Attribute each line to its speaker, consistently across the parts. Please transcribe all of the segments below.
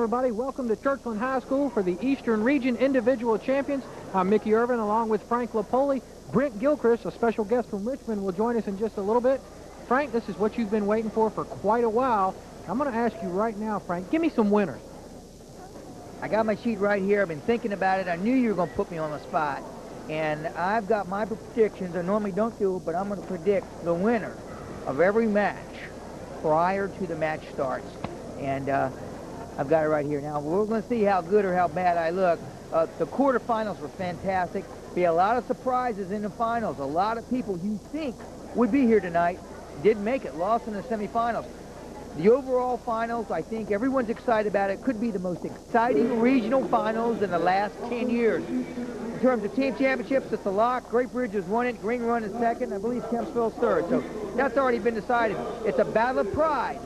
Speaker 1: everybody. Welcome to Churchland High School for the Eastern Region Individual Champions. I'm Mickey Irvin along with Frank Lapoli. Brent Gilchrist, a special guest from Richmond, will join us in just a little bit. Frank, this is what you've been waiting for quite a while. I'm going to ask you right now, Frank, give me some winners.
Speaker 2: I got my sheet right here. I've been thinking about it. I knew you were going to put me on the spot. And I've got my predictions. I normally don't do it, but I'm going to predict the winner of every match prior to the match starts. And I've got it right here. Now, we're going to see how good or how bad I look. The quarterfinals were fantastic. Be a lot of surprises in the finals. A lot of people you think would be here tonight didn't make it, lost in the semifinals. The overall finals, I think everyone's excited about it. Could be the most exciting regional finals in the last 10 years. In terms of team championships, it's a lock. Great Bridge has won it. Green Run is second. I believe Kempsville's third. So that's already been decided. It's a battle of pride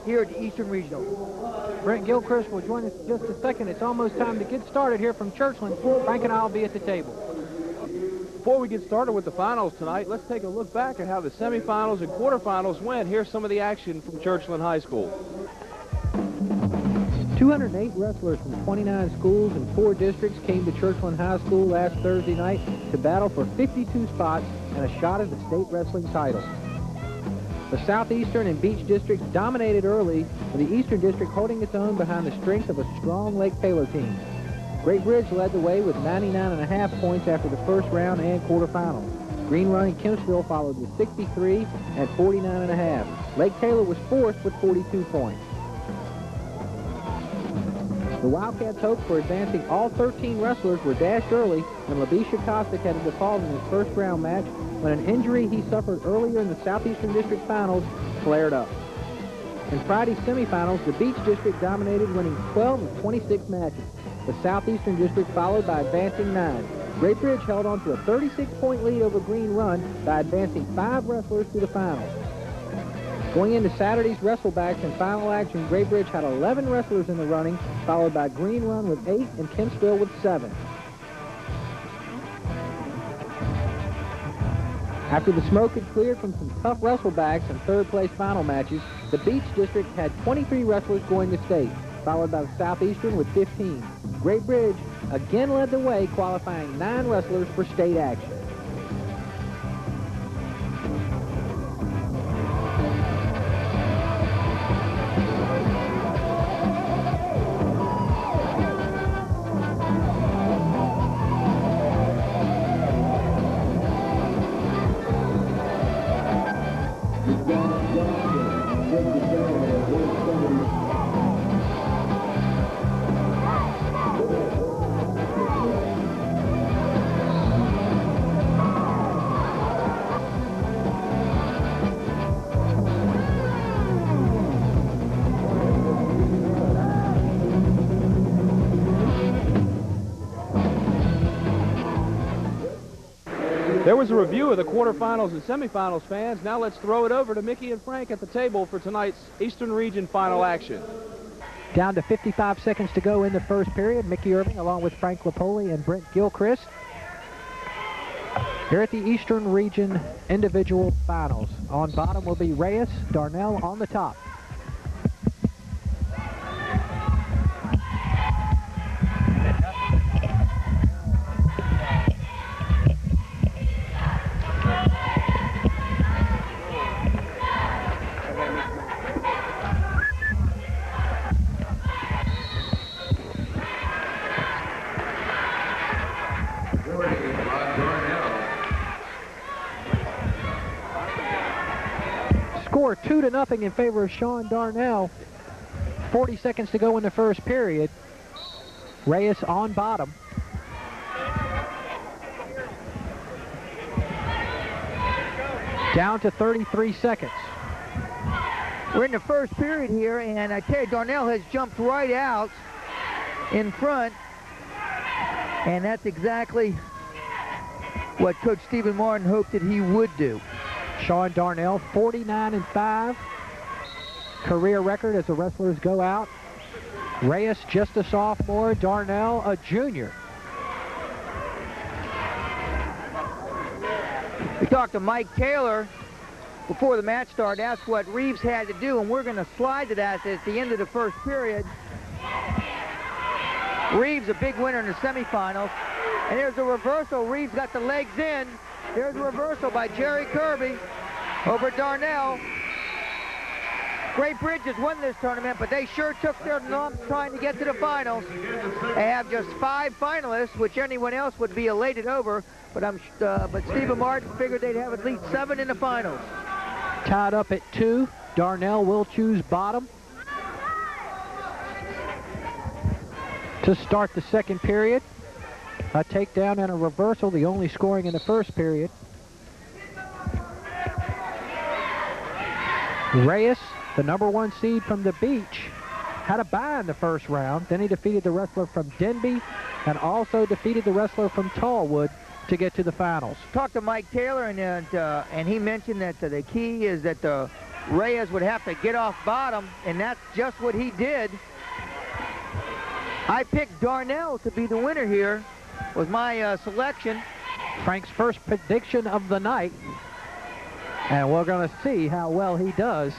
Speaker 2: here at the Eastern Regional.
Speaker 1: Brent Gilchrist will join us in just a second. It's almost time to get started here from Churchland. Frank and I will be at the table.
Speaker 3: Before we get started with the finals tonight, let's take a look back at how the semifinals and quarterfinals went. Here's some of the action from Churchland High School.
Speaker 1: 208 wrestlers from 29 schools and 4 districts came to Churchland High School last Thursday night to battle for 52 spots and a shot at the state wrestling title. The Southeastern and Beach districts dominated early, with the Eastern district holding its own behind the strength of a strong Lake Taylor team. Great Bridge led the way with 99.5 points after the first round and quarterfinals. Green Run and Kempsville followed with 63 and 49.5. Lake Taylor was fourth with 42 points. The Wildcats' hopes for advancing all 13 wrestlers were dashed early when Labisha Kostic had a default in his first round match when an injury he suffered earlier in the Southeastern District Finals flared up. In Friday's semifinals, the Beach District dominated, winning 12 of 26 matches. The Southeastern District followed by advancing 9. Great Bridge held on to a 36-point lead over Green Run by advancing 5 wrestlers to the finals. Going into Saturday's wrestlebacks and final action, Great Bridge had 11 wrestlers in the running, followed by Green Run with 8 and Kempsville with 7. After the smoke had cleared from some tough wrestlebacks and third-place final matches, the Beach District had 23 wrestlers going to state, followed by the Southeastern with 15. Great Bridge again led the way, qualifying 9 wrestlers for state action.
Speaker 3: There was a review of the quarterfinals and semifinals, fans. Now let's throw it over to Mickey and Frank at the table for tonight's Eastern Region final action.
Speaker 1: Down to 55 seconds to go in the first period. Mickey Irving along with Frank Lapoli and Brent Gilchrist here at the Eastern Region individual finals. On bottom will be Reyes, Darnell on the top. Score 2-0 in favor of Sean Darnell. 40 seconds to go in the first period. Reyes on bottom. Down to 33 seconds.
Speaker 2: We're in the first period here, and I tell you, Darnell has jumped right out in front, and that's exactly what Coach Stephen Martin hoped that he would do.
Speaker 1: Sean Darnell, 49-5. Career record as the wrestlers go out. Reyes, just a sophomore. Darnell, a junior.
Speaker 2: We talked to Mike Taylor before the match started. That's what Reeves had to do, and we're going to slide to that at the end of the first period. Reeves, a big winner in the semifinals. And there's a reversal. Reeves got the legs in. There's a reversal by Jerry Kirby over Darnell. Great Bridge has won this tournament, but they sure took their lumps trying to get to the finals. They have just 5 finalists, which anyone else would be elated over, but Stephen Martin figured they'd have at least 7 in the finals.
Speaker 1: Tied up at 2. Darnell will choose bottom to start the second period. A takedown and a reversal, the only scoring in the first period. Reyes, the #1 seed from the Beach, had a bye in the first round. Then he defeated the wrestler from Denby and also defeated the wrestler from Tallwood to get to the finals.
Speaker 2: Talked to Mike Taylor, and he mentioned that the key is that Reyes would have to get off bottom, and that's just what he did. I picked Darnell to be the winner here, was my selection.
Speaker 1: Frank's first prediction of the night, and we're going to see how well he does.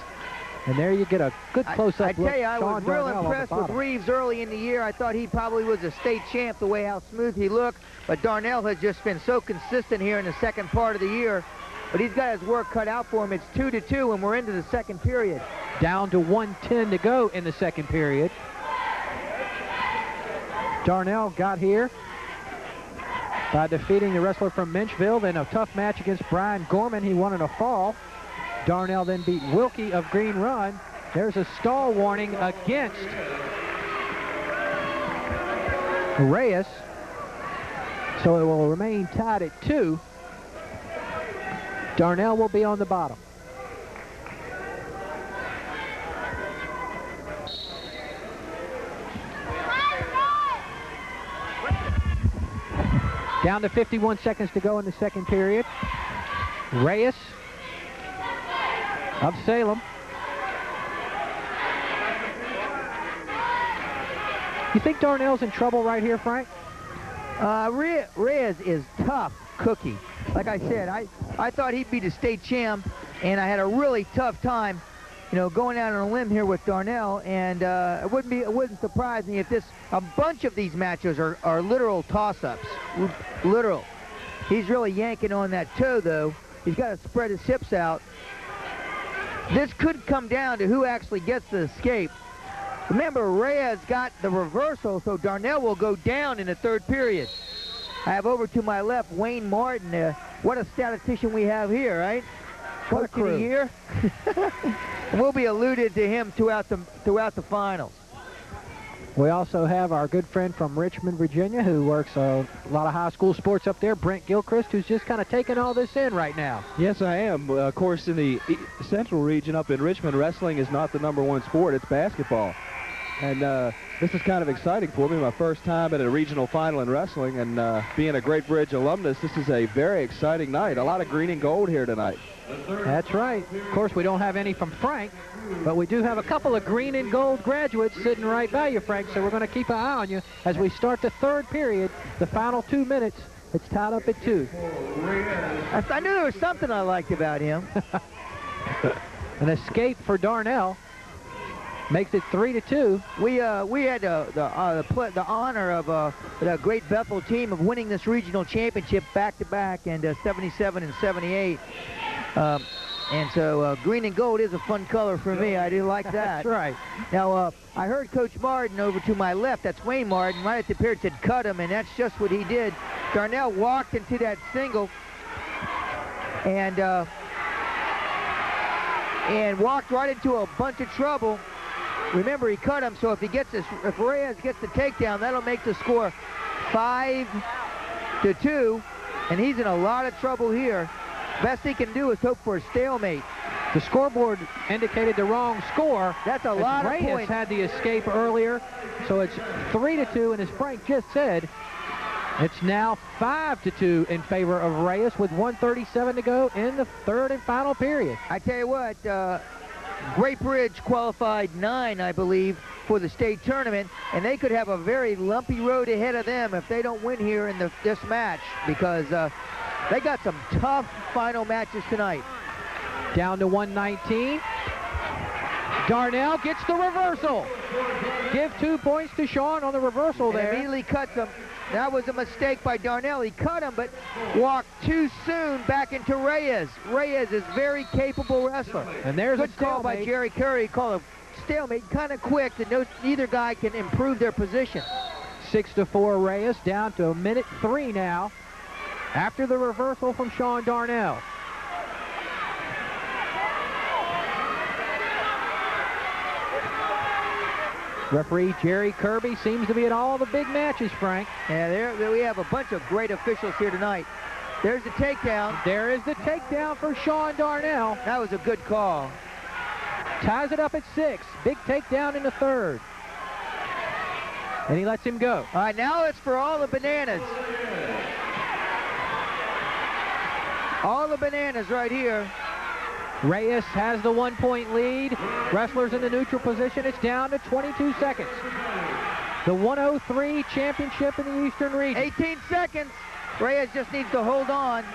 Speaker 1: And there you get a good close-up
Speaker 2: I
Speaker 1: look.
Speaker 2: tell you, I was real impressed with
Speaker 1: bottom.
Speaker 2: Reeves early in the year. I thought he probably was a state champ the way how smooth he looked. But Darnell has just been so consistent here in the second part of the year. But he's got his work cut out for him. It's 2-2, and we're into the second period.
Speaker 1: Down to 1:10 to go in the second period. Darnell got here by defeating the wrestler from Menchville. Then a tough match against Brian Gorman. He won in a fall. Darnell then beat Wilkie of Green Run. There's a stall warning against Reyes. So it will remain tied at 2. Darnell will be on the bottom. Down to 51 seconds to go in the second period. Reyes of Salem. You think Darnell's in trouble right here, Frank?
Speaker 2: Reyes is tough cookie. Like I said, I thought he'd be the state champ, and I had a really tough time, going out on a limb here with Darnell. And it wouldn't surprise me if a bunch of these matches are literal toss-ups, literal. He's really yanking on that toe, though. He's got to spread his hips out. This could come down to who actually gets the escape. Remember, Reyes got the reversal, so Darnell will go down in the third period. I have over to my left Wayne Martin. What a statistician we have here, right?
Speaker 1: What a crew.
Speaker 2: Of the year. We'll be alluded to him throughout the finals.
Speaker 1: We also have our good friend from Richmond, Virginia, who works a lot of high school sports up there, Brent Gilchrist, who's just kind of taking all this in right now.
Speaker 3: Yes, I am. Of course, in the central region up in Richmond, wrestling is not the #1 sport. It's basketball. And this is kind of exciting for me. My first time at a regional final in wrestling, and being a Great Bridge alumnus, this is a very exciting night. A lot of green and gold here tonight.
Speaker 1: That's right. Of course, we don't have any from Frank, but we do have a couple of green and gold graduates sitting right by you, Frank, so we're going to keep an eye on you as we start the third period, the final 2 minutes. It's tied up at 2.
Speaker 2: I knew there was something I liked about him.
Speaker 1: An escape for Darnell makes it 3-2.
Speaker 2: We had the honor of the Great Bethel team of winning this regional championship back-to-back, and 77 and 78. And so green and gold is a fun color for me. I do like that.
Speaker 1: That's right.
Speaker 2: Now, I heard Coach Martin over to my left. That's Wayne Martin. Right at the period said cut him, and that's just what he did. Darnell walked into that single and walked right into a bunch of trouble. Remember, he cut him, so if Reyes gets the takedown, that'll make the score 5-2, and he's in a lot of trouble here. Best he can do is hope for a stalemate.
Speaker 1: The scoreboard indicated the wrong score.
Speaker 2: That's a lot of
Speaker 1: Reyes
Speaker 2: points.
Speaker 1: had the escape earlier, so it's 3-2, and as Frank just said, it's now 5-2 in favor of Reyes with 1:37 to go in the third and final period.
Speaker 2: I tell you what, Great Bridge qualified 9, I believe, for the state tournament, and they could have a very lumpy road ahead of them if they don't win here in this match, because they got some tough final matches tonight.
Speaker 1: Down to 119. Darnell gets the reversal. Give 2 points to Sean on the reversal there.
Speaker 2: Immediately cuts him. That was a mistake by Darnell. He cut him, but walked too soon back into Reyes. Reyes is very capable wrestler.
Speaker 1: And there's
Speaker 2: good
Speaker 1: a
Speaker 2: call by Jerry Curry. Called a stalemate, kind of quick, that neither guy can improve their position.
Speaker 1: 6-4 Reyes, down to 1:03 now after the reversal from Sean Darnell. Referee Jerry Kirby seems to be at all the big matches, Frank.
Speaker 2: Yeah, there we have a bunch of great officials here tonight. There's the takedown.
Speaker 1: There is the takedown for Sean Darnell.
Speaker 2: That was a good call.
Speaker 1: Ties it up at 6. Big takedown in the third. And he lets him go.
Speaker 2: All right, now it's for all the bananas. All the bananas right here.
Speaker 1: Reyes has the 1-point lead. Wrestlers in the neutral position. It's down to 22 seconds. The 103 championship in the Eastern region.
Speaker 2: 18 seconds. Reyes just needs to hold on.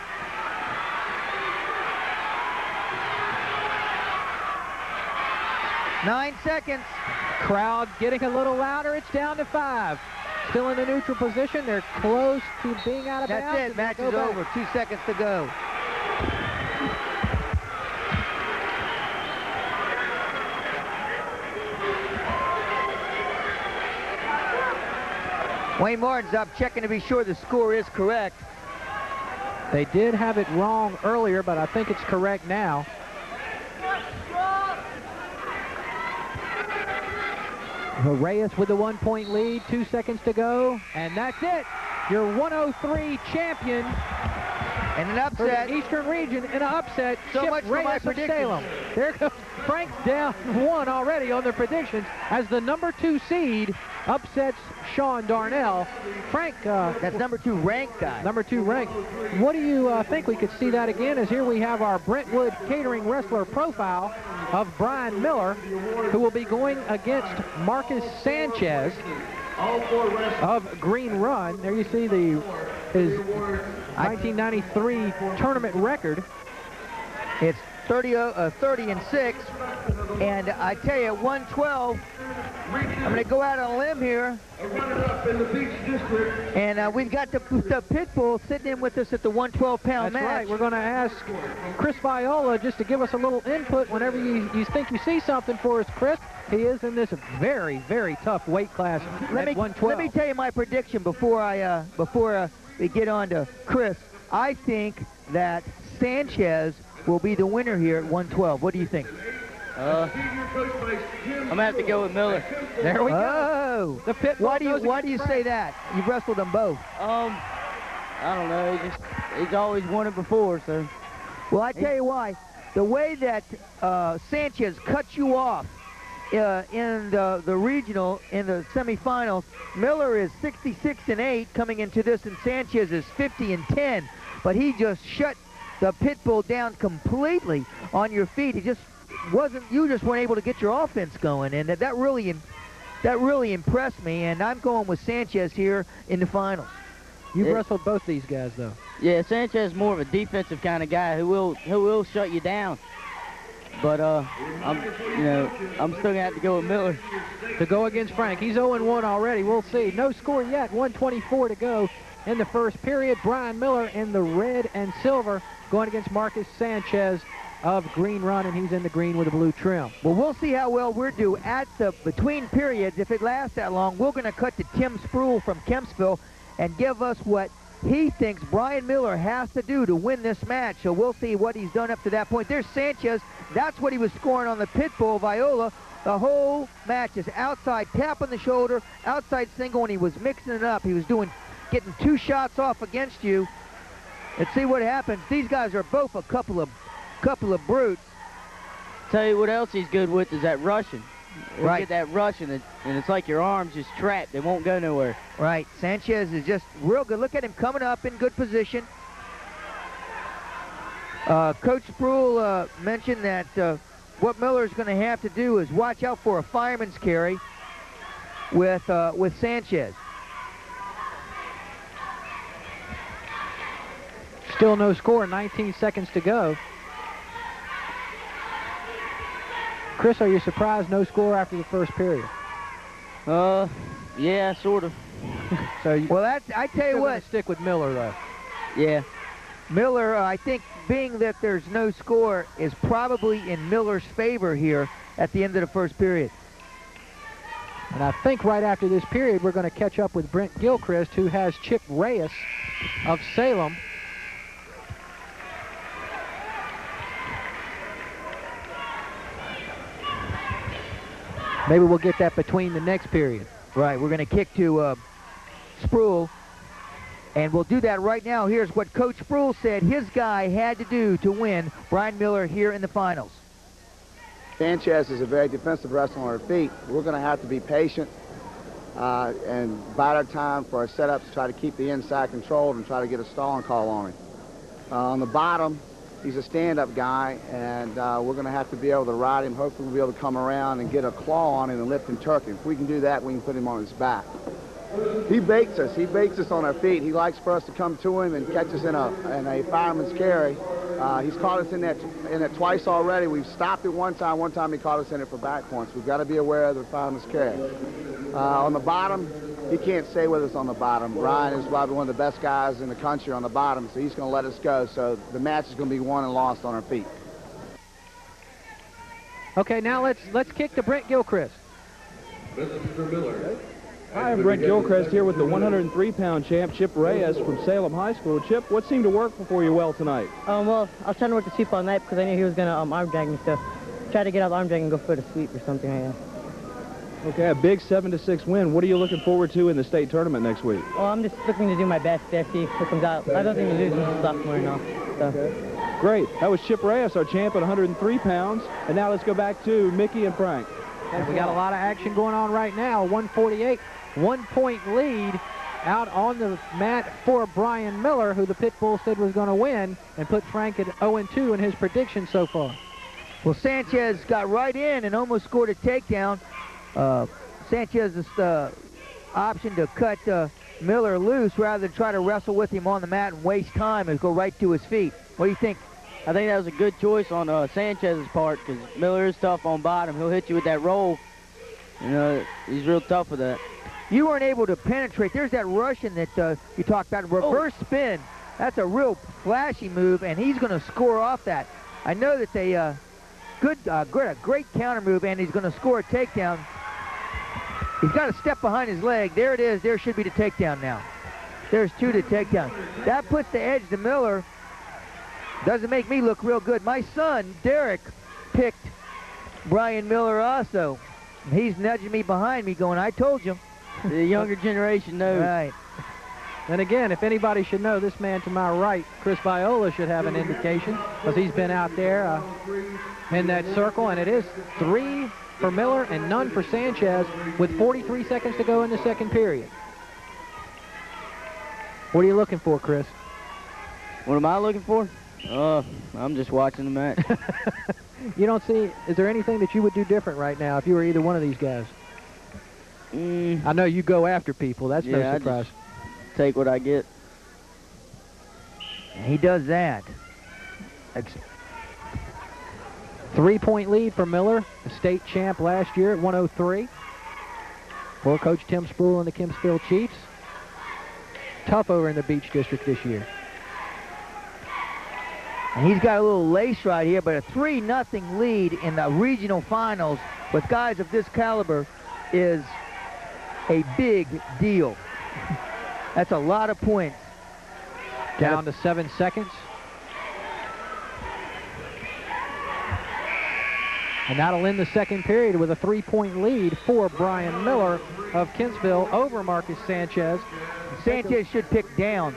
Speaker 2: Nine seconds.
Speaker 1: Crowd getting a little louder. It's down to 5. Still in the neutral position. They're close to being out of bounds.
Speaker 2: That's it. Match is over. 2 seconds to go. Wayne Martin's up checking to be sure the score is correct.
Speaker 1: They did have it wrong earlier, but I think it's correct now. Reyes with the 1-point lead, 2 seconds to go, and that's it. Your 103 champion
Speaker 2: and an upset.
Speaker 1: For the Eastern region in an upset.
Speaker 2: So much for my
Speaker 1: predictions. Salem. There goes Frank's down 1 already on their predictions as the number 2 seed upsets Sean Darnell. Frank,
Speaker 2: that's number 2 ranked guy.
Speaker 1: Number 2 ranked. What do you think we could see that again? As here we have our Brentwood Catering Wrestler profile of Brian Miller, who will be going against Marcus Sanchez of Green Run. There you see his 1993 tournament record.
Speaker 2: It's 30-6, and I tell you, 112. I'm going to go out on a limb here, and we've got the pit bull sitting in with us at the 112-pound match.
Speaker 1: That's right. We're going to ask Chris Viola just to give us a little input whenever you think you see something for us, Chris. He is in this very, very tough weight class at 112.
Speaker 2: Let me tell you my prediction before we get on to Chris. I think that Sanchez will be the winner here at 112. What do you think?
Speaker 4: I'm gonna have to go with Miller.
Speaker 1: There we
Speaker 2: go.
Speaker 1: The pit.
Speaker 2: Why do you say that? You've wrestled them both.
Speaker 4: I don't know. He's always won it before, so.
Speaker 2: Well, I tell you why. The way that Sanchez cut you off in the regional, in the semifinals, Miller is 66-8 coming into this, and Sanchez is 50-10. But he just shut the pit bull down completely on your feet. He just wasn't. You just weren't able to get your offense going, and that really impressed me. And I'm going with Sanchez here in the finals.
Speaker 1: You've wrestled both these guys, though.
Speaker 4: Yeah, Sanchez is more of a defensive kind of guy who will shut you down. But I'm still gonna have to go with Miller
Speaker 1: to go against Frank. He's 0-1 already. We'll see. No score yet. 1:24 to go in the first period. Brian Miller in the red and silver going against Marcus Sanchez of Green Run, and he's in the green with a blue trim.
Speaker 2: Well, we'll see how well we're due at the between periods. If it lasts that long, we're going to cut to Tim Spruill from Kempsville and give us what he thinks Brian Miller has to do to win this match. So we'll see what he's done up to that point. There's Sanchez. That's what he was scoring on the pit bull, Viola. The whole match is outside tap on the shoulder, outside single, and he was mixing it up. He was getting 2 shots off against you. Let's see what happens. These guys are both a couple of brutes.
Speaker 4: Tell you what else he's good with is that rushing.
Speaker 2: Right.
Speaker 4: Get that rushing, and it's like your arms just trapped. They won't go nowhere.
Speaker 2: Right. Sanchez is just real good. Look at him coming up in good position. Coach Spruill mentioned that what Miller's going to have to do is watch out for a fireman's carry with Sanchez.
Speaker 1: Still no score, 19 seconds to go. Chris, are you surprised no score after the first period?
Speaker 4: Yeah, sort of.
Speaker 1: So you,
Speaker 2: Well, I tell you what.
Speaker 1: Stick with Miller, though.
Speaker 4: Yeah.
Speaker 2: Miller, I think being that there's no score is probably in Miller's favor here at the end of the first period.
Speaker 1: And I think right after this period, we're going to catch up with Brent Gilchrist, who has Chip Reyes of Salem. Maybe we'll get that between the next period.
Speaker 2: Right, we're going to kick to Sproul, and we'll do that right now. Here's what Coach Sproul said his guy had to do to win Brian Miller here in the finals.
Speaker 5: Sanchez is a very defensive wrestler on her feet. We're going to have to be patient and bide our time for our setups, try to keep the inside controlled and try to get a stalling call on him. On the bottom, he's a stand-up guy, and we're going to have to be able to ride him. Hopefully we'll be able to come around and get a claw on him and lift him turkey. If we can do that, we can put him on his back. He baits us. He baits us on our feet. He likes for us to come to him and catch us in a fireman's carry. He's caught us in that twice already. We've stopped it one time. One time he caught us in it for back points. We've got to be aware of the fireman's carry. On the bottom, he can't stay with us on the bottom. Brian is probably one of the best guys in the country on the bottom, so he's going to let us go. So the match is going to be won and lost on our feet.
Speaker 1: Okay, now let's kick to Brent Gilchrist.
Speaker 3: Mr. Miller. Hi, I'm Brent Gilchrist here with the 103-pound champ, Chip Reyes from Salem High School. Chip, what seemed to work for you well tonight?
Speaker 6: Well, I was trying to work the sweep all night because I knew he was going to arm drag me, so try to get out the arm drag and go for the sweep or something like that.
Speaker 3: Okay, a big 7-6 win. What are you looking forward to in the state tournament next week?
Speaker 6: Well, I'm just looking to do my best there, see what comes out. I don't think we'll lose until sophomore and all. So.
Speaker 3: Okay. Great. That was Chip Reyes, our champ at 103 pounds. And now let's go back to Mickey and Frank.
Speaker 1: And we got a lot of action going on right now. 148, 1-point lead out on the mat for Brian Miller, who the Pitbull said was going to win, and put Frank at 0-2 in his prediction so far.
Speaker 2: Well, Sanchez got right in and almost scored a takedown. Sanchez's option to cut Miller loose rather than try to wrestle with him on the mat and waste time and go right to his feet. What do you think?
Speaker 4: I think that was a good choice on Sanchez's part because Miller is tough on bottom. He'll hit you with that roll. You know, he's real tough with that.
Speaker 2: You weren't able to penetrate. There's that Russian that you talked about, reverse spin. That's a real flashy move, and he's going to score off that. I know that they a great counter move, and he's going to score a takedown. He's got to step behind his leg. There it is. There should be the takedown now. There's two to takedown. That puts the edge to Miller. Doesn't make me look real good. My son, Derek, picked Brian Miller also. He's nudging me behind me going, I told you.
Speaker 4: The younger generation knows.
Speaker 2: Right.
Speaker 1: And again, if anybody should know, this man to my right, Chris Viola, should have an indication because he's been out there in that circle, and it is 3 for Miller and none for Sanchez with 43 seconds to go in the second period. What are you looking for, Chris?
Speaker 4: What am I looking for? I'm just watching the match.
Speaker 1: You don't see, is there anything that you would do different right now if you were either one of these guys? I know you go after people. That's no surprise.
Speaker 4: Take what I get.
Speaker 2: He does that.
Speaker 1: 3-point lead for Miller, a state champ last year at 103. For Coach Tim Sproul and the Kempsville Chiefs. Tough over in the Beach District this year.
Speaker 2: And he's got a little lace right here, but a 3-0 lead in the regional finals with guys of this caliber is a big deal. That's a lot of points.
Speaker 1: Down to 7 seconds. And that'll end the second period with a 3-point lead for Brian Miller of Kempsville over Marcus Sanchez.
Speaker 2: Sanchez should pick down.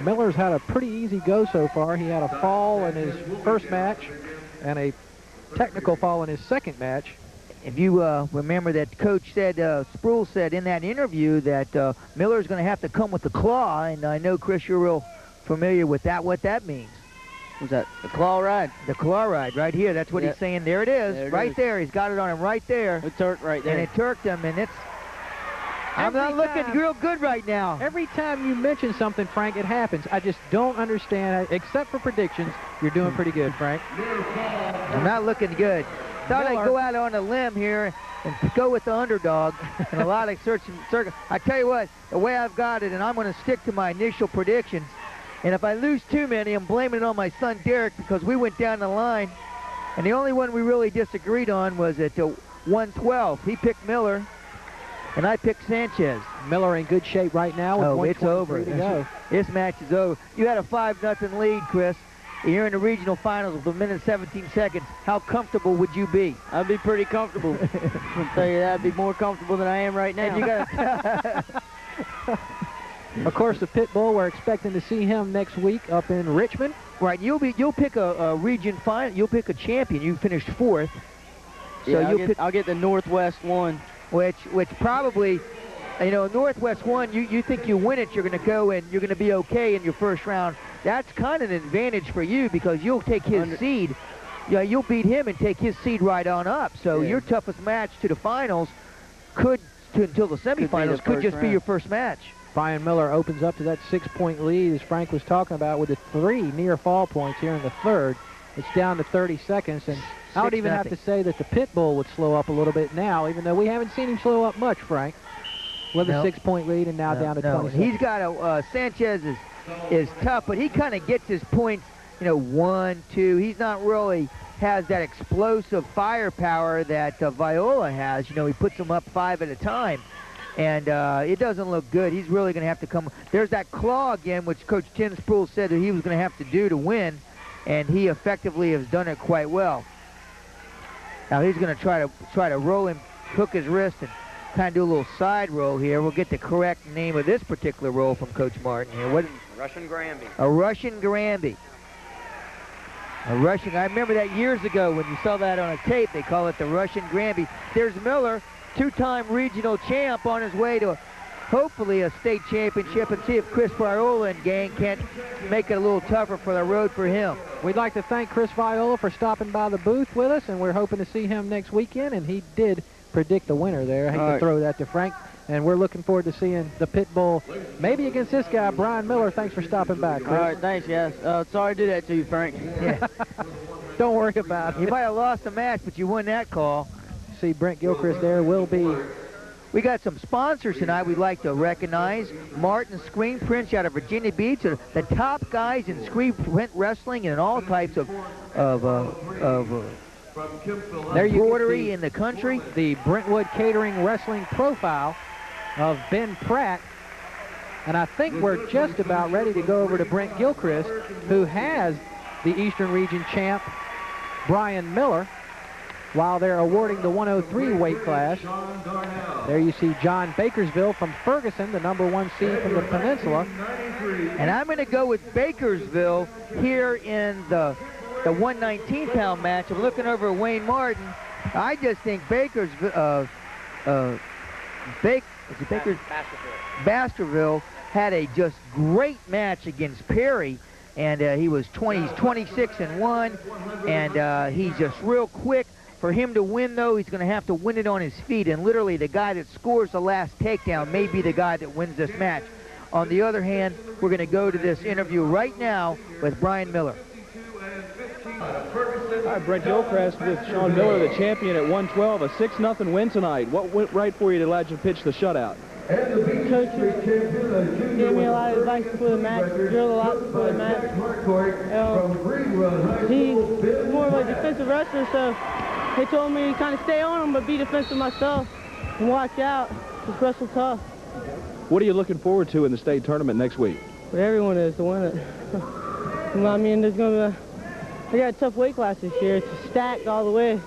Speaker 1: Miller's had a pretty easy go so far. He had a fall in his first match and a technical fall in his second match.
Speaker 2: If you remember that Coach said, Sproul said in that interview that Miller's going to have to come with the claw, and I know, Chris, you're real familiar with that, what that means.
Speaker 4: What's that? The claw ride?
Speaker 2: The claw ride, right here. That's what he's saying. There it is, there. He's got it on him right there.
Speaker 4: It turked right there.
Speaker 2: And it turked him, and it's I'm not looking real good right now.
Speaker 1: Every time you mention something, Frank, it happens. I just don't understand. Except for predictions, you're doing pretty good, Frank.
Speaker 2: I'm not looking good. Thought I'd go out on a limb here and go with the underdog and a lot of circle. I tell you what, the way I've got it, and I'm going to stick to my initial predictions. And if I lose too many, I'm blaming it on my son Derek, because we went down the line, and the only one we really disagreed on was at 112. He picked Miller, and I picked Sanchez.
Speaker 1: Miller in good shape right now. With
Speaker 2: It's over.
Speaker 1: To go.
Speaker 2: This match is over. You had a 5-0 lead, Chris. You're in the regional finals with 1 minute and 17 seconds. How comfortable would you be?
Speaker 4: I'd be pretty comfortable. I'll tell you that. I'd be more comfortable than I am right now.
Speaker 2: And you got
Speaker 1: Of course, the Pit Bull, we're expecting to see him next week up in Richmond.
Speaker 2: Right, you'll pick a region final. You'll pick a champion. You finished 4th. So
Speaker 4: yeah, I'll get the Northwest one.
Speaker 2: Which probably, you know, Northwest one, you think you win it, you're going to go and you're going to be okay in your first round. That's kind of an advantage for you, because you'll take his seed. Yeah, you'll beat him and take his seed right on up. So your toughest match to the finals until the semifinals could just be your first match.
Speaker 1: Brian Miller opens up to that 6-point lead, as Frank was talking about, with the 3 near fall points here in the third. It's down to 30 seconds, and I would even have to say that the Pit Bull would slow up a little bit now, even though we haven't seen him slow up much, Frank, with a 6-point lead and now down to 20 seconds.
Speaker 2: He's got Sanchez is tough, but he kind of gets his points, you know, 1, 2. He's not really has that explosive firepower that Viola has. You know, he puts them up 5 at a time, and it doesn't look good. He's really going to have to come. There's that claw again, which Coach Tim Sproul said that he was going to have to do to win, and he effectively has done it quite well. Now he's going to try to roll him, hook his wrist, and kind of do a little side roll here. We'll get the correct name of this particular roll from Coach Martin here. What?
Speaker 7: Russian Granby.
Speaker 2: A Russian Granby. A Russian. I remember that years ago when you saw that on a tape. They call it the Russian Granby. There's Miller, 2-time regional champ, on his way to hopefully a state championship, and see if Chris Viola and gang can't make it a little tougher for the road for him.
Speaker 1: We'd like to thank Chris Viola for stopping by the booth with us, and we're hoping to see him next weekend, and he did predict the winner there. I hate to throw that to Frank, and we're looking forward to seeing the Pit Bull maybe against this guy, Brian Miller. Thanks for stopping by, Chris.
Speaker 4: All right, thanks, guys. Sorry to do that to you, Frank.
Speaker 2: Yeah.
Speaker 1: Don't worry about it.
Speaker 2: You might have lost the match, but you won that call.
Speaker 1: See Brent Gilchrist there will be.
Speaker 2: We got some sponsors tonight we'd like to recognize. Martin Screen Prints out of Virginia Beach, the top guys in screen print wrestling and all types of embroidery in the country.
Speaker 1: The Brentwood Catering Wrestling profile of Ben Pratt. And I think we're just about ready to go over to Brent Gilchrist, who has the Eastern Region champ, Brian Miller, while they're awarding the 103 weight class. There you see John Bakersville from Ferguson, the #1 seed from the Peninsula.
Speaker 2: And I'm going to go with Bakersville here in the 119-pound match. I'm looking over at Wayne Martin. I just think Baskerville had a just great match against Perry, and he's 26-1, and he's just real quick. For him to win, though, he's going to have to win it on his feet, and literally the guy that scores the last takedown may be the guy that wins this match. On the other hand, we're going to go to this interview right now with Brian Miller.
Speaker 3: Hi, Brent Gilchrist with Sean Miller, the champion at 112, a 6-0 win tonight. What went right for you to let you pitch the shutout?
Speaker 6: Coach gave me a lot of advice before the match, drilled a lot before the match. He's more of a defensive wrestler, so they told me to kind of stay on him, but be defensive myself and watch out. Just wrestle tough.
Speaker 3: What are you looking forward to in the state tournament next week?
Speaker 6: But everyone is to win it. I mean, there's going to be I got a tough weight class this year. It's stacked all the way.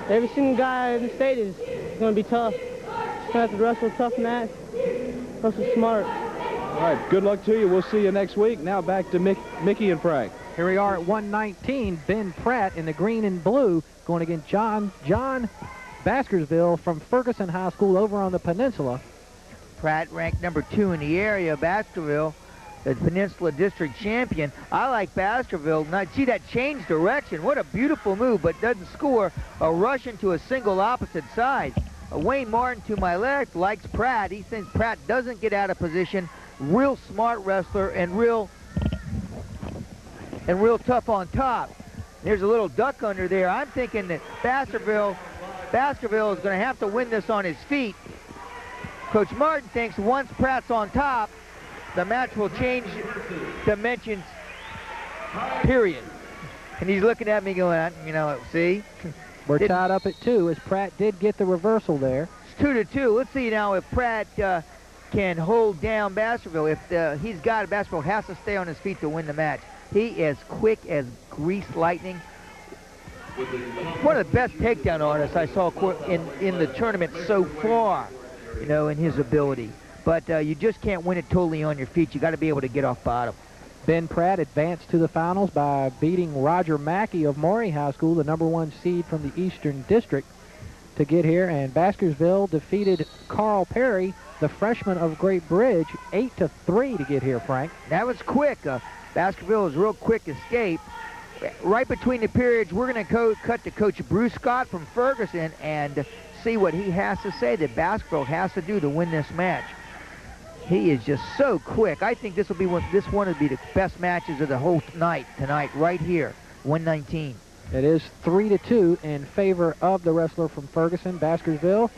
Speaker 6: Every single guy in the state is going to be tough. Just going to have to wrestle a tough match, wrestle smart.
Speaker 3: All right, good luck to you. We'll see you next week. Now back to Mickey and Frank.
Speaker 1: Here we are at 119. Ben Pratt in the green and blue going against John Baskersville from Ferguson High School over on the Peninsula.
Speaker 2: Pratt ranked #2 in the area. Baskerville, the Peninsula District champion. I like Baskerville. Now, see that change direction. What a beautiful move, but doesn't score. A rush into a single opposite side. Wayne Martin to my left likes Pratt. He thinks Pratt doesn't get out of position. Real smart wrestler and real tough on top. There's a little duck under there. I'm thinking that Baskerville is going to have to win this on his feet. Coach Martin thinks once Pratt's on top, the match will change dimensions, period. And he's looking at me going, you know, see?
Speaker 1: We're tied up at 2 as Pratt did get the reversal there.
Speaker 2: It's 2-2. Let's see now if Pratt can hold down Baskerville. If he's got it, Baskerville has to stay on his feet to win the match. He is quick as grease lightning. One of the best takedown artists I saw in the tournament so far, you know, in his ability. But you just can't win it totally on your feet. You got to be able to get off bottom.
Speaker 1: Ben Pratt advanced to the finals by beating Roger Mackey of Maury High School, the #1 seed from the Eastern District, to get here. And Baskersville defeated Carl Perry, the freshman of Great Bridge, 8-3 to get here, Frank.
Speaker 2: That was quick. Baskerville was a real quick escape. Right between the periods, we're going to cut to Coach Bruce Scott from Ferguson and see what he has to say that Baskerville has to do to win this match. He is just so quick. I think this one will be the best matches of the whole night tonight, right here, 119.
Speaker 1: It is 3-2 in favor of the wrestler from Ferguson. Baskersville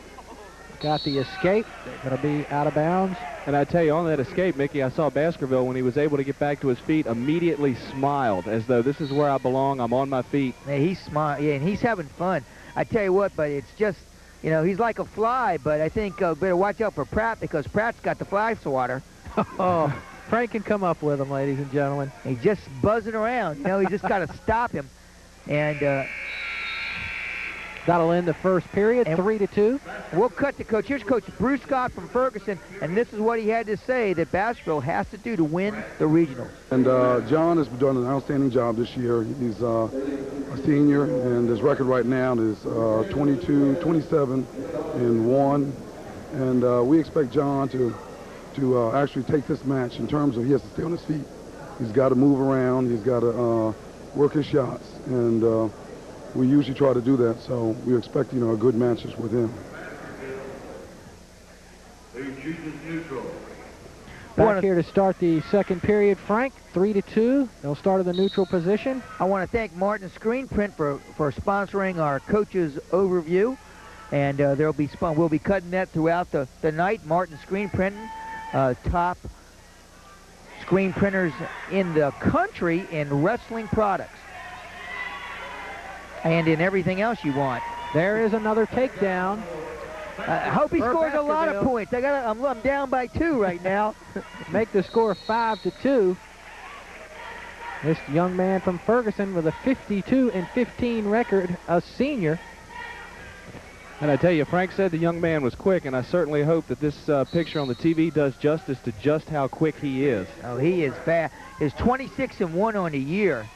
Speaker 1: got the escape. They're going to be out of bounds.
Speaker 3: And I tell you, on that escape, Mickey, I saw Baskerville, when he was able to get back to his feet, immediately smiled, as though this is where I belong, I'm on my feet.
Speaker 2: Yeah, he's smart, yeah, and he's having fun. I tell you what, but it's just, you know, he's like a fly, but I think better watch out for Pratt, because Pratt's got the fly swatter.
Speaker 1: Oh, Frank can come up with him, ladies and gentlemen.
Speaker 2: He's just buzzing around. You know, you just got to stop him. And
Speaker 1: that'll end the first period, 3-2.
Speaker 2: We'll cut to Coach. Here's Coach Bruce Scott from Ferguson, and this is what he had to say that Baskerville has to do to win the regional.
Speaker 7: And John has done an outstanding job this year. He's a senior, and his record right now is 22-27-1. And we expect John to actually take this match in terms of he has to stay on his feet. He's got to move around. He's got to work his shots. And we usually try to do that, so we expect, you know, a good matches with him.
Speaker 1: Back here to start the second period, Frank, 3-2. They'll start in the neutral position.
Speaker 2: I want to thank Martin Screen Print for sponsoring our coaches overview, and we'll be cutting that throughout the night. Martin Screen Printing, top screen printers in the country in wrestling products. And in everything else you want.
Speaker 1: There is another takedown.
Speaker 2: I hope he scores a lot of points. I'm down by 2 right now.
Speaker 1: Make the score 5-2. This young man from Ferguson with a 52-15 record, a senior.
Speaker 3: And I tell you, Frank said the young man was quick, and I certainly hope that this picture on the TV does justice to just how quick he is.
Speaker 2: Oh, he is fast. He's 26-1 on the year.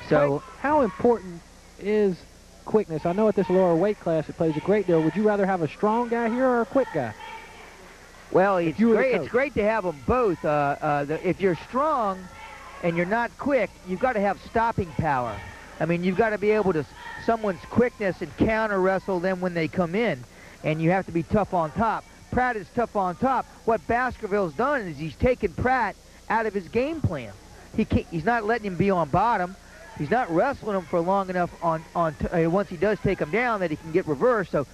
Speaker 2: So,
Speaker 1: Frank, how important is quickness? I know at this lower weight class it plays a great deal. Would you rather have a strong guy here or a quick guy?
Speaker 2: Well, it's great to have them both. If you're strong and you're not quick, you've got to have stopping power. I mean, you've got to be able to someone's quickness and counter wrestle them when they come in, and you have to be tough on top. Pratt is tough on top. What Baskerville's done is he's taken Pratt out of his game plan. He's not letting him be on bottom. He's not wrestling him for long enough once he does take him down that he can get reversed. So,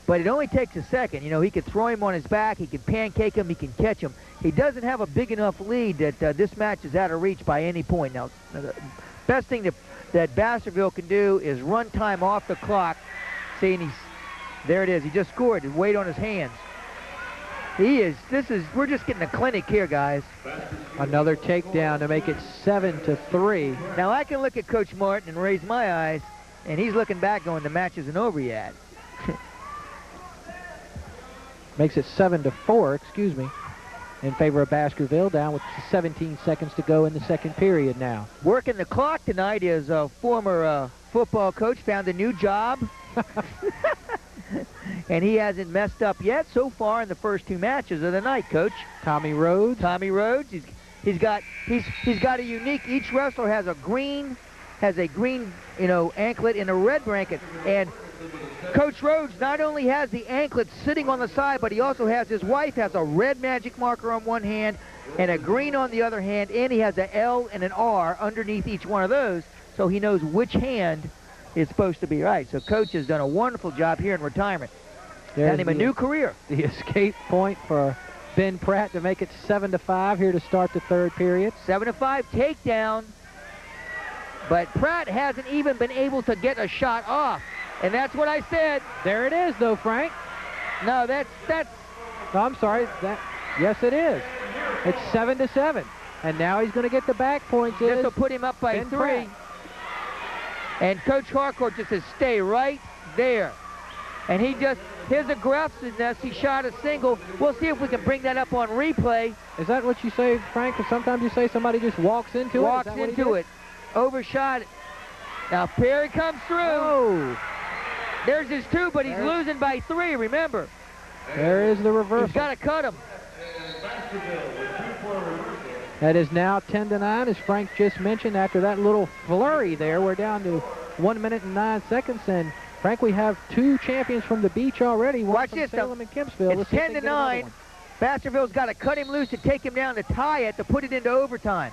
Speaker 2: but it only takes a second. You know, he could throw him on his back. He can pancake him. He can catch him. He doesn't have a big enough lead that this match is out of reach by any point. Now, the best thing that Baskerville can do is run time off the clock. See, and there it is. He just scored. His weight on his hands. We're just getting a clinic here, guys.
Speaker 1: Another takedown to make it 7-3.
Speaker 2: Now I can look at Coach Martin and raise my eyes, and he's looking back going, the match isn't over yet.
Speaker 1: Makes it 7-4, excuse me, in favor of Baskerville, down with 17 seconds to go in the second period now.
Speaker 2: Working the clock tonight is a former football coach, found a new job. And he hasn't messed up yet so far in the first 2 matches of the night, Coach.
Speaker 1: Tommy Rhodes.
Speaker 2: Tommy Rhodes. He's got a unique. Each wrestler has a green, you know, anklet and a red blanket. And Coach Rhodes not only has the anklets sitting on the side, but he also has, his wife has a red magic marker on one hand and a green on the other hand, and he has an L and an R underneath each one of those, so he knows which hand is supposed to be right. So Coach has done a wonderful job here in retirement. Got him a new career.
Speaker 1: The escape point for Ben Pratt to make it 7-5 here to start the third period.
Speaker 2: 7-5 takedown, but Pratt hasn't even been able to get a shot off. And that's what I said.
Speaker 1: There it is, though, Frank.
Speaker 2: No, that's.
Speaker 1: No, I'm sorry. Yes, it is. It's 7-7, and now he's going to get the back points.
Speaker 2: This will put him up by
Speaker 1: Ben
Speaker 2: 3.
Speaker 1: Pratt.
Speaker 2: And Coach Harcourt just says, stay right there. And his aggressiveness, he shot a single. We'll see if we can bring that up on replay.
Speaker 1: Is that what you say, Frank? Because sometimes you say somebody just walks into it.
Speaker 2: Walks into it. Overshot it. Now Perry comes through.
Speaker 1: Oh.
Speaker 2: There's his 2, but he's losing by 3, remember.
Speaker 1: There is the reversal.
Speaker 2: He's got to cut him.
Speaker 1: That is now 10-9, as Frank just mentioned. After that little flurry there, we're down to 1 minute and 9 seconds. And Frank, we have 2 champions from the beach already.
Speaker 2: Watch this.
Speaker 1: Salem and Kempsville.
Speaker 2: It's 10-9. Baskerville's got to cut him loose to take him down to tie it, to put it into overtime.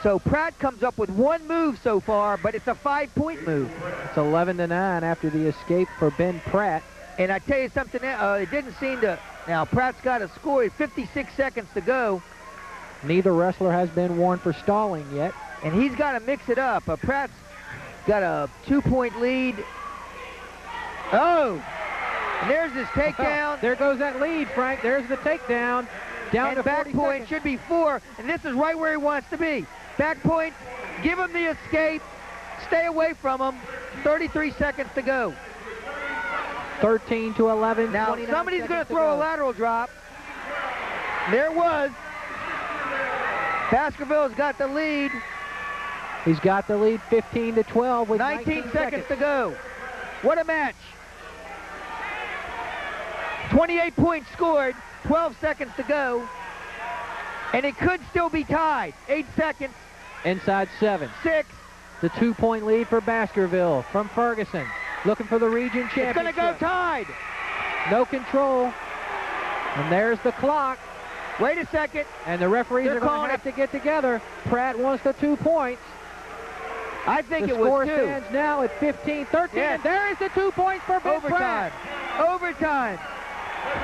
Speaker 2: So Pratt comes up with 1 move so far, but it's a 5-point move.
Speaker 1: It's 11-9 after the escape for Ben Pratt.
Speaker 2: And I tell you something, it didn't seem to. Now Pratt's got a score. 56 seconds to go.
Speaker 1: Neither wrestler has been warned for stalling yet.
Speaker 2: And he's got to mix it up. Pratt's got a 2-point lead. Oh! And there's his takedown.
Speaker 1: There goes that lead, Frank. There's the takedown. Down to
Speaker 2: back
Speaker 1: 40
Speaker 2: point
Speaker 1: seconds.
Speaker 2: should be 4. And this is right where he wants to be. Back point, give him the escape. Stay away from him. 33 seconds to go.
Speaker 1: 13-11.
Speaker 2: Now somebody's going to throw a lateral drop. There it was. Baskerville's got the lead.
Speaker 1: He's got the lead 15-12 with
Speaker 2: 19 seconds to go. What a match. 28 points scored, 12 seconds to go. And it could still be tied. 8 seconds.
Speaker 1: Inside 7.
Speaker 2: 6.
Speaker 1: The 2-point lead for Baskerville from Ferguson. Looking for the region championship.
Speaker 2: It's going to go tied.
Speaker 1: No control. And there's the clock.
Speaker 2: Wait a second.
Speaker 1: And the referees are going to have to get together. Pratt wants the 2 points.
Speaker 2: I think
Speaker 1: the
Speaker 2: it was 2.
Speaker 1: score stands now at 15-13.
Speaker 2: Yes.
Speaker 1: And there is the 2 points for Ben
Speaker 2: Overtime.
Speaker 1: Pratt.
Speaker 2: Overtime.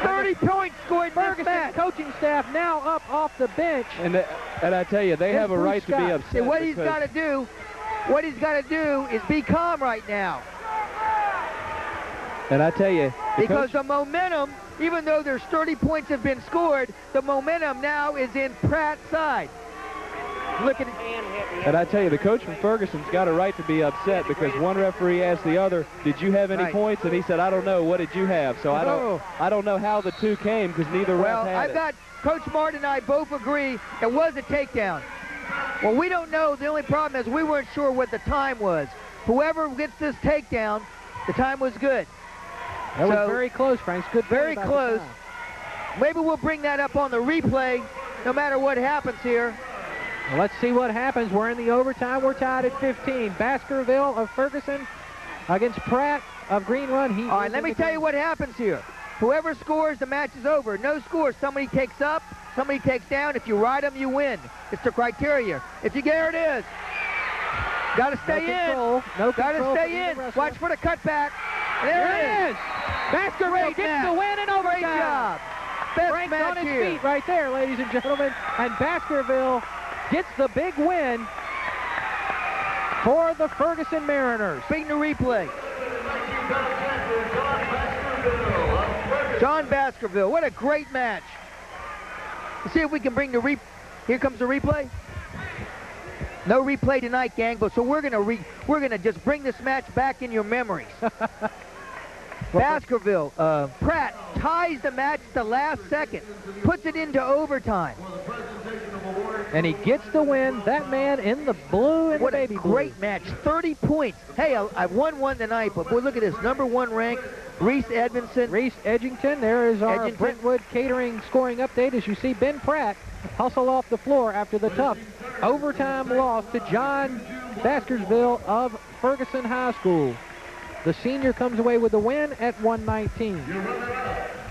Speaker 2: 30 points scored
Speaker 1: Ferguson coaching staff now up off the bench.
Speaker 3: And I tell you, they have a right to be upset.
Speaker 2: And what he's got to do is be calm right now.
Speaker 3: And I tell you,
Speaker 2: because the momentum, even though there's 30 points have been scored, the momentum now is in Pratt's side. Look at it.
Speaker 3: And I tell you, the coach from Ferguson's got a right to be upset because one referee asked the other, did you have any points? And he said, I don't know. What did you have? So I don't know how the 2 came because neither ref had it.
Speaker 2: Coach Martin and I both agree it was a takedown. Well, we don't know. The only problem is we weren't sure what the time was. Whoever gets this takedown, the time was good.
Speaker 1: That was very close, Frank. Good.
Speaker 2: Very close. Maybe we'll bring that up on the replay no matter what happens here.
Speaker 1: Well, let's see what happens. We're in the overtime. We're tied at 15. Baskerville of Ferguson against Pratt of Green Run.
Speaker 2: All right, let me tell you what happens here. Whoever scores, the match is over. No score. Somebody takes up, somebody takes down. If you ride them, you win. It's the criteria. If you get, there it is. Got to stay in.
Speaker 1: No
Speaker 2: Got to stay in. Watch for the cutback. There it is.
Speaker 1: Baskerville gets the win in overtime.
Speaker 2: Great job. Best
Speaker 1: Frank's
Speaker 2: match
Speaker 1: on his
Speaker 2: here.
Speaker 1: feet right there, ladies and gentlemen. And Baskerville gets the big win for the Ferguson Mariners.
Speaker 2: Speaking of replay. John Baskerville, what a great match. Let's see if we can bring the here comes the replay. No replay tonight, gang, but so we're gonna just bring this match back in your memories. Baskerville, Pratt ties the match at the last second, puts it into overtime.
Speaker 1: And he gets the win. That man in the blue and
Speaker 2: what
Speaker 1: the baby
Speaker 2: a great match. 30 points. Hey, I've won one tonight, but boy, look at this. #1 ranked Reese Edmondson.
Speaker 1: Reese Edgington. There is our Brentwood Catering scoring update. As you see, Ben Pratt hustle off the floor after the tough overtime loss to John Baskerville of Ferguson High School. The senior comes away with the win at 119.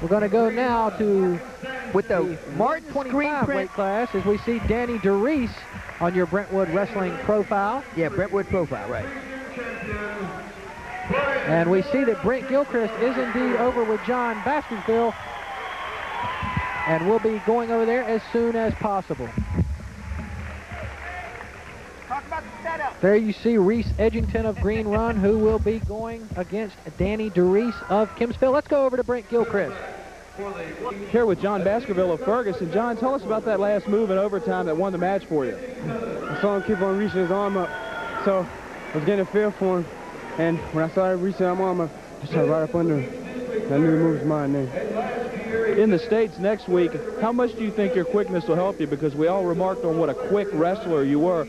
Speaker 1: We're going to go now to
Speaker 2: with the Martin screen
Speaker 1: 25
Speaker 2: print
Speaker 1: weight class as we see Danny DeReese on your Brentwood Wrestling profile.
Speaker 2: Yeah, Brentwood profile, right.
Speaker 1: And we see that Brent Gilchrist is indeed over with John Baskerville, and we'll be going over there as soon as possible.
Speaker 2: Talk about the setup.
Speaker 1: There you see Reese Edgington of Green Run, who will be going against Danny DeReese of Kimsville. Let's go over to Brent Gilchrist.
Speaker 3: Here with John Baskerville of Ferguson. John, tell us about that last move in overtime that won the match for you.
Speaker 6: I saw him keep on reaching his arm up, so I was getting a feel for him. And when I started reaching my arm up, I shot right up under him. I knew the move was mine then.
Speaker 3: In the States next week, how much do you think your quickness will help you? Because we all remarked on what a quick wrestler you were.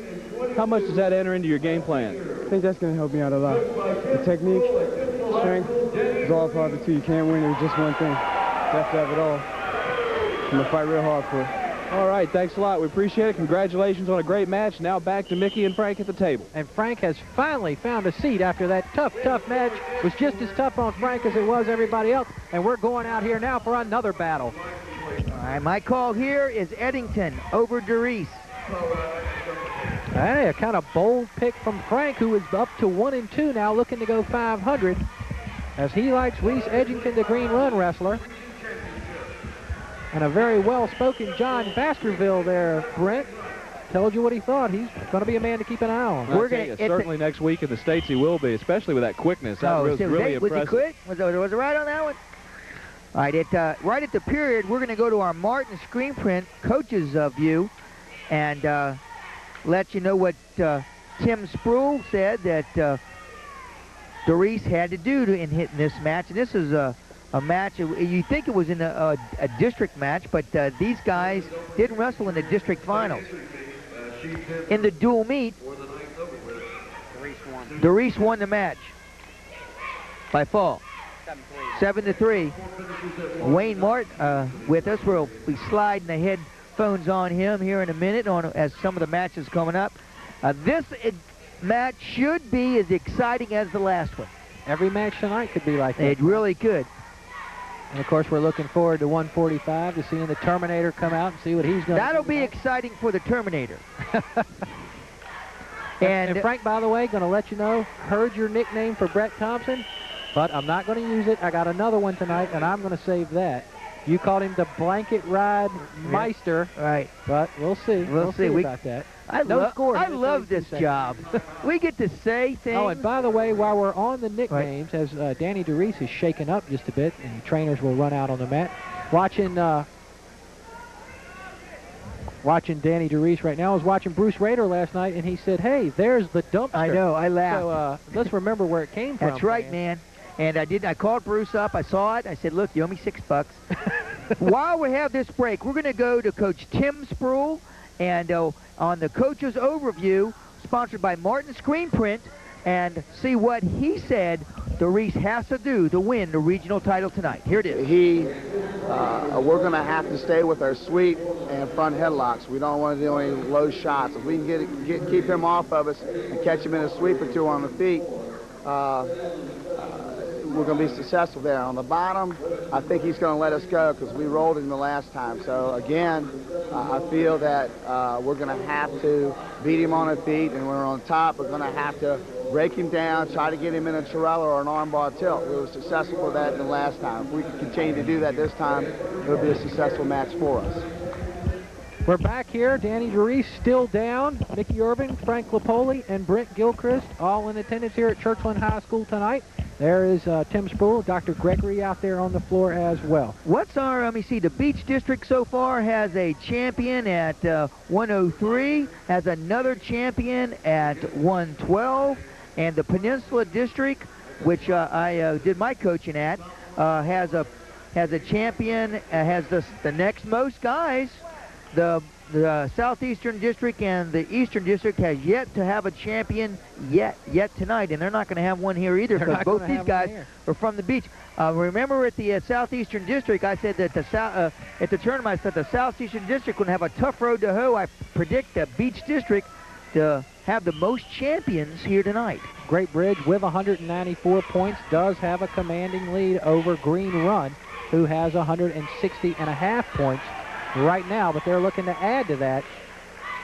Speaker 3: How much does that enter into your game plan?
Speaker 6: I think that's going to help me out a lot. The technique, strength, is all part of it too. You can't win with just one thing. You have to have it all. I'm going to fight real hard for it.
Speaker 3: All right, thanks a lot. We appreciate it. Congratulations on a great match. Now back to Mickey and Frank at the table.
Speaker 1: And Frank has finally found a seat after that tough match. It was just as tough on Frank as it was everybody else. And we're going out here now for another battle.
Speaker 2: All right, my call here is Eddington over DeReese.
Speaker 1: Hey, a kind of bold pick from Frank, who is up to 1-2 now, looking to go 500, as he likes Reese Edgington, the Green Run wrestler. And a very well-spoken John Baskerville there, Brent. Told you what he thought. He's going to be a man to keep an eye on.
Speaker 3: We're going certainly next week in the States he will be, especially with that quickness. That was really impressive.
Speaker 2: Was he quick? Was it right on that one? All right, right at the period, we're going to go to our Martin screen print coach's view and let you know what Tim Spruill said that DeReese had to do in hitting this match. And this is a match, you think it was in a district match, but these guys didn't wrestle in the district finals. In the dual meet, DeReese won the match by fall, 7-3. Wayne Martin with us. We'll be sliding the headphones on him here in a minute as some of the matches coming up. This match should be as exciting as the last one.
Speaker 1: Every match tonight could be like that.
Speaker 2: It really could.
Speaker 1: And, of course, we're looking forward to 145 to seeing the Terminator come out and see what he's going to do.
Speaker 2: That'll be exciting for the Terminator.
Speaker 1: and Frank, by the way, going to let you know, heard your nickname for Brett Thompson, but I'm not going to use it. I got another one tonight, and I'm going to save that. You called him the Blanket Ride Meister.
Speaker 2: Right.
Speaker 1: But we'll see. We'll see about that.
Speaker 2: I love this job. We get to say things.
Speaker 1: Oh, and by the way, while we're on the nicknames, as Danny DeReese is shaken up just a bit, and trainers will run out on the mat, watching Danny DeReese right now. I was watching Bruce Rader last night, and he said, "Hey, there's the dumpster."
Speaker 2: I know. I laughed.
Speaker 1: So let's remember where it came from.
Speaker 2: That's right, man. And I called Bruce up. I saw it. I said, "Look, you owe me $6." While we have this break, we're going to go to Coach Tim Spruill, and on the coach's overview, sponsored by Martin Screen Print, and see what he said DeReese has to do to win the regional title tonight. Here it is.
Speaker 5: We're going to have to stay with our sweep and front headlocks. We don't want to do any low shots. If we can keep him off of us and catch him in a sweep or two on the feet, we're going to be successful there. On the bottom, I think he's going to let us go because we rolled him the last time. So again, I feel that we're going to have to beat him on the feet, and when we're on top, we're going to have to break him down, try to get him in a Torella or an armbar tilt. We were successful with that the last time. If we can continue to do that this time, it'll be a successful match for us.
Speaker 1: We're back here. Danny DeReese still down. Mickey Irving, Frank Lapoli, and Brent Gilchrist all in attendance here at Churchland High School tonight. There is Tim Spruill, Dr. Gregory out there on the floor as well.
Speaker 2: What's our, let me see, the Beach District so far has a champion at 103, has another champion at 112, and the Peninsula District, which I did my coaching at, has a champion, has the next most guys. The Southeastern District and the Eastern District has yet to have a champion yet tonight, and they're not going to have one here either because both these guys are from the beach. Remember at the Southeastern District, I said that at the tournament, I said the Southeastern District would have a tough road to hoe. I predict the Beach District to have the most champions here tonight.
Speaker 1: Great Bridge, with 194 points, does have a commanding lead over Green Run, who has 160.5 points right now, but they're looking to add to that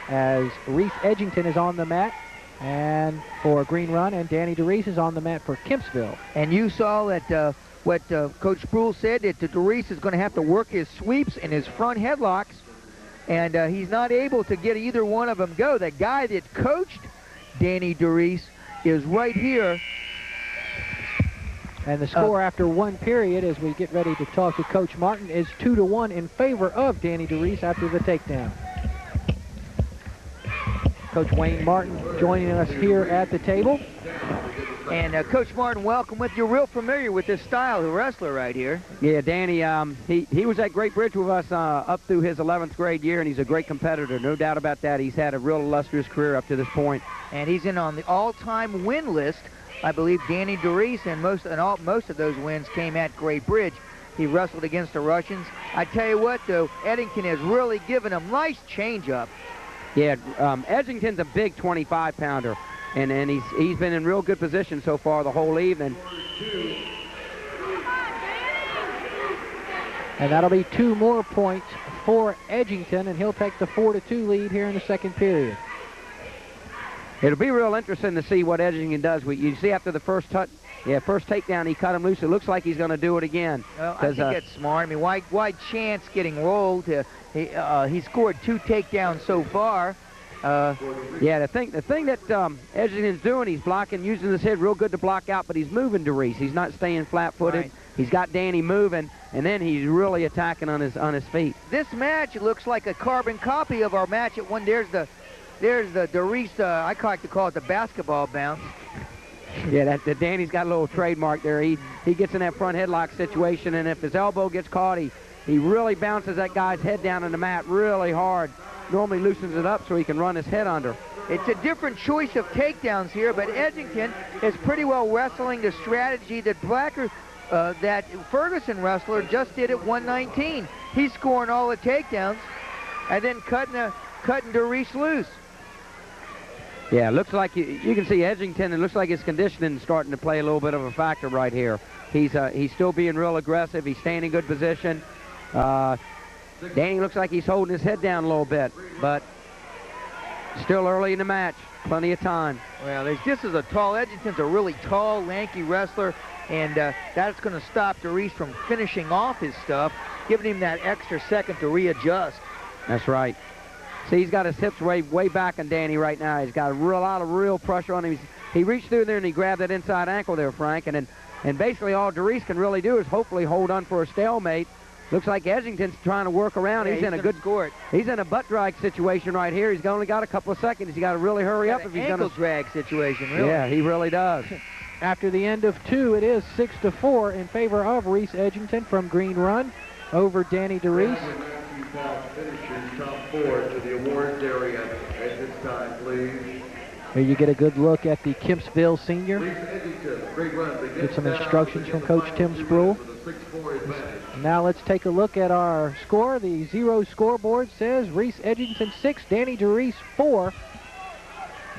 Speaker 1: as Reese Edgington is on the mat and for Green Run, and Danny DeReese is on the mat for Kempsville.
Speaker 2: And you saw that what Coach Sproul said, that DeReese is going to have to work his sweeps and his front headlocks, and he's not able to get either one of them go. The guy that coached Danny DeReese is right here.
Speaker 1: And the score after one period, as we get ready to talk to Coach Martin, is 2-1 in favor of Danny DeReese after the takedown. Coach Wayne Martin joining us here at the table.
Speaker 2: And Coach Martin, welcome. You're real familiar with this style of wrestler right here.
Speaker 8: Yeah, Danny, he was at Great Bridge with us up through his 11th grade year, and he's a great competitor, no doubt about that. He's had a real illustrious career up to this point.
Speaker 2: And he's in on the all-time win list. I believe Danny DeReese, and most of those wins came at Great Bridge. He wrestled against the Russians. I tell you what, though, Eddington has really given him nice change-up.
Speaker 8: Yeah, Edgington's a big 25-pounder, and he's been in real good position so far the whole evening.
Speaker 1: And that'll be 2 more points for Edgington, and he'll take the 4-2 lead here in the second period.
Speaker 8: It'll be real interesting to see what Edgington does. You see after the first takedown, he cut him loose. It looks like he's going to do it again.
Speaker 2: Well, I think that's smart. I mean, why chance getting rolled? He scored 2 takedowns so far.
Speaker 8: Yeah, the thing that Edgington's doing, he's blocking, using his head real good to block out, but he's moving DeReese. He's not staying flat-footed.
Speaker 2: Right.
Speaker 8: He's got Danny moving, and then he's really attacking on his feet.
Speaker 2: This match looks like a carbon copy of our match at one. There's the DeReese, I like to call it the basketball bounce.
Speaker 8: Yeah, that Danny's got a little trademark there. He gets in that front headlock situation, and if his elbow gets caught, he really bounces that guy's head down on the mat really hard. Normally loosens it up so he can run his head under.
Speaker 2: It's a different choice of takedowns here, but Edgington is pretty well wrestling the strategy that that Ferguson wrestler just did at 119. He's scoring all the takedowns and then cutting DeReese loose.
Speaker 8: Yeah, it looks like you can see Edgington. It looks like his conditioning is starting to play a little bit of a factor right here. He's still being real aggressive. He's staying in good position. Danny looks like he's holding his head down a little bit, but still early in the match. Plenty of time.
Speaker 2: Well, Edgington's a really tall, lanky wrestler, and that's going to stop DeReese from finishing off his stuff, giving him that extra second to readjust.
Speaker 8: That's right. See, he's got his hips way back on Danny right now. He's got a lot of real pressure on him. He reached through there and he grabbed that inside ankle there, Frank, and basically all DeReese can really do is hopefully hold on for a stalemate. Looks like Edgington's trying to work around.
Speaker 2: Yeah,
Speaker 8: he's in a good
Speaker 2: score.
Speaker 8: He's in a butt drag situation right here. He's only got a couple of seconds. He's got to really hurry up if he's going to.
Speaker 2: Ankle drag situation, really.
Speaker 8: Yeah, he really does.
Speaker 1: After the end of 2, it is 6-4 in favor of Reese Edgington from Green Run over Danny DeReese.
Speaker 9: Finishing top 4 to the awards area at this time, please.
Speaker 1: Here you get a good look at the Kempsville senior.
Speaker 9: Great run.
Speaker 1: Get some instructions from Coach Tim Sproul. Now let's take a look at our score. The 0 scoreboard says Reese Edgington 6, Danny DeReese 4.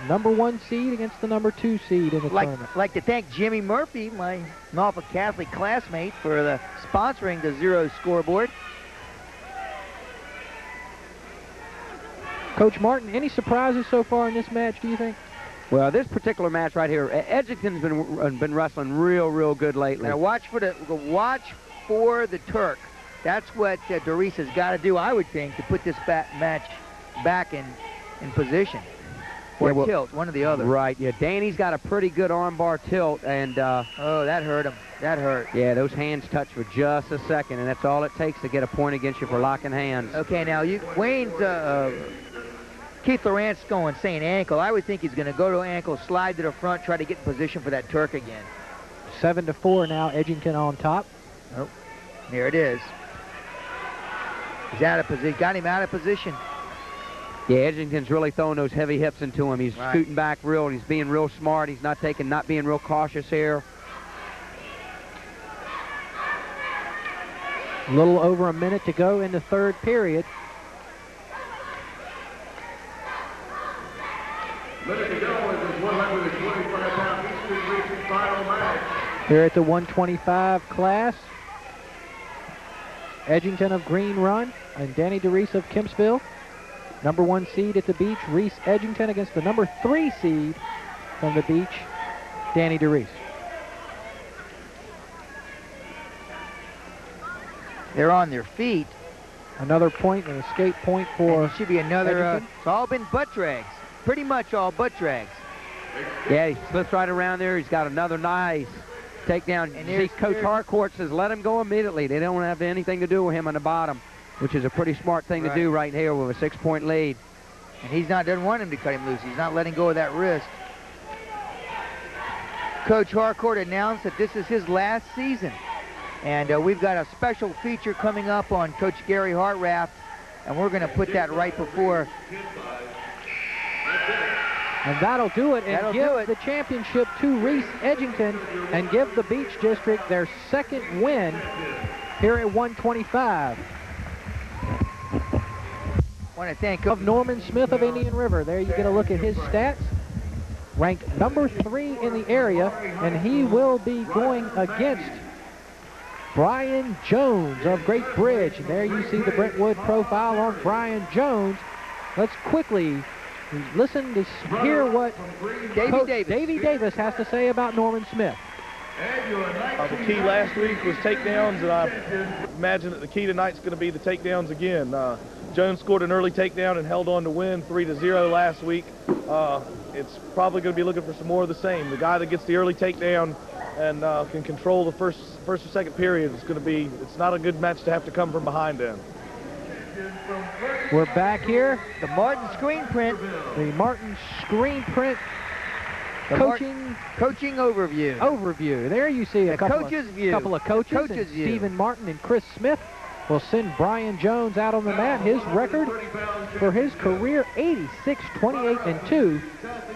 Speaker 1: Number 1 seed against the number 2 seed in the tournament.
Speaker 2: I'd like to thank Jimmy Murphy, my Norfolk Catholic classmate, for sponsoring the 0 scoreboard.
Speaker 1: Coach Martin, any surprises so far in this match, do you think?
Speaker 8: Well, this particular match right here, Edgington's been wrestling real good lately.
Speaker 2: Now watch for the Turk. That's what DeReese has got to do, I would think, to put this match back in position. Or tilt, one or the other.
Speaker 8: Right, yeah. Danny's got a pretty good armbar tilt, and
Speaker 2: oh, that hurt him. That hurt.
Speaker 8: Yeah, those hands touch for just a second, and that's all it takes to get a point against you for locking hands.
Speaker 2: Okay, now Wayne's Keith Lawrence going saying ankle. I would think he's going to go to ankle, slide to the front, try to get in position for that Turk again.
Speaker 1: 7-4 now, Edgington on top.
Speaker 2: Oh, there it is. He's out of position. Got him out of position.
Speaker 8: Yeah, Edgington's really throwing those heavy hips into him. He's scooting back real. He's being real smart. He's not being real cautious here.
Speaker 1: A little over a minute to go in the third period.
Speaker 9: Minute to go as this 125-pound
Speaker 1: Here at the 125 class, Edgington of Green Run and Danny DeReese of Kempsville. Number 1 seed at the beach, Reese Edgington, against the number 3 seed from the beach, Danny DeReese.
Speaker 2: They're on their feet.
Speaker 1: Another point, an escape point for
Speaker 2: And it should be another,
Speaker 1: Edgington.
Speaker 2: it's all been butt drags. Pretty much all butt drags.
Speaker 8: Yeah, he slips right around there. He's got another nice takedown.
Speaker 2: And
Speaker 8: See, Coach Harcourt says let him go immediately. They don't have anything to do with him on the bottom, which is a pretty smart thing to do right here with a 6-point lead.
Speaker 2: And he's not, doesn't want him to cut him loose. He's not letting go of that wrist. Coach Harcourt announced that this is his last season. And we've got a special feature coming up on Coach Gary Hartraft, and we're going to put that right before.
Speaker 1: And that'll do it, and give the championship to Reese Edgington and give the Beach District their second win here at 125.
Speaker 2: I want to thank
Speaker 1: of Norman Smith of Indian River. There you get a look at his stats. Ranked number 3 in the area, and he will be going against Brian Jones of Great Bridge. And there you see the Brentwood profile on Brian Jones. Let's quickly listen to hear what Davey Davis has to say about Norman Smith.
Speaker 10: The key last week was takedowns, and I imagine that the key tonight's going to be the takedowns again. Jones scored an early takedown and held on to win 3-0 last week. It's probably going to be looking for some more of the same. The guy that gets the early takedown and can control the first or second period is going to be, it's not a good match to have to come from behind in.
Speaker 1: We're back here.
Speaker 2: The Martin screen print.
Speaker 1: The Martin screen print coaching overview. There you see a couple of coaches, and Stephen Martin and Chris Smith will send Brian Jones out on the mat. His record for his career, 86-28-2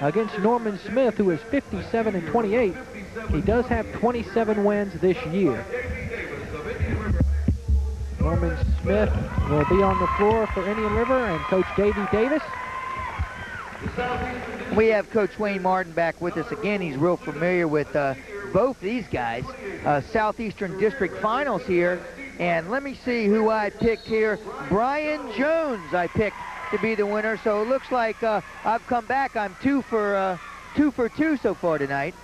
Speaker 1: against Norman Smith, who is 57-28. He does have 27 wins this year. Norman Smith will be on the floor for Indian River, and Coach Davey Davis.
Speaker 2: We have Coach Wayne Martin back with us again. He's real familiar with both these guys. Southeastern District Finals here. And let me see who I picked here. Brian Jones I picked to be the winner. So it looks like I've come back. I'm 2 for 2 so far tonight.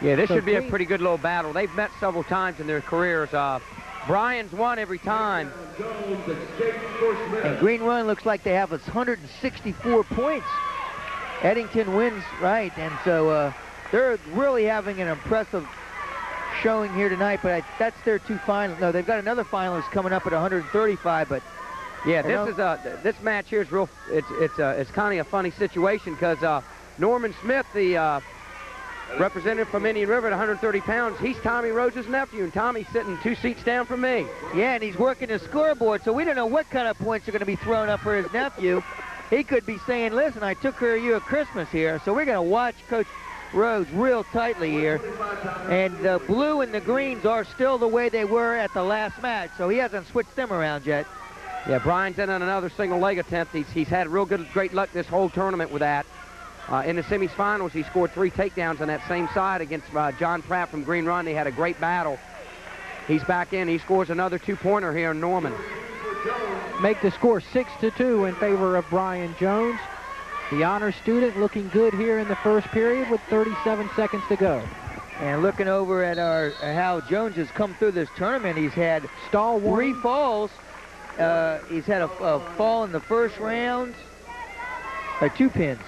Speaker 8: Yeah, this should be a pretty good little battle. They've met several times in their careers. Brian's won every time.
Speaker 2: And Green Run looks like they have 164 points. Eddington wins, right, and so they're really having an impressive showing here tonight, but that's their 2 finals. No, they've got another finalist coming up at 135, but
Speaker 8: yeah, this match here is real. It's kind of a funny situation because Norman Smith, the representative from Indian River at 130 pounds, he's Tommy Rose's nephew, and Tommy's sitting 2 seats down from me.
Speaker 2: Yeah, and he's working the scoreboard, so we don't know what kind of points are going to be thrown up for his nephew. He could be saying, listen, I took care of you at Christmas here, so we're going to watch Coach Rose real tightly here. And the blue and the greens are still the way they were at the last match, so he hasn't switched them around yet.
Speaker 8: Yeah, Brian's in on another single leg attempt. He's had real great luck this whole tournament with that. In the semifinals, he scored 3 takedowns on that same side against John Pratt from Green Run. They had a great battle. He's back in. He scores another 2-pointer here in Norman.
Speaker 1: Make the score 6-2 in favor of Brian Jones. The honor student looking good here in the first period with 37 seconds to go.
Speaker 2: And looking over at how Jones has come through this tournament, he's had 3 falls. He's had a fall in the first round. 2 pins.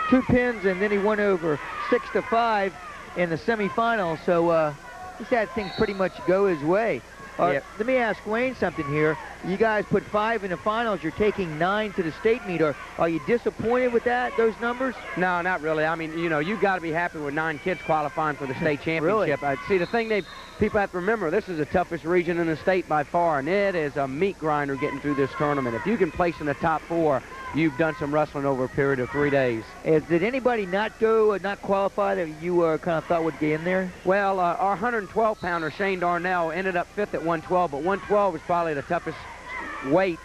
Speaker 2: 2 pins, and then he won over 6-5 in the semifinals. So he's had things pretty much go his way. Let me ask Wayne something here. You guys put 5 in the finals. You're taking 9 to the state meet. Are you disappointed with those numbers?
Speaker 8: No, not really. I mean, you know, you've got to be happy with 9 kids qualifying for the state championship.
Speaker 2: Really?
Speaker 8: See, the thing people have to remember, this is the toughest region in the state by far, and it is a meat grinder getting through this tournament. If you can place in the top 4, you've done some wrestling over a period of 3 days.
Speaker 2: Did anybody not qualify that you kind of thought would get in there?
Speaker 8: Well, our 112-pounder, Shane Darnell, ended up 5th at 112, but 112 was probably the toughest weight,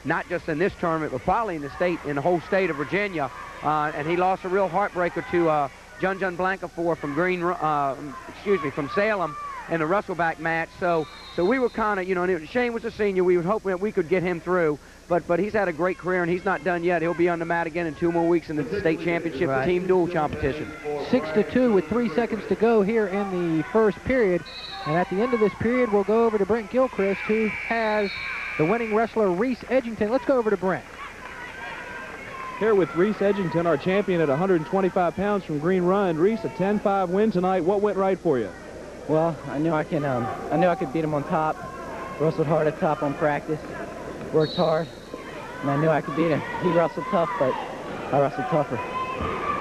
Speaker 8: not just in this tournament, but probably in the whole state of Virginia. And he lost a real heartbreaker to Jun Blancafor from from Salem in the Russellback match. So we were kind of, you know, Shane was a senior. We were hoping that we could get him through. But he's had a great career, and he's not done yet. He'll be on the mat again in 2 more weeks in the state championship team duel competition.
Speaker 1: 6-2 with 3 seconds to go here in the first period. And at the end of this period, we'll go over to Brent Gilchrist, who has the winning wrestler, Reese Edgington. Let's go over to Brent.
Speaker 3: Here with Reese Edgington, our champion at 125 pounds from Green Run. Reese, a 10-5 win tonight. What went right for you?
Speaker 6: Well, I knew I could beat him on top. Wrestled hard at top on practice. Worked hard. And I knew I could beat him. He wrestled tough, but I wrestled tougher.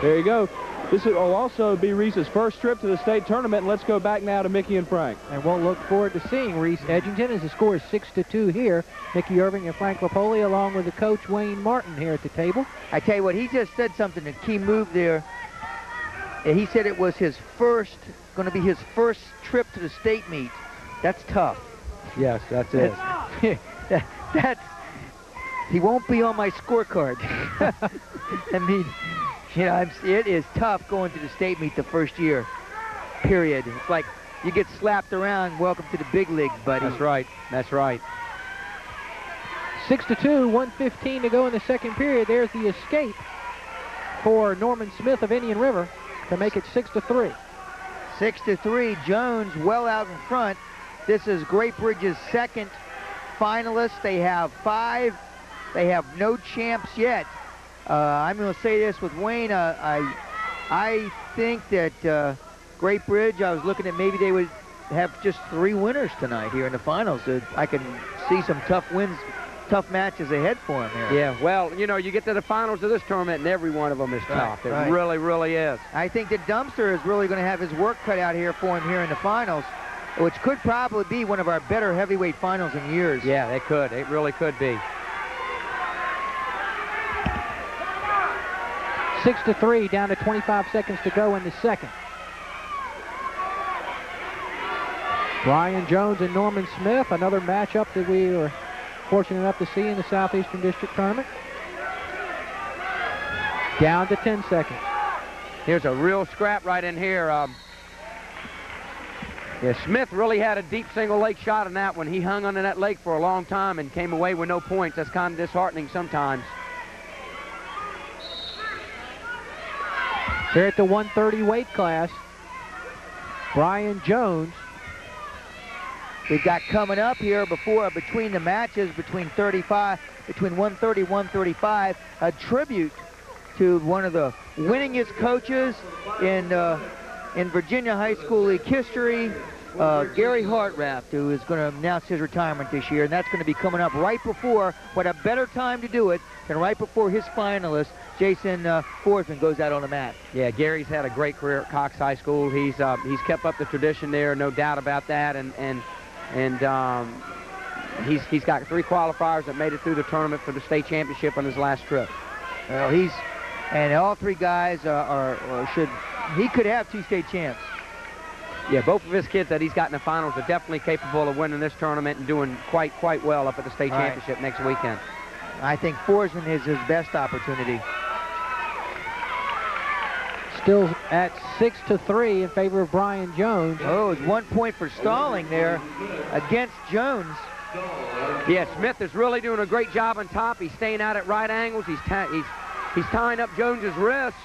Speaker 3: There you go. This will also be Reese's first trip to the state tournament. And let's go back now to Mickey and Frank.
Speaker 1: And we'll look forward to seeing Reese Edgington as the score is 6-2 here. Mickey Irving and Frank Rapoli along with the coach Wayne Martin here at the table.
Speaker 2: I tell you what, he just said something, a key move there. And he said it was going to be his first trip to the state meet. That's tough.
Speaker 8: Yes, that's it.
Speaker 2: That's he won't be on my scorecard. I mean, you know, it is tough going to the state meet the first year, period. It's like you get slapped around, welcome to the big leagues, buddy.
Speaker 8: That's right. That's right.
Speaker 1: 6-2, 1:15 to go in the second period. There's the escape for Norman Smith of Indian River to make it 6-3.
Speaker 2: 6-3, Jones well out in front. This is Great Bridge's second finalist. They have 5. They have no champs yet. I'm going to say this with Wayne. I think that Great Bridge, I was looking at maybe they would have just 3 winners tonight here in the finals. I can see some tough wins, tough matches ahead for them here.
Speaker 8: Yeah, well, you know, you get to the finals of this tournament, and every one of them is tough. It really, really is.
Speaker 2: I think that Dumpster is really going to have his work cut out here for him here in the finals, which could probably be one of our better heavyweight finals in years.
Speaker 8: Yeah, it could. It really could be.
Speaker 1: 6-3, down to 25 seconds to go in the second. Brian Jones and Norman Smith, another matchup that we were fortunate enough to see in the Southeastern District Tournament. Down to 10 seconds.
Speaker 8: Here's a real scrap right in here. Yeah, Smith really had a deep single leg shot on that one. He hung onto that leg for a long time and came away with no points. That's kind of disheartening sometimes.
Speaker 1: Here at the 130 weight class, Brian Jones.
Speaker 2: We've got coming up here between the matches, between 130 and 135, a tribute to one of the winningest coaches in Virginia High School League history, Gary Hart, who is going to announce his retirement this year, and that's going to be coming up right before, what a better time to do it than right before his finalist, Jason Forsman, goes out on the mat.
Speaker 8: Yeah, Gary's had a great career at Cox High School. He's kept up the tradition there, no doubt about that, and he's got 3 qualifiers that made it through the tournament for the state championship on his last trip.
Speaker 2: Well, and all 3 guys he could have 2 state champs.
Speaker 8: Yeah, both of his kids that he's got in the finals are definitely capable of winning this tournament and doing quite well up at the state championship next weekend.
Speaker 2: I think Forsman is his best opportunity.
Speaker 1: Still at 6-3 in favor of Brian Jones.
Speaker 2: Oh, it's 1 point for stalling there against Jones.
Speaker 8: Yeah, Smith is really doing a great job on top. He's staying out at right angles. He's tying up Jones's wrists.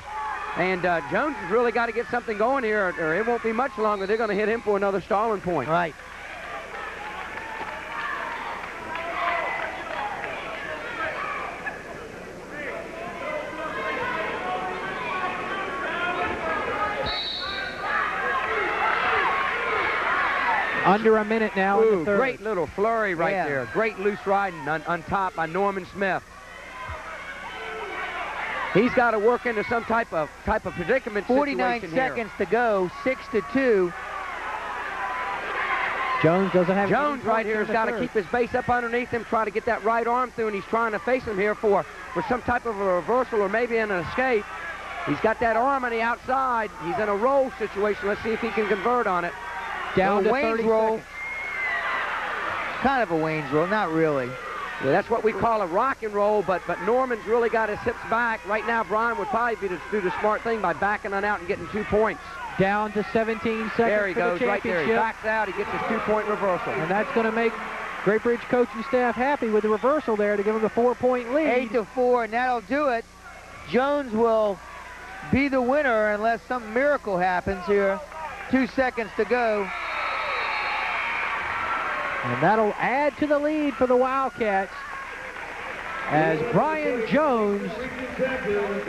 Speaker 8: And Jones has really got to get something going here, or it won't be much longer. They're going to hit him for another stalling point.
Speaker 2: Right.
Speaker 1: Under a minute now in the third.
Speaker 8: Great little flurry right there. Great loose riding on top by Norman Smith. He's got to work into some type of predicament
Speaker 2: 49
Speaker 8: situation
Speaker 2: seconds to go, 6-2.
Speaker 1: Jones doesn't have
Speaker 8: Jones right here has got to keep his base up underneath him, try to get that right arm through, and he's trying to face him here for some type of a reversal or maybe an escape. He's got that arm on the outside. He's in a roll situation. Let's see if he can convert on it.
Speaker 1: Down to
Speaker 2: Wayne's
Speaker 1: 30
Speaker 2: roll.
Speaker 1: seconds.
Speaker 2: Kind of a Wayne's roll, not really.
Speaker 8: Yeah, that's what we call a rock and roll, but Norman's really got his hips back. Right now, Brian would probably do the smart thing by backing on out and getting 2 points.
Speaker 1: Down to 17 seconds
Speaker 8: There he
Speaker 1: for
Speaker 8: goes,
Speaker 1: the
Speaker 8: right there. He
Speaker 1: championship.
Speaker 8: backs out, he gets his 2-point reversal.
Speaker 1: And that's going to make Great Bridge coaching staff happy with the reversal there to give them a 4-point lead.
Speaker 2: 8-4, and that'll do it. Jones will be the winner unless some miracle happens here. 2 seconds to go.
Speaker 1: And that'll add to the lead for the Wildcats as Brian Jones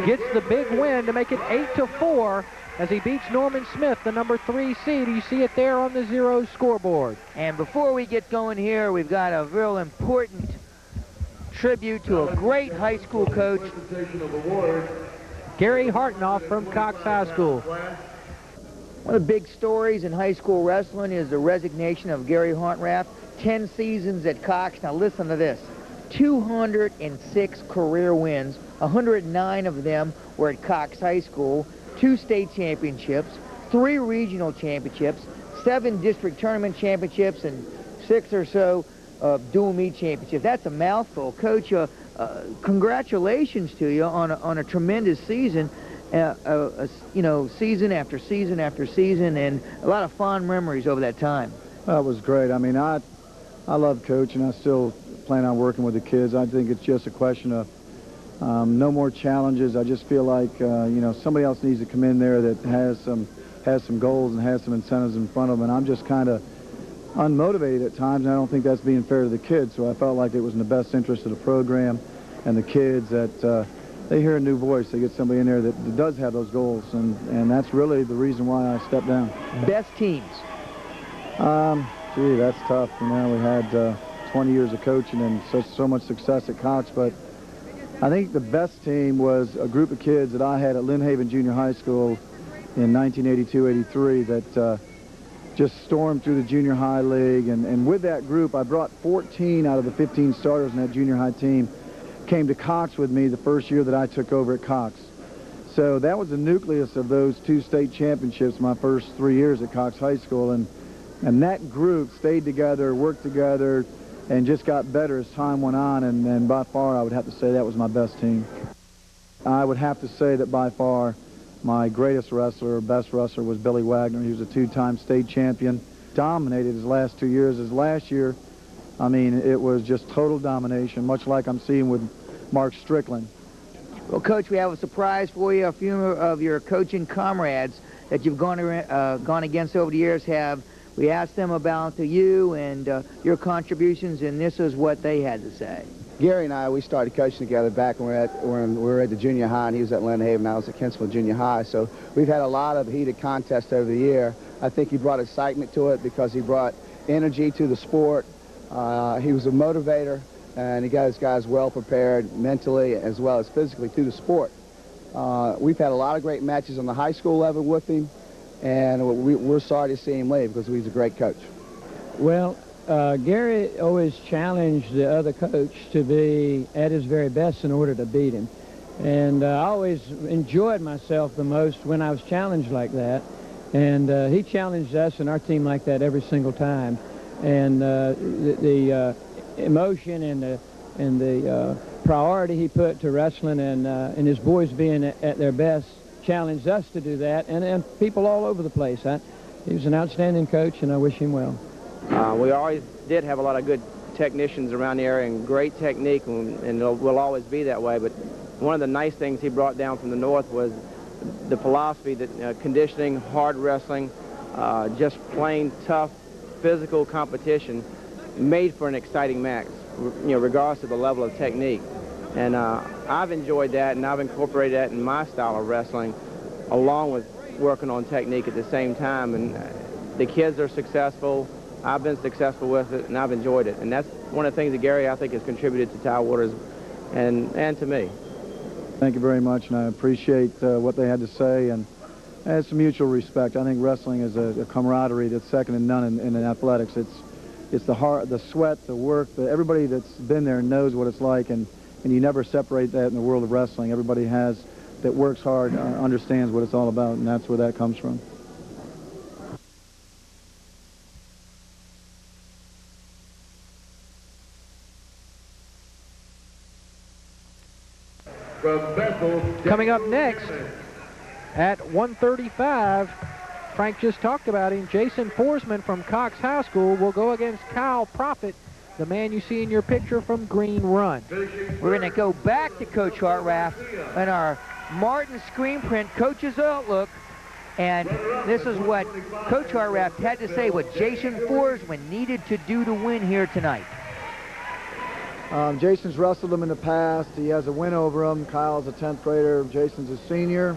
Speaker 1: gets the big win to make it 8-4 as he beats Norman Smith, the number 3 seed. You see it there on the 0 scoreboard.
Speaker 2: And before we get going here, we've got a real important tribute to a great high school coach,
Speaker 1: Gary Hartnoff from Cox High School.
Speaker 2: One of the big stories in high school wrestling is the resignation of Gary Hartnoff. 10 seasons at Cox. Now listen to this. 206 career wins. 109 of them were at Cox High School. 2 state championships, 3 regional championships, 7 district tournament championships, and 6 or so dual meet championships. That's a mouthful. Coach, congratulations to you on a tremendous season. You know, season after season after season, and a lot of fond memories over that time.
Speaker 11: That was great. I mean, I love coaching. I still plan on working with the kids. I think it's just a question of no more challenges. I just feel like you know, somebody else needs to come in there that has some goals and has some incentives in front of them. And I'm just kind of unmotivated at times, and I don't think that's being fair to the kids. So I felt like it was in the best interest of the program and the kids that they hear a new voice. They get somebody in there that does have those goals, and that's really the reason why I stepped down.
Speaker 2: Best teams?
Speaker 11: Gee, that's tough. You know, we had 20 years of coaching and so much success at Cox, but I think the best team was a group of kids that I had at Lynn Haven Junior High School in 1982-83 that just stormed through the junior high league, and with that group I brought 14 out of the 15 starters in that junior high team came to Cox with me the first year that I took over at Cox. So that was the nucleus of those 2 state championships my first 3 years at Cox High School, and that group stayed together, worked together, and just got better as time went on, and by far I would have to say that was my best team. I would have to say that by far my greatest wrestler, best wrestler, was Billy Wagner. He was a 2-time state champion, dominated his last 2 years. His last year, I mean, it was just total domination, much like I'm seeing with Mark Strickland.
Speaker 2: Well, Coach, we have a surprise for you. A few of your coaching comrades that you've gone against over the years we asked them about you and your contributions, and this is what they had to say.
Speaker 5: Gary and I, we started coaching together back when we were at the junior high, and he was at Lynn Haven, I was at Kinsville Junior High. So we've had a lot of heated contests over the year. I think he brought excitement to it because he brought energy to the sport. He was a motivator, and he got his guys well prepared mentally as well as physically to the sport. We've had a lot of great matches on the high school level with him, and we're sorry to see him leave because he's a great coach.
Speaker 12: Well, Gary always challenged the other coach to be at his very best in order to beat him. And I always enjoyed myself the most when I was challenged like that. And he challenged us and our team like that every single time. And the emotion and the priority he put to wrestling and his boys being at their best challenged us to do that, and people all over the place. He was an outstanding coach, and I wish him well.
Speaker 13: We always did have a lot of good technicians around the area and great technique, and will always be that way. But one of the nice things he brought down from the north was the philosophy that conditioning, hard wrestling, just plain tough physical competition made for an exciting match, you know, regardless of the level of technique. And I've enjoyed that, and I've incorporated that in my style of wrestling, along with working on technique at the same time. And the kids are successful. I've been successful with it, and I've enjoyed it. And that's one of the things that Gary, I think, has contributed to Tidewaters and to me.
Speaker 11: Thank you very much, and I appreciate what they had to say, and it's a mutual respect. I think wrestling is a camaraderie that's second to none in athletics. It's the heart, the sweat, the work. Everybody that's been there knows what it's like, and you never separate that in the world of wrestling. Everybody that works hard understands what it's all about, and that's where that comes from.
Speaker 9: from Bethel.
Speaker 1: Coming up next at 135, Frank just talked about him, Jason Forsman from Cox High School will go against Kyle Profit, the man you see in your picture from Green Run.
Speaker 2: We're going to go back to Coach Hartraff and our Martin screen print Coach's Outlook. And this is what Coach Hartraff had to say what Jason Forsman needed to do to win here tonight.
Speaker 11: Jason's wrestled him in the past. He has a win over him. Kyle's a 10th grader. Jason's a senior.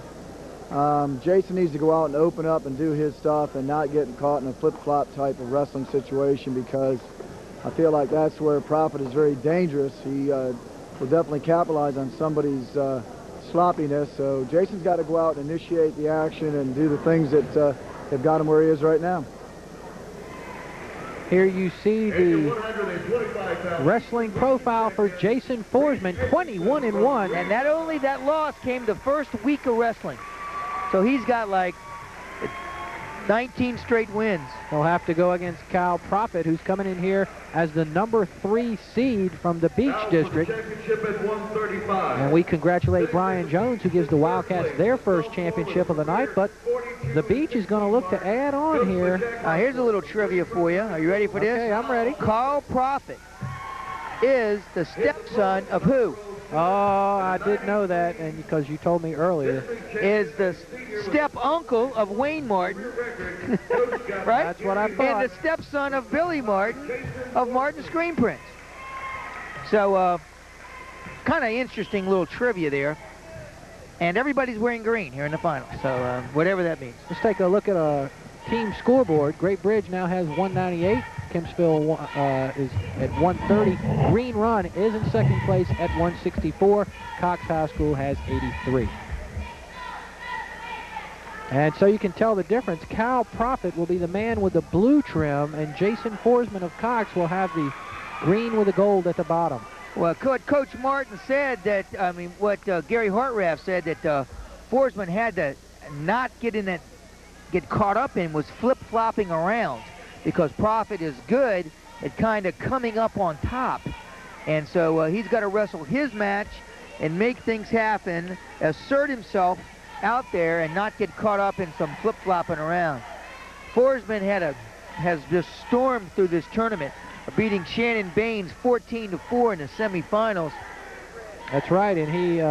Speaker 11: Jason needs to go out and open up and do his stuff and not get caught in a flip-flop type of wrestling situation, because I feel like that's where Profit is very dangerous. He will definitely capitalize on somebody's sloppiness. So Jason's got to go out and initiate the action and do the things that have got him where he is right now.
Speaker 1: Here you see the wrestling profile for Jason Forsman, 21-1.
Speaker 2: And not only that loss came the first week of wrestling. So he's got like 19 straight wins.
Speaker 1: He'll have to go against Kyle Profit, who's coming in here as the number 3 seed from the Beach District. And we congratulate Brian Jones, who gives the Wildcats their first championship of the night. But the Beach is going to look to add on here.
Speaker 2: Here's a little trivia for you. Are you ready for this?
Speaker 1: Okay, I'm ready.
Speaker 2: Kyle Profit is the stepson of who?
Speaker 1: Oh, I did know that, and because you told me earlier.
Speaker 2: Is the step-uncle of Wayne Martin, right?
Speaker 1: That's what I thought.
Speaker 2: And the stepson of Billy Martin of Martin Screen Prints. So, kind of interesting little trivia there. And everybody's wearing green here in the final, so whatever that means.
Speaker 1: Let's take a look at a team scoreboard. Great Bridge now has 198. Kempsville is at 130. Green Run is in second place at 164. Cox High School has 83. And so you can tell the difference. Kyle Profit will be the man with the blue trim, and Jason Forsman of Cox will have the green with the gold at the bottom.
Speaker 2: Well, Coach Martin said that, what Gary Hartraff said, that Forsman had to not get caught up in was flip-flopping around, because Profit is good at kind of coming up on top. And so he's got to wrestle his match and make things happen, assert himself out there and not get caught up in some flip-flopping around. Forsman has just stormed through this tournament, beating Shannon Baines 14-4 in the semifinals.
Speaker 1: That's right, and he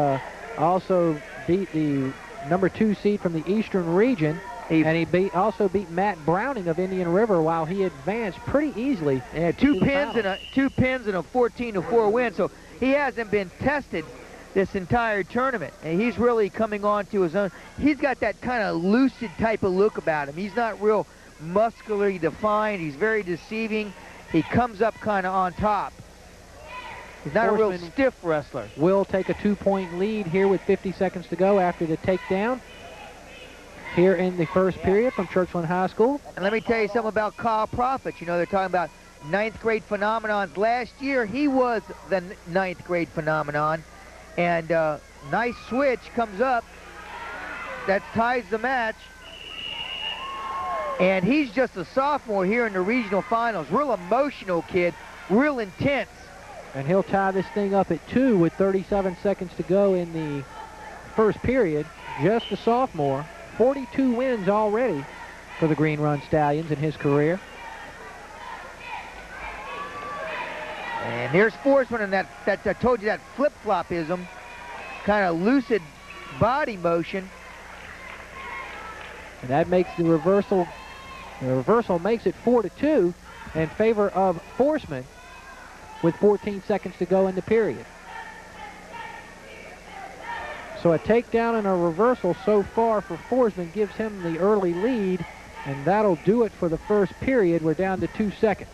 Speaker 1: also beat the number 2 seed from the Eastern region. And he also beat Matt Browning of Indian River, while he advanced pretty easily.
Speaker 2: Yeah, two pins and a 14-4 win. So he hasn't been tested this entire tournament, and he's really coming on to his own. He's got that kind of lucid type of look about him. He's not real muscularly defined. He's very deceiving. He comes up kind of on top. He's not a real stiff wrestler.
Speaker 1: Will take a 2-point lead here with 50 seconds to go after the takedown here in the first period from Churchland High School.
Speaker 2: And let me tell you something about Kyle Profit. You know, they're talking about 9th grade phenomenons. Last year, he was the 9th grade phenomenon. And nice switch comes up. That ties the match. And he's just a sophomore here in the regional finals. Real emotional kid, real intense.
Speaker 1: And he'll tie this thing up at 2 with 37 seconds to go in the first period. Just a sophomore. 42 wins already for the Green Run Stallions in his career.
Speaker 2: And here's Forsman, and that I told you, that flip-flopism, kind of lucid body motion.
Speaker 1: And that makes the reversal. The reversal makes it 4-2 in favor of Forsman with 14 seconds to go in the period. So a takedown and a reversal so far for Forsman gives him the early lead, and that'll do it for the first period. We're down to 2 seconds.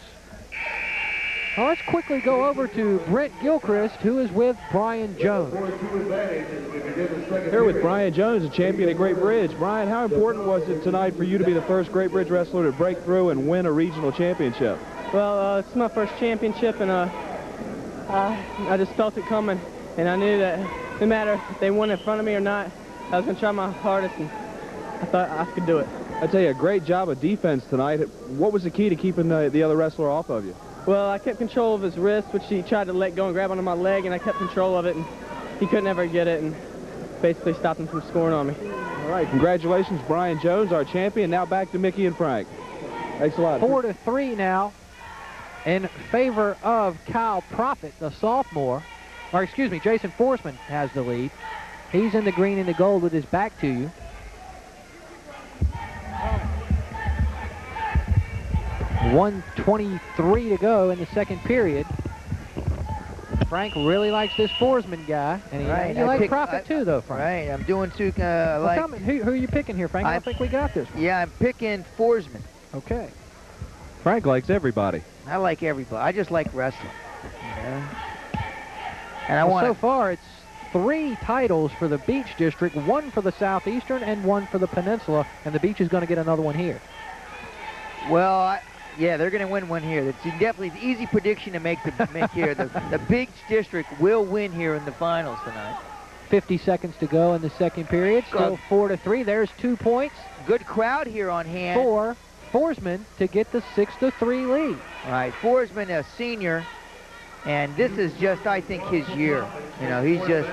Speaker 1: Well, let's quickly go over to Brent Gilchrist, who is with Brian Jones.
Speaker 3: Here with Brian Jones, a champion at Great Bridge. Brian, how important was it tonight for you to be the first Great Bridge wrestler to break through and win a regional championship?
Speaker 6: Well, it's my first championship, and I just felt it coming, and I knew that no matter if they won in front of me or not, I was going to try my hardest, and I thought I could do it.
Speaker 3: I tell you, a great job of defense tonight. What was the key to keeping the other wrestler off of you?
Speaker 6: Well, I kept control of his wrist, which he tried to let go and grab onto my leg, and I kept control of it, and he couldn't ever get it and basically stopped him from scoring on me.
Speaker 3: All right, congratulations, Brian Jones, our champion. Now back to Mickey and Frank. Thanks a lot.
Speaker 1: 4-3 now in favor of Kyle Profit, the sophomore. Or excuse me, Jason Forsman has the lead. He's in the green and the gold with his back to you. 1:23 to go in the second period. Frank really likes this Forsman guy, and you like Profit too, though, Frank.
Speaker 2: Right, I'm doing two. Who
Speaker 1: are you picking here, Frank? I don't think we got this one.
Speaker 2: Yeah, I'm picking Forsman.
Speaker 1: Okay.
Speaker 3: Frank likes everybody.
Speaker 2: I like everybody. I just like wrestling. You know? And
Speaker 1: so far, it's 3 titles for the Beach District, 1 for the Southeastern and 1 for the Peninsula, and the Beach is going to get another one here.
Speaker 2: Well, yeah, they're going to win one here. That's definitely an easy prediction to make here. The Beach District will win here in the finals tonight.
Speaker 1: 50 seconds to go in the second period. Still 4-3. There's 2 points.
Speaker 2: Good crowd here on hand.
Speaker 1: For Forsman to get the 6-3 lead.
Speaker 2: All right, Forsman, a senior, and this is just, I think, his year. You know, he's just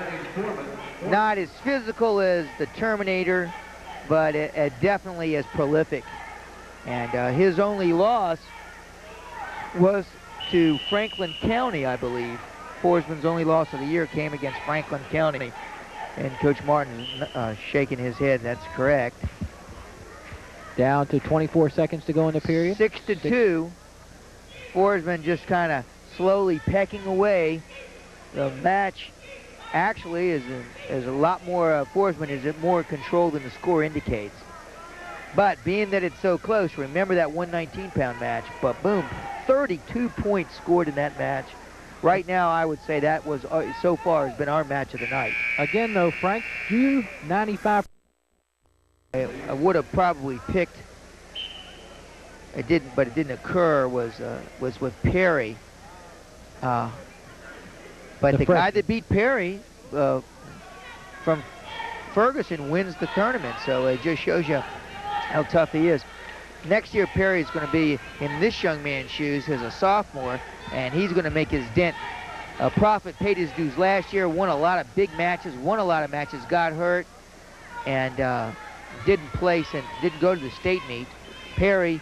Speaker 2: not as physical as the Terminator, but definitely as prolific. And his only loss was to Franklin County, I believe. Forsman's only loss of the year came against Franklin County. And Coach Martin is shaking his head. That's correct.
Speaker 1: Down to 24 seconds to go in the period.
Speaker 2: 6-2. Forsman just kind of slowly pecking away. The match actually is a lot more, Forsman is more controlled than the score indicates. But being that it's so close, remember that 119-pound match, but boom, 32 points scored in that match. Right now, I would say that was, so far, has been our match of the night.
Speaker 1: Again, though, Frank, you 95.
Speaker 2: I would have probably picked, it didn't, but it didn't occur, was with Perry. But the guy that beat Perry from Ferguson wins the tournament, so it just shows you how tough he is. Next year, Perry is going to be in this young man's shoes as a sophomore, and he's going to make his dent. Profit paid his dues last year, won a lot of big matches, got hurt, and didn't place and didn't go to the state meet. Perry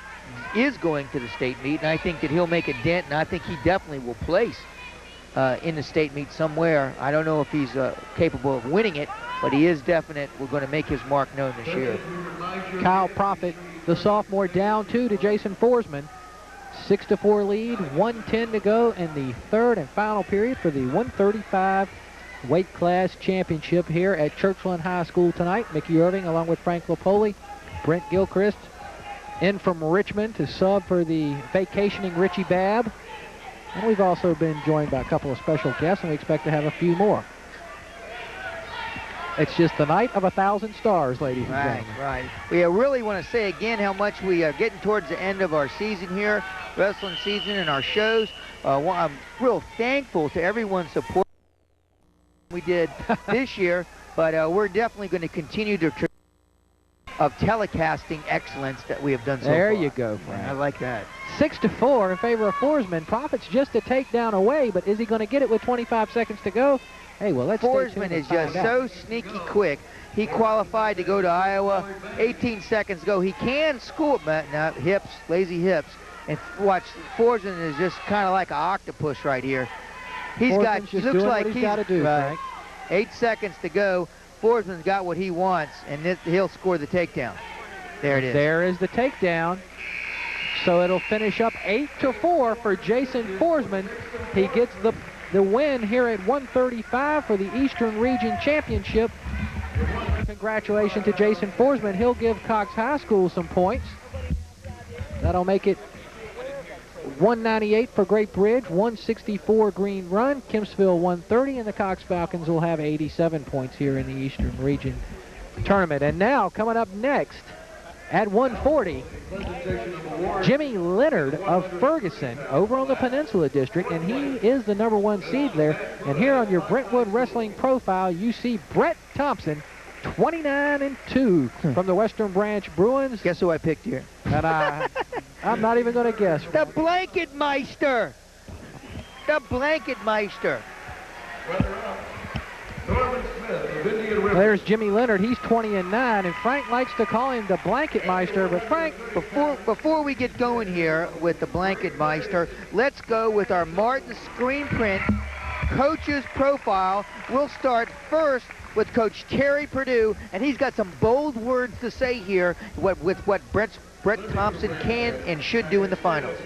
Speaker 2: is going to the state meet, and I think that he'll make a dent, and I think he definitely will place in the state meet somewhere. I don't know if he's capable of winning it, but he is definite. We're going to make his mark known this year.
Speaker 1: Kyle Profit, the sophomore, down 2 to Jason Forsman. 6-4 lead, 1:10 to go in the third and final period for the 135 weight class championship here at Churchland High School tonight. Mickey Irving along with Frank Lapoli, Brent Gilchrist in from Richmond to sub for the vacationing Richie Babb. And we've also been joined by a couple of special guests, and we expect to have a few more. It's just the night of 1,000 stars, ladies and gentlemen.
Speaker 2: Right. We really want to say again how much we are getting towards the end of our season here, wrestling season, and our shows. I'm real thankful to everyone's support we did this year, but we're definitely going to continue the tradition of telecasting excellence that we have done so far.
Speaker 1: There you go, Frank.
Speaker 2: I like that.
Speaker 1: 6-4 in favor of Forsman. Profits just a takedown away, but is he going to get it with 25 seconds to go? Hey, well, let's
Speaker 2: Forsman is just so sneaky quick. He qualified to go to Iowa. 18 seconds ago. He can score, but now hips, lazy hips. And watch, Forsman is just kind of like an octopus right here. He looks like he's got to do, Frank. 8 seconds to go. Forsman's got what he wants, and he'll score the takedown. There it is.
Speaker 1: There is the takedown. So it'll finish up 8-4 for Jason Forsman. He gets the win here at 135 for the Eastern Region Championship. Congratulations to Jason Forsman. He'll give Cox High School some points. That'll make it 198 for Great Bridge, 164 Green Run, Kempsville 130, and the Cox Falcons will have 87 points here in the Eastern Region Tournament. And now, coming up next, at 140, Jimmy Leonard of Ferguson over on the Peninsula District, and he is the #1 seed there. And here on your Brentwood Wrestling profile, you see Brett Thompson, 29-2 from the Western Branch Bruins.
Speaker 2: Guess who I picked here?
Speaker 1: And I'm not even going to guess.
Speaker 2: The Blanket Meister. The Blanket Meister.
Speaker 1: There's Jimmy Leonard. He's 20-9, and Frank likes to call him the Blanket Meister. But Frank,
Speaker 2: before we get going here with the Blanket Meister, let's go with our Martin screen print coach's profile. We'll start first with Coach Terry Perdue, and he's got some bold words to say here with what Brett Thompson can and should do in the finals.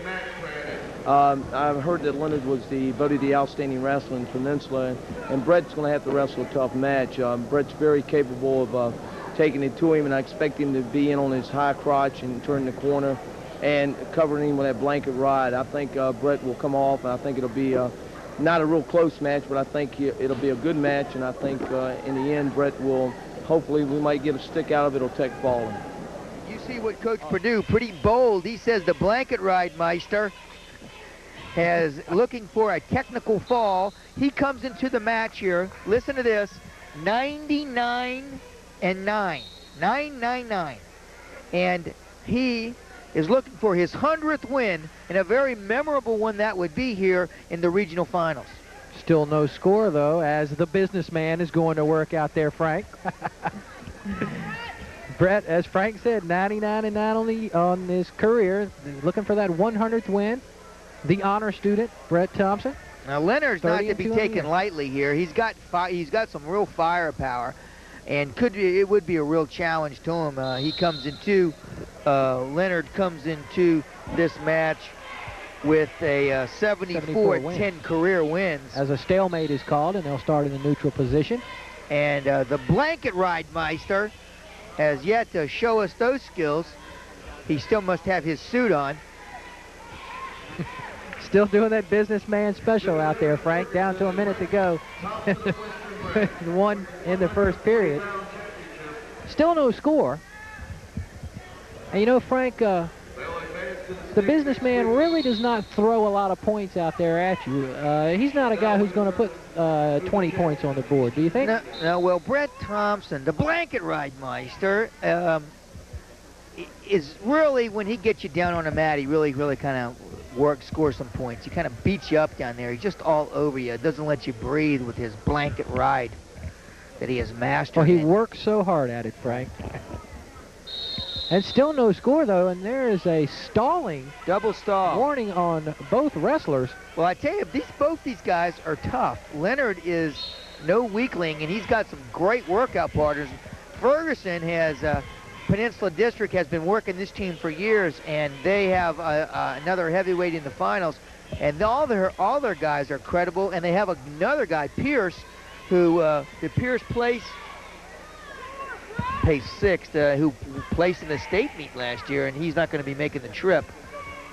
Speaker 13: I've heard that Leonard was voted the outstanding wrestler in Peninsula, and Brett's going to have to wrestle a tough match. Brett's very capable of taking it to him, and I expect him to be in on his high crotch and turn the corner and covering him with that blanket ride. I think Brett will come off, and I think it'll be not a real close match, but I think it'll be a good match, and I think in the end Brett will, hopefully we might get a stick out of it or tech fall him.
Speaker 2: You see what Coach Perdue, pretty bold. He says the Blanket Ride Meister has looking for a technical fall. He comes into the match here, listen to this, 99-9, 999. And he is looking for his 100th win, and a very memorable one that would be here in the regional finals.
Speaker 1: Still no score, though, as the businessman is going to work out there, Frank. Brett, as Frank said, 99-9 on his career, looking for that 100th win. The honor student, Brett Thompson.
Speaker 2: Now Leonard's not to be taken lightly here. He's got some real firepower, and it would be a real challenge to him. Leonard comes into this match with a 74-10 career wins.
Speaker 1: As a stalemate is called, and they'll start in the neutral position.
Speaker 2: And the Blanket Ride Meister has yet to show us those skills. He still must have his suit on.
Speaker 1: Still doing that businessman special out there, Frank. Down to a minute to go. One in the first period. Still no score. And you know, Frank, the businessman really does not throw a lot of points out there at you. He's not a guy who's going to put 20 points on the board, do you think?
Speaker 2: No, well, Brett Thompson, the Blanket Ride Meister, is really, when he gets you down on the mat, he really kind of scores some points. He kind of beats you up down there. He's just all over you. Doesn't let you breathe with his blanket ride that he has mastered.
Speaker 1: Well, he works so hard at it, Frank. And still no score, though, and there is a
Speaker 2: double stall
Speaker 1: warning on both wrestlers.
Speaker 2: Well, I tell you, both these guys are tough. Leonard is no weakling, and he's got some great workout partners. Ferguson has Peninsula District has been working this team for years, and they have another heavyweight in the finals, and all their guys are credible, and they have another guy, Pierce, who the Pierce placed sixth, who placed in the state meet last year, and he's not going to be making the trip.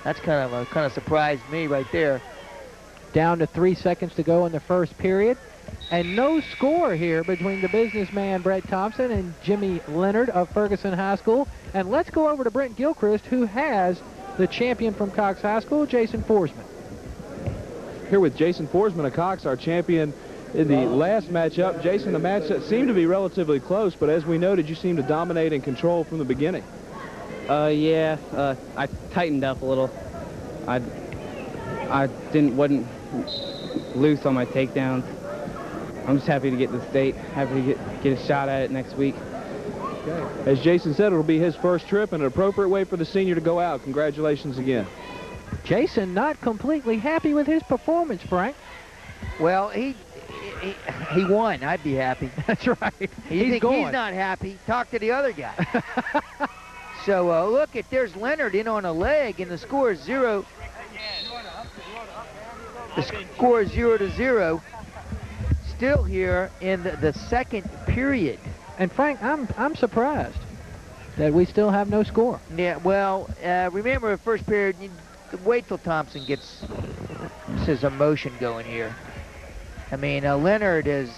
Speaker 2: That's kind of surprised me right there.
Speaker 1: Down to 3 seconds to go in the first period. And no score here between the businessman Brett Thompson and Jimmy Leonard of Ferguson High School. And let's go over to Brent Gilchrist, who has the champion from Cox High School, Jason Forsman.
Speaker 3: Here with Jason Forsman of Cox, our champion in the last matchup. Jason, the match seemed to be relatively close, but as we noted, you seemed to dominate and control from the beginning.
Speaker 14: Yeah, I tightened up a little. I wasn't loose on my takedowns. I'm just happy to get to the state, happy to get a shot at it next week.
Speaker 3: Okay. As Jason said, it'll be his first trip and an appropriate way for the senior to go out. Congratulations again.
Speaker 1: Jason not completely happy with his performance, Frank.
Speaker 2: Well, he won. I'd be happy.
Speaker 1: That's right.
Speaker 2: He's not happy. Talk to the other guy. So look, there's Leonard in on a leg, and the score is 0. The score is 0-0. Still here in the second period.
Speaker 1: And Frank, I'm surprised that we still have no score.
Speaker 2: Yeah, well, remember the first period, wait till Thompson gets his emotion going here. I mean, Leonard is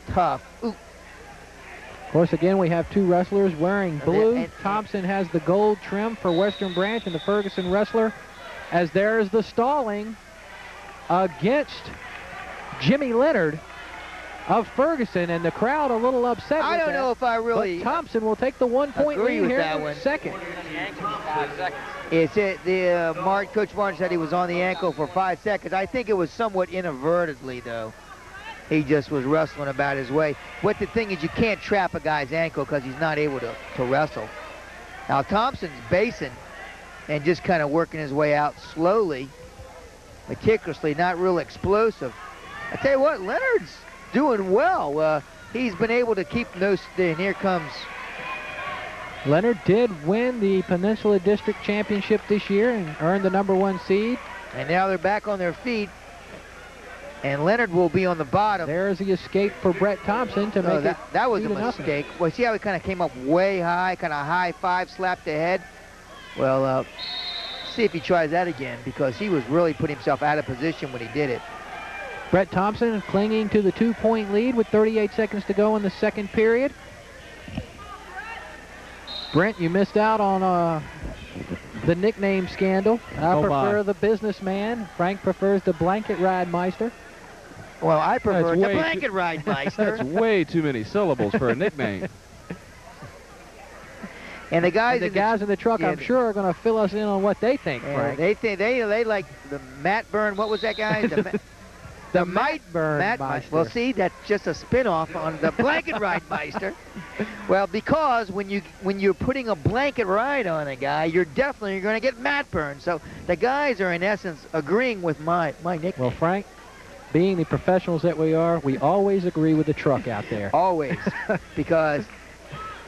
Speaker 2: tough. Ooh.
Speaker 1: Of course, again, we have two wrestlers wearing blue. Thompson has the gold trim for Western Branch and the Ferguson wrestler, as there's the stalling against Jimmy Leonard of Ferguson, and the crowd a little upset.
Speaker 2: I don't know if I really.
Speaker 1: But Thompson will take the 1 point lead here in second.
Speaker 2: It's Coach Martin said he was on the ankle for 5 seconds. I think it was somewhat inadvertently, though. he just was wrestling about his way. But the thing is, you can't trap a guy's ankle because he's not able to wrestle. Now Thompson's basing and just kind of working his way out slowly, meticulously, not real explosive. I tell you what, Leonard's doing well. He's been able to keep those, and here comes.
Speaker 1: Leonard did win the Peninsula District Championship this year and earned the #1 seed.
Speaker 2: And now they're back on their feet. And Leonard will be on the bottom.
Speaker 1: There's the escape for Brett Thompson to make it
Speaker 2: that was a
Speaker 1: 2-0.
Speaker 2: mistake. Well, see how he kind of came up way high, kind of high five, slapped the head? Well, see if he tries that again, because he was really putting himself out of position when he did it.
Speaker 1: Brett Thompson clinging to the 2-point lead with 38 seconds to go in the second period. Brent, you missed out on the nickname scandal. I prefer the businessman. Frank prefers the blanket ride meister.
Speaker 2: Well, I prefer the blanket ride meister.
Speaker 3: That's way too many syllables for a nickname.
Speaker 2: And the guys,
Speaker 1: in the truck, I'm sure, are going to fill us in on what they think, Frank.
Speaker 2: They think they like the Matt Byrne. What was that guy? The Matt Byrne Meister. Well, see, that's just a spin-off on the blanket ride meister. Well, because when you're putting a blanket ride on a guy, you're definitely going to get Matt Byrne. So the guys are in essence agreeing with my nickname.
Speaker 1: Well, Frank, being the professionals that we are, we always agree with the truck out there.
Speaker 2: Always, because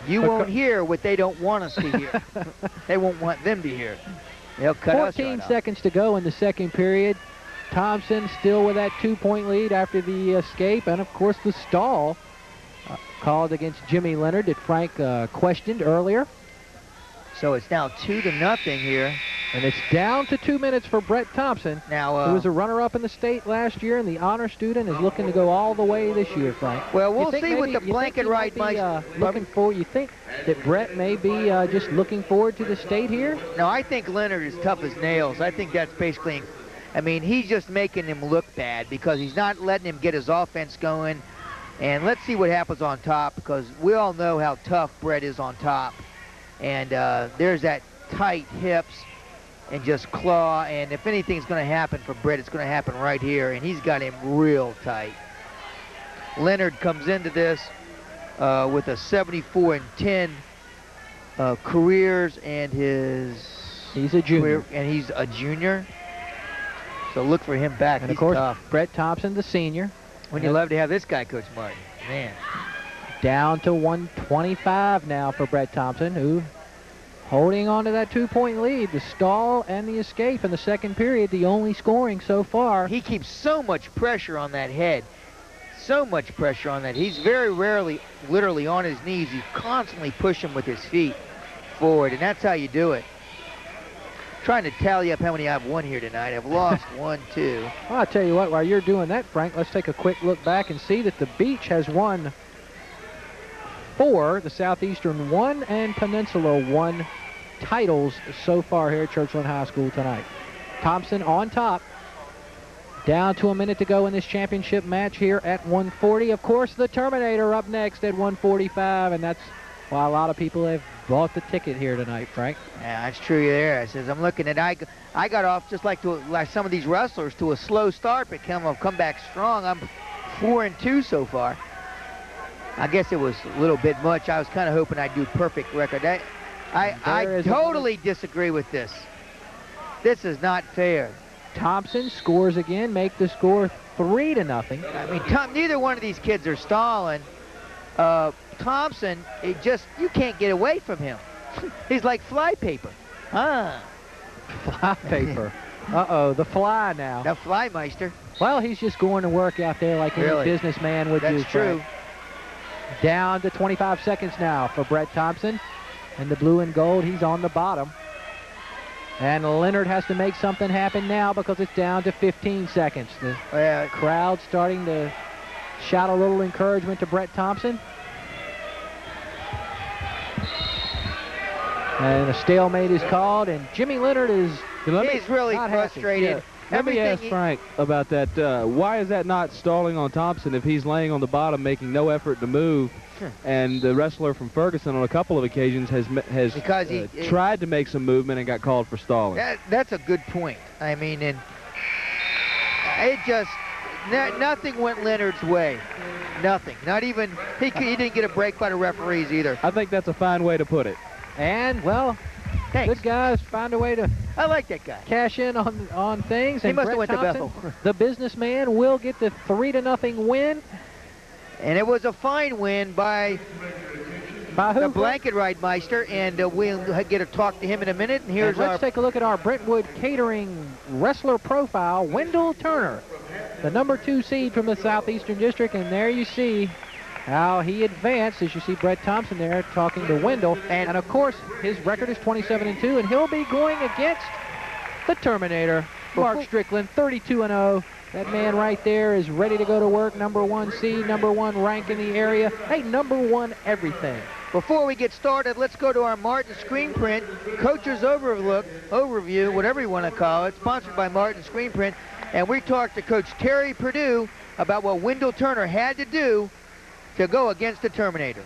Speaker 2: you won't hear what they don't want us to hear. They won't want them to hear. They'll cut us
Speaker 1: 14 seconds to go in the second period. Thompson still with that 2-point lead after the escape, and of course the stall called against Jimmy Leonard that Frank questioned earlier.
Speaker 2: So it's now 2-0 here.
Speaker 1: And it's down to 2 minutes for Brett Thompson,
Speaker 2: now,
Speaker 1: who was a runner-up in the state last year, and the honor student is looking to go all the way this year, Frank.
Speaker 2: Well, we'll see what the blanket ride might be.
Speaker 1: Looking forward. You think that Brett may be just looking forward to the state here?
Speaker 2: No, I think Leonard is tough as nails. I think that's basically, I mean, he's just making him look bad because he's not letting him get his offense going. And let's see what happens on top, because we all know how tough Brett is on top. And there's that tight hips and just claw, and if anything's going to happen for Brett, it's going to happen right here, and he's got him real tight. Leonard comes into this with a 74-10 careers, and
Speaker 1: he's a junior.
Speaker 2: He's a junior, so look for him back.
Speaker 1: And
Speaker 2: he's
Speaker 1: of course,
Speaker 2: tough.
Speaker 1: Brett Thompson, the senior.
Speaker 2: When you love to have this guy, Coach Martin, man.
Speaker 1: Down to 125 now for Brett Thompson, who holding on to that 2-point lead. The stall and the escape in the second period, the only scoring so far.
Speaker 2: He keeps so much pressure on that head. So much pressure on that. He's very rarely literally on his knees. You constantly push him with his feet forward, and that's how you do it. Trying to tally up how many I've won here tonight. I've lost 1, 2.
Speaker 1: Well, I'll tell you what, while you're doing that, Frank, let's take a quick look back and see that the Beach has won 4, the Southeastern 1, and Peninsula 1 titles so far here at Churchland High School tonight. Thompson on top. Down to a minute to go in this championship match here at 140. Of course, the Terminator up next at 145, and that's why a lot of people have bought the ticket here tonight, Frank.
Speaker 2: Yeah, that's true there. I says, I'm looking at, I got off just like some of these wrestlers to a slow start, but come back strong. I'm 4-2 so far. I guess it was a little bit much. I was kind of hoping I'd do perfect record. I totally disagree with this. This is not fair.
Speaker 1: Thompson scores again, make the score 3-0.
Speaker 2: I mean, neither one of these kids are stalling. Thompson, you can't get away from him. He's like fly paper.
Speaker 1: Fly paper. Uh-oh, the fly now.
Speaker 2: The fly meister.
Speaker 1: Well, he's just going to work out there like any businessman would do.
Speaker 2: That's true.
Speaker 1: Down to 25 seconds now for Brett Thompson. And the blue and gold, he's on the bottom. And Leonard has to make something happen now because it's down to 15 seconds. The crowd starting to shout a little encouragement to Brett Thompson. And a stalemate is called, and Jimmy Leonard is
Speaker 2: he's really frustrated.
Speaker 3: Yeah. Let me ask Frank about that. Why is that not stalling on Thompson if he's laying on the bottom, making no effort to move? And the wrestler from Ferguson on a couple of occasions has tried to make some movement and got called for stalling.
Speaker 2: That's a good point. I mean, and it just, nothing went Leonard's way. Nothing. Not even, he didn't get a break by the referees either.
Speaker 3: I think that's a fine way to put it.
Speaker 1: And, well,
Speaker 2: Thanks.
Speaker 1: good guys find a way to
Speaker 2: I like that guy.
Speaker 1: cash in on things.
Speaker 2: He
Speaker 1: And
Speaker 2: must have
Speaker 1: Brett
Speaker 2: went to
Speaker 1: Thompson,
Speaker 2: Bethel.
Speaker 1: the businessman, will get the 3-0 win.
Speaker 2: And it was a fine win by
Speaker 1: who?
Speaker 2: the Blanket Ride Meister, and we'll get to talk to him in a minute. And here's
Speaker 1: And let's take a look at our Brentwood Catering wrestler profile, Wendell Turner, the number 2 seed from the Southeastern District. And there you see how he advanced, as you see Brett Thompson there talking to Wendell. And of course, his record is 27-2, and he'll be going against the Terminator, Mark Strickland, 32-0. That man right there is ready to go to work. Number 1 seed, number 1 rank in the area. Hey, number 1 everything.
Speaker 2: Before we get started, let's go to our Martin Screen Print Coach's Overview, whatever you want to call it, sponsored by Martin Screen Print. And we talked to Coach Terry Perdue about what Wendell Turner had to do to go against the Terminator.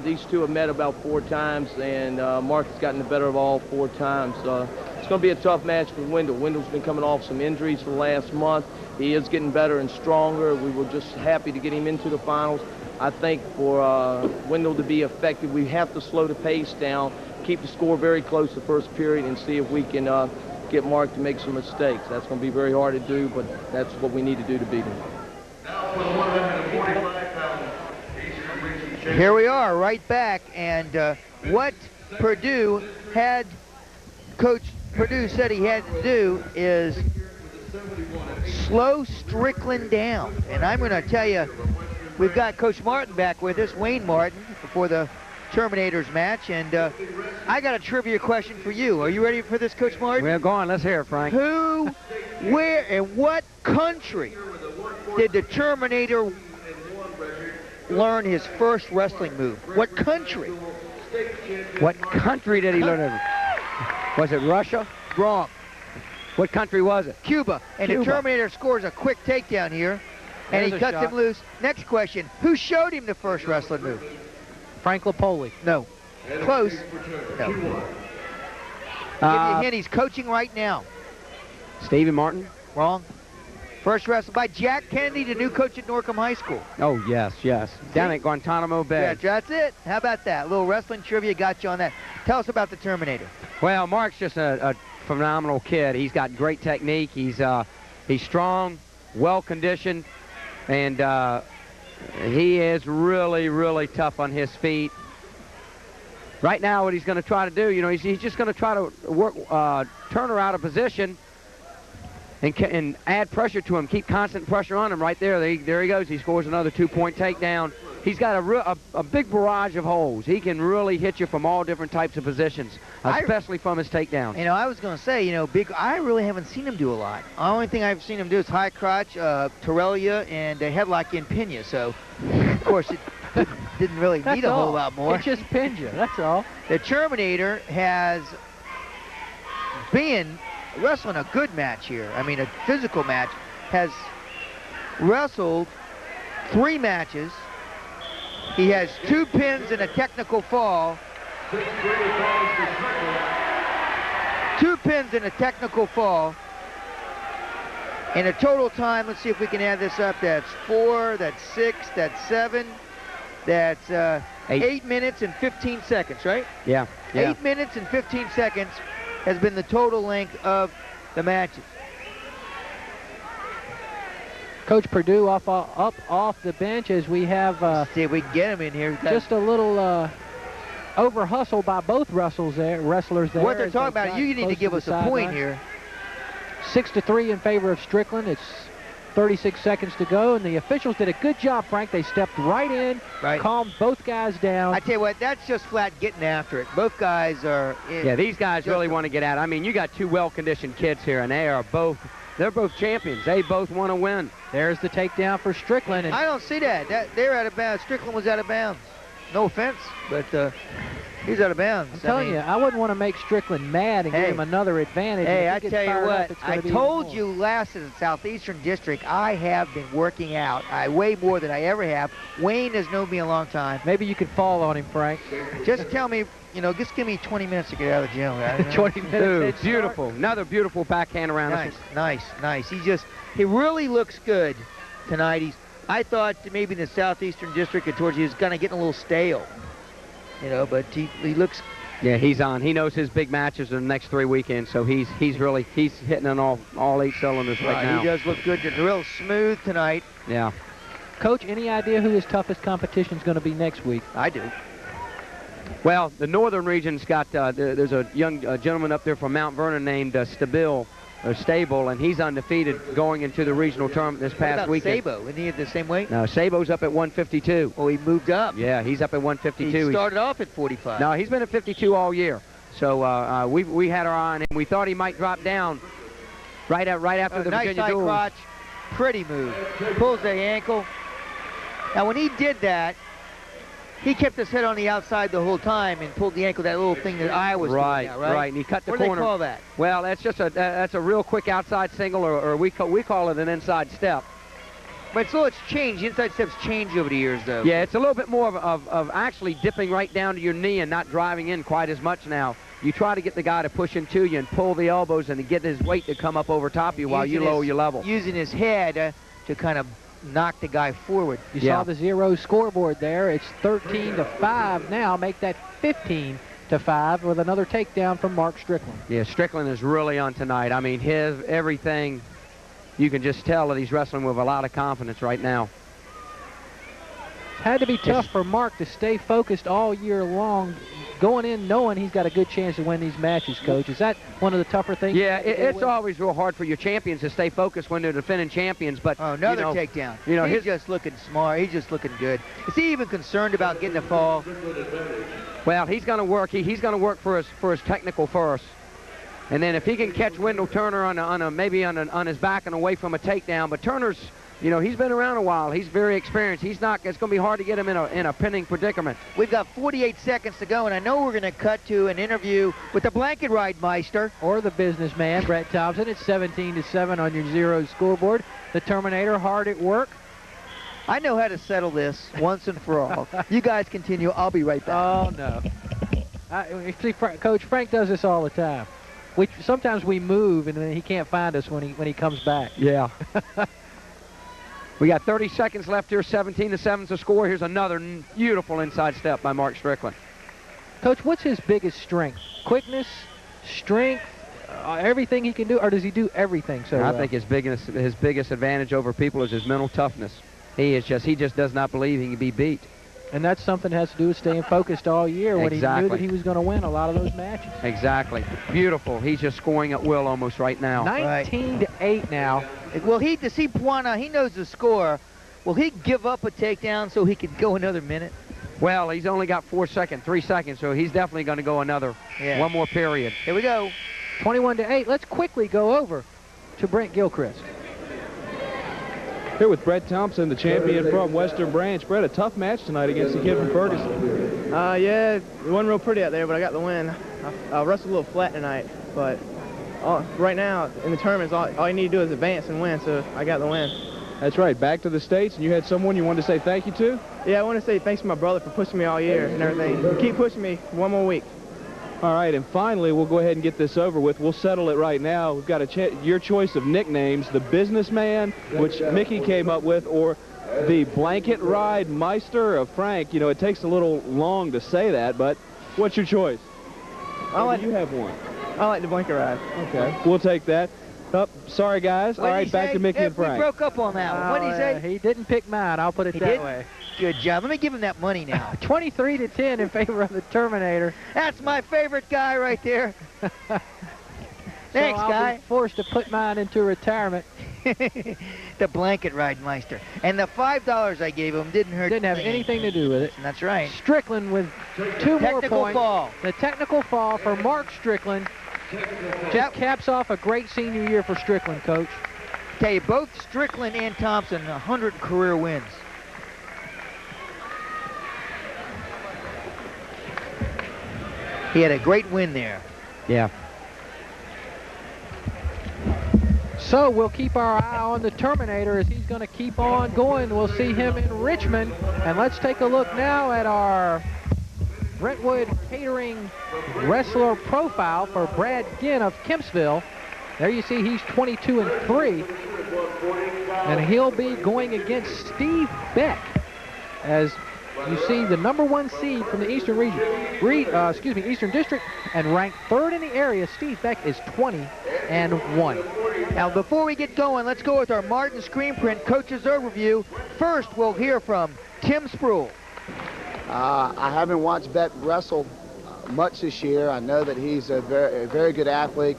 Speaker 15: These two have met about 4 times, and Mark has gotten the better of all 4 times. It's going to be a tough match for Wendell. Wendell's been coming off some injuries for the last month. He is getting better and stronger. We were just happy to get him into the finals. I think for Wendell to be effective, we have to slow the pace down, keep the score very close the first period, and see if we can get Mark to make some mistakes. That's going to be very hard to do, but that's what we need to do to beat him.
Speaker 2: Here we are, right back, and what Perdue had, Coach Perdue said he had to do is slow Strickland down. And I'm going to tell you, we've got Coach Martin back with us, Wayne Martin, before the Terminators match, and I got a trivia question for you. Are you ready for this, Coach Martin?
Speaker 8: We're going. Let's hear it, Frank.
Speaker 2: Who, where, and what country did the Terminator learn his first wrestling move? What country?
Speaker 8: What country did he learn it? Was it Russia?
Speaker 2: Wrong.
Speaker 8: What country was it?
Speaker 2: Cuba. And
Speaker 8: Cuba.
Speaker 2: the Terminator scores a quick takedown here, and
Speaker 1: There's
Speaker 2: he
Speaker 1: a
Speaker 2: cuts
Speaker 1: shot.
Speaker 2: him loose. Next question. Who showed him the first wrestling move?
Speaker 1: Frank Lapoli.
Speaker 2: No. Close. No. Give you a hint, he's coaching right now.
Speaker 8: Stevie Martin?
Speaker 2: Wrong. First wrestle by Jack Kennedy, the new coach at Norcom High School.
Speaker 8: Oh, yes, yes. Down at Guantanamo Bay.
Speaker 2: Yeah, that's it. How about that? A little wrestling trivia got you on that. Tell us about the Terminator.
Speaker 8: Well, Mark's just a phenomenal kid. He's got great technique. He's strong, well-conditioned, and he is really, really tough on his feet. Right now, what he's going to try to do, you know, he's just going to try to work, turn her out of position and add pressure to him, keep constant pressure on him. Right there, there he goes. He scores another 2-point takedown. He's got a big barrage of holes. He can really hit you from all different types of positions, especially from his takedown.
Speaker 2: You know, I was going to say, you know, I really haven't seen him do a lot. The only thing I've seen him do is high crotch, Torrelia, and a headlock in Pena. So, of course, it didn't really need a whole lot more.
Speaker 1: It just pinned you, that's all.
Speaker 2: The Terminator has been wrestling a good match here. I mean, a physical match. Has wrestled 3 matches. He has 2 pins and a technical fall. 2 pins and a technical fall. In a total time, let's see if we can add this up. That's 4, that's 6, that's 7, that's 8 minutes and 15 seconds, right?
Speaker 8: Yeah.
Speaker 2: 8 minutes and 15 seconds has been the total length of the matches.
Speaker 1: Coach Perdue up off the bench as we have
Speaker 2: see if we can get him in here.
Speaker 1: Just a little over hustle by both wrestlers there.
Speaker 2: What they're talking about, you need to give us a point here.
Speaker 1: 6-3 in favor of Strickland. It's 36 seconds to go, and the officials did a good job, Frank. They stepped right in, calmed both guys down.
Speaker 2: I tell you what, that's just flat getting after it. Both guys are in.
Speaker 8: Yeah, these guys really want to get out. I mean, you got 2 well-conditioned kids here, and they're both champions. They both want to win.
Speaker 1: There's the takedown for Strickland. And
Speaker 2: I don't see that. They're out of bounds. Strickland was out of bounds. No offense, but he's out of bounds.
Speaker 1: I'm telling you, I wouldn't want to make Strickland mad and give him another advantage.
Speaker 2: Hey, I tell you what, I told you last in the Southeastern District, I have been working out. I weigh more than I ever have. Wayne has known me a long time.
Speaker 1: Maybe you could fall on him, Frank.
Speaker 2: Just tell me you know, just give me 20 minutes to get out of the gym. Right?
Speaker 8: 20 minutes. Beautiful. Another beautiful backhand around.
Speaker 2: Nice. He really looks good tonight. I thought maybe in the Southeastern District at towards he was kind of getting a little stale, you know, but he looks.
Speaker 8: Yeah, he's on. He knows his big matches in the next 3 weekends, so he's hitting on all 8 cylinders right now.
Speaker 2: He does look good. Real smooth tonight.
Speaker 8: Yeah.
Speaker 1: Coach, any idea who his toughest competition is going to be next week?
Speaker 2: I do.
Speaker 8: Well, the northern region's got, there's a young gentleman up there from Mount Vernon named Stable, and he's undefeated going into the regional tournament this past weekend.
Speaker 2: Sabo? Isn't he at the same weight?
Speaker 8: No, Sabo's up at 152.
Speaker 2: Oh, he moved up.
Speaker 8: Yeah, he's up at 152.
Speaker 2: He started off at 45.
Speaker 8: No, he's been at 52 all year. So we had our eye on him. We thought he might drop down right after the
Speaker 2: nice
Speaker 8: Virginia
Speaker 2: side
Speaker 8: duel.
Speaker 2: crotch. Pretty move. Pulls the ankle. Now, when he did that, he kept his head on the outside the whole time and pulled the ankle, that little thing that I was doing now, right?
Speaker 8: Right, and he cut the
Speaker 2: corner.
Speaker 8: corner.
Speaker 2: What do they call that?
Speaker 8: Well, that's just that's a real quick outside single, or we call it an inside step.
Speaker 2: But so it's changed. The inside steps change over the years, though.
Speaker 8: Yeah, it's a little bit more of actually dipping right down to your knee and not driving in quite as much now. You try to get the guy to push into you and pull the elbows and to get his weight to come up over top of you while you lower your level.
Speaker 2: Using his head to kind of knock the guy forward.
Speaker 1: You saw the 0 scoreboard there. It's 13-5 now. Make that 15-5 with another takedown from Mark Strickland.
Speaker 8: Yeah, Strickland is really on tonight. I mean, his everything, you can just tell that he's wrestling with a lot of confidence right now.
Speaker 1: It's had to be tough for Mark to stay focused all year long, going in knowing he's got a good chance to win these matches, Coach. Is that one of the tougher things?
Speaker 8: Yeah, it's always real hard for your champions to stay focused when they're defending champions. But
Speaker 2: another takedown.
Speaker 8: You know,
Speaker 2: he's just looking smart. He's just looking good. Is he even concerned about getting a fall?
Speaker 8: Well, he's going to work. He's going to work for his technical first, and then if he can catch Wendell Turner on his back and away from a takedown. But Turner's, you know, he's been around a while. He's very experienced. It's going to be hard to get him in a pinning predicament.
Speaker 2: We've got 48 seconds to go, and I know we're going to cut to an interview with the Blanket Ride Meister.
Speaker 1: Or the businessman, Brett Thompson. It's 17-7 on your 0 scoreboard. The Terminator hard at work.
Speaker 2: I know how to settle this once and for all. You guys continue. I'll be right back.
Speaker 1: Oh, no. Coach, Frank does this all the time. Sometimes we move, and then he can't find us when he comes back.
Speaker 8: Yeah. We got 30 seconds left here. 17-7's the score. Here's another beautiful inside step by Mark Strickland.
Speaker 1: Coach, what's his biggest strength? Quickness, strength, everything he can do, or does he do everything so
Speaker 8: I
Speaker 1: well?
Speaker 8: think his biggest advantage over people is his mental toughness. He just does not believe he can be beat.
Speaker 1: And that's something that has to do with staying focused all year when he knew that he was going to win a lot of those matches.
Speaker 8: Exactly. Beautiful. He's just scoring at will almost right now.
Speaker 1: 19-8 now.
Speaker 2: Will he, to see Puana, he knows the score. Will he give up a takedown so he could go another minute?
Speaker 8: Well, he's only got 3 seconds, so he's definitely going to go one more period.
Speaker 2: Here we go.
Speaker 1: 21-8. Let's quickly go over to Brent Gilchrist.
Speaker 3: Here with Brett Thompson, the champion from Western Branch. Brett, a tough match tonight against the kid from Ferguson.
Speaker 16: Yeah, it wasn't real pretty out there, but I got the win. I wrestled a little flat tonight, but right now in the tournaments, all you need to do is advance and win, so I got the win.
Speaker 3: That's right. Back to the States, and you had someone you wanted to say thank you to?
Speaker 16: Yeah, I want to say thanks to my brother for pushing me all year and everything. Keep pushing me one more week.
Speaker 3: All right, and finally, we'll go ahead and get this over with. We'll settle it right now. We've got your choice of nicknames, the Businessman, which Mickey came up with, or the Blanket Ride Meister of Frank. You know, it takes a little long to say that, but what's your choice? You have one.
Speaker 16: I like the Blanket Ride.
Speaker 3: Okay, we'll take that. Oh, sorry, guys. All right, back to Mickey and Frank.
Speaker 2: We broke up on that one. What did he say?
Speaker 1: He didn't pick mine. I'll put it that way.
Speaker 2: Good job. Let me give him that money now.
Speaker 1: 23-10 in favor of the Terminator.
Speaker 2: That's my favorite guy right there. Thanks,
Speaker 1: I'll
Speaker 2: guy.
Speaker 1: be forced to put mine into retirement.
Speaker 2: The Blanket Ride Meister. And the $5 I gave him didn't hurt.
Speaker 1: Didn't have anything to do with it.
Speaker 2: That's right.
Speaker 1: Strickland with 2 more points.
Speaker 2: Fall.
Speaker 1: The technical fall for Mark Strickland. Just caps off a great senior year for Strickland, Coach.
Speaker 2: Tell you, both Strickland and Thompson, 100 career wins. He had a great win there.
Speaker 8: Yeah.
Speaker 1: So we'll keep our eye on the Terminator as he's going to keep on going. We'll see him in Richmond. And let's take a look now at our Brentwood Catering wrestler profile for Brad Ginn of Kempsville. There you see he's 22-3, and he'll be going against Steve Beck, as you see the #1 seed from the Eastern region, Eastern District, and ranked 3rd in the area. Steve Beck is 20-1.
Speaker 2: Now, before we get going, let's go with our Martin screen print coach's overview. First, we'll hear from Tim Spruill.
Speaker 5: I haven't watched Beck wrestle much this year. I know that he's a very good athlete.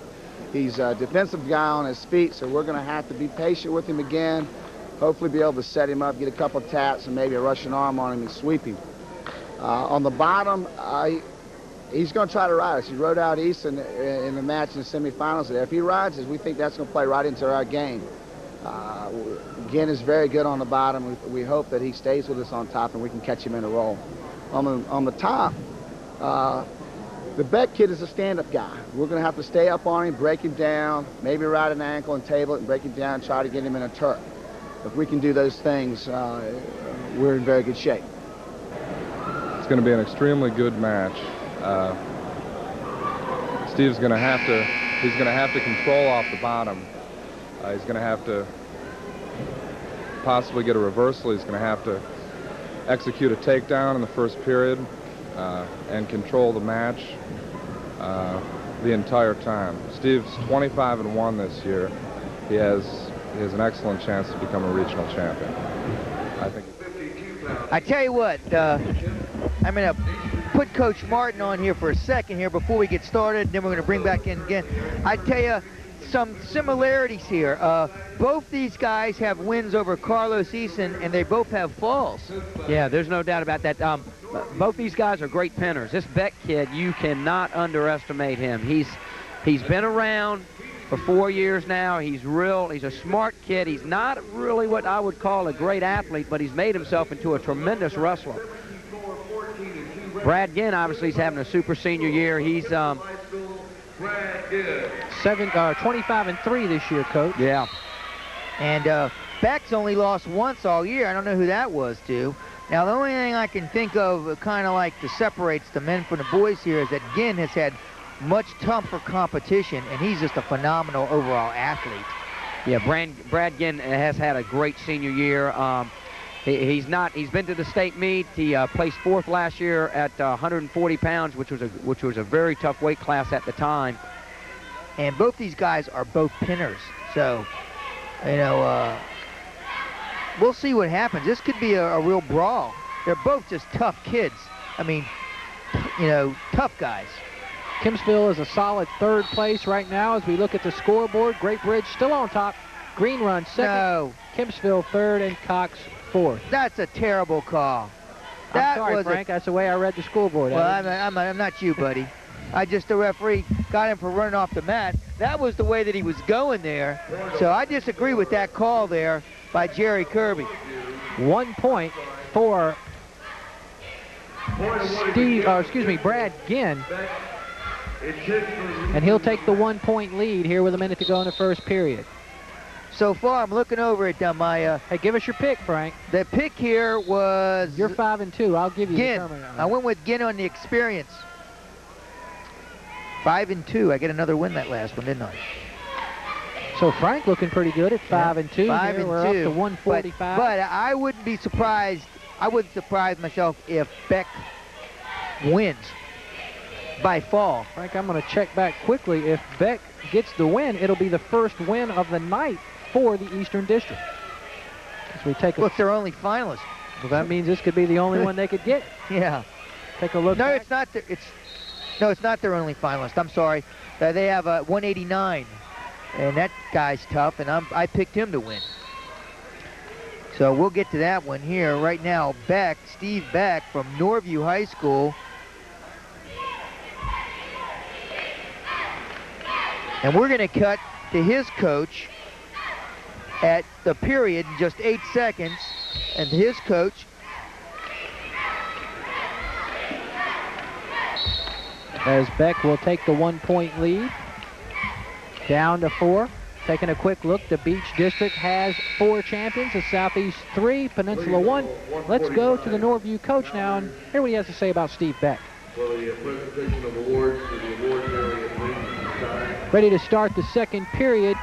Speaker 5: He's a defensive guy on his feet, so we're going to have to be patient with him again. Hopefully be able to set him up, get a couple of taps, and maybe a Russian arm on him and sweep him. On the bottom, he's going to try to ride us. He rode out East in the match in the semifinals there. If he rides us, we think that's going to play right into our game. Ginn is very good on the bottom. We hope that he stays with us on top and we can catch him in a roll. On the top, the Beck kid is a stand-up guy. We're going to have to stay up on him, break him down, maybe ride an ankle and table it and break him down and try to get him in a turf. If we can do those things, we're in very good shape.
Speaker 17: It's going to be an extremely good match. Steve's going to have to control off the bottom. He's going to have to possibly get a reversal. He's going to have to execute a takedown in the first period and control the match the entire time. Steve's 25-1 this year. He has an excellent chance to become a regional champion. I think.
Speaker 2: I tell you what, I'm going to put Coach Martin on here for a second here before we get started, then we're going to bring back in again. I tell you some similarities here. Both these guys have wins over Carlos Eason, and they both have falls.
Speaker 8: Yeah, there's no doubt about that. Both these guys are great pinners. This Beck kid, you cannot underestimate him. He's been around for 4 years now. He's a smart kid. He's not really what I would call a great athlete, but he's made himself into a tremendous wrestler. Brad Ginn obviously is having a super senior year. He's
Speaker 1: 25-3 this year, Coach.
Speaker 8: Yeah.
Speaker 2: And Beck's only lost once all year. I don't know who that was to. Now, the only thing I can think of kind of like that separates the men from the boys here is that Ginn has had much tougher competition, and he's just a phenomenal overall athlete.
Speaker 8: Yeah, Brad Ginn has had a great senior year. He's been to the state meet. He placed 4th last year at 140 pounds, which was a very tough weight class at the time.
Speaker 2: And both these guys are both pinners, so you know we'll see what happens. This could be a real brawl. They're both just tough kids. I mean, you know, tough guys.
Speaker 1: Kempsville is a solid 3rd place right now as we look at the scoreboard. Great Bridge still on top. Green Run 2nd.
Speaker 2: No.
Speaker 1: Kempsville 3rd, and Cox 4th.
Speaker 2: That's a terrible call.
Speaker 1: I'm sorry, Frank. That's the way I read the scoreboard.
Speaker 2: Well, I'm not you, buddy. The referee got him for running off the mat. That was the way that he was going there. So I disagree with that call there by Jerry Kirby.
Speaker 1: 1 point for Brad Ginn. And he'll take the 1-point lead here with a minute to go in the first period.
Speaker 2: So far, I'm looking over at my...
Speaker 1: hey, give us your pick, Frank.
Speaker 2: The pick here was...
Speaker 1: You're 5-2. I'll give you
Speaker 2: Ginn.
Speaker 1: the
Speaker 2: I went with Ginn on the experience. 5-2. I get another win that last one, didn't I?
Speaker 1: So Frank looking pretty good at 5-2.
Speaker 2: 5-2.
Speaker 1: We're up to 145.
Speaker 2: But I wouldn't be surprised. I wouldn't surprise myself if Beck wins by fall.
Speaker 1: Frank, I'm going to check back quickly. If Beck gets the win, it'll be the first win of the night for the Eastern District. As we take
Speaker 2: Look, they're only finalists.
Speaker 1: Well, that means this could be the only one they could get.
Speaker 2: Yeah.
Speaker 1: Take a look.
Speaker 2: No, it's not. It's not their only finalist. I'm sorry. They have 189, and that guy's tough, and I picked him to win. So we'll get to that one here. Right now, Steve Beck from Norview High School. And we're going to cut to his coach at the period in just 8 seconds. And his coach.
Speaker 1: As Beck will take the 1-point lead. Down to 4. Taking a quick look, the Beach District has 4 champions, the Southeast 3, Peninsula 1. Let's go to the Norview coach now and hear what he has to say about Steve Beck.
Speaker 9: for the presentation of awards to the awards area, please, at this time.
Speaker 1: Ready to start the second period.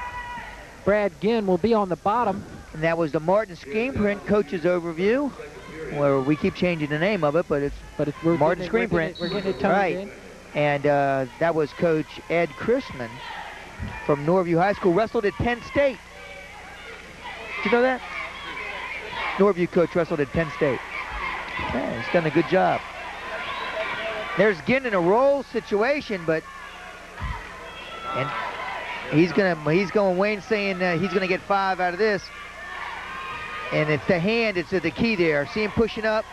Speaker 1: Brad Ginn will be on the bottom.
Speaker 2: And that was the Martin Screen Print Coach's Overview, where we keep changing the name of it, but it's Martin Screen Print.
Speaker 1: We're getting it toned
Speaker 2: right.
Speaker 1: in.
Speaker 2: And that was Coach Ed Chrisman from Norview High School, wrestled at Penn State. Did you know that? Norview coach wrestled at Penn State. Yeah, he's done a good job. There's Ginn in a roll situation, and he's going. Wayne's saying he's gonna get 5 out of this, and it's the hand. It's the key there. See him pushing up.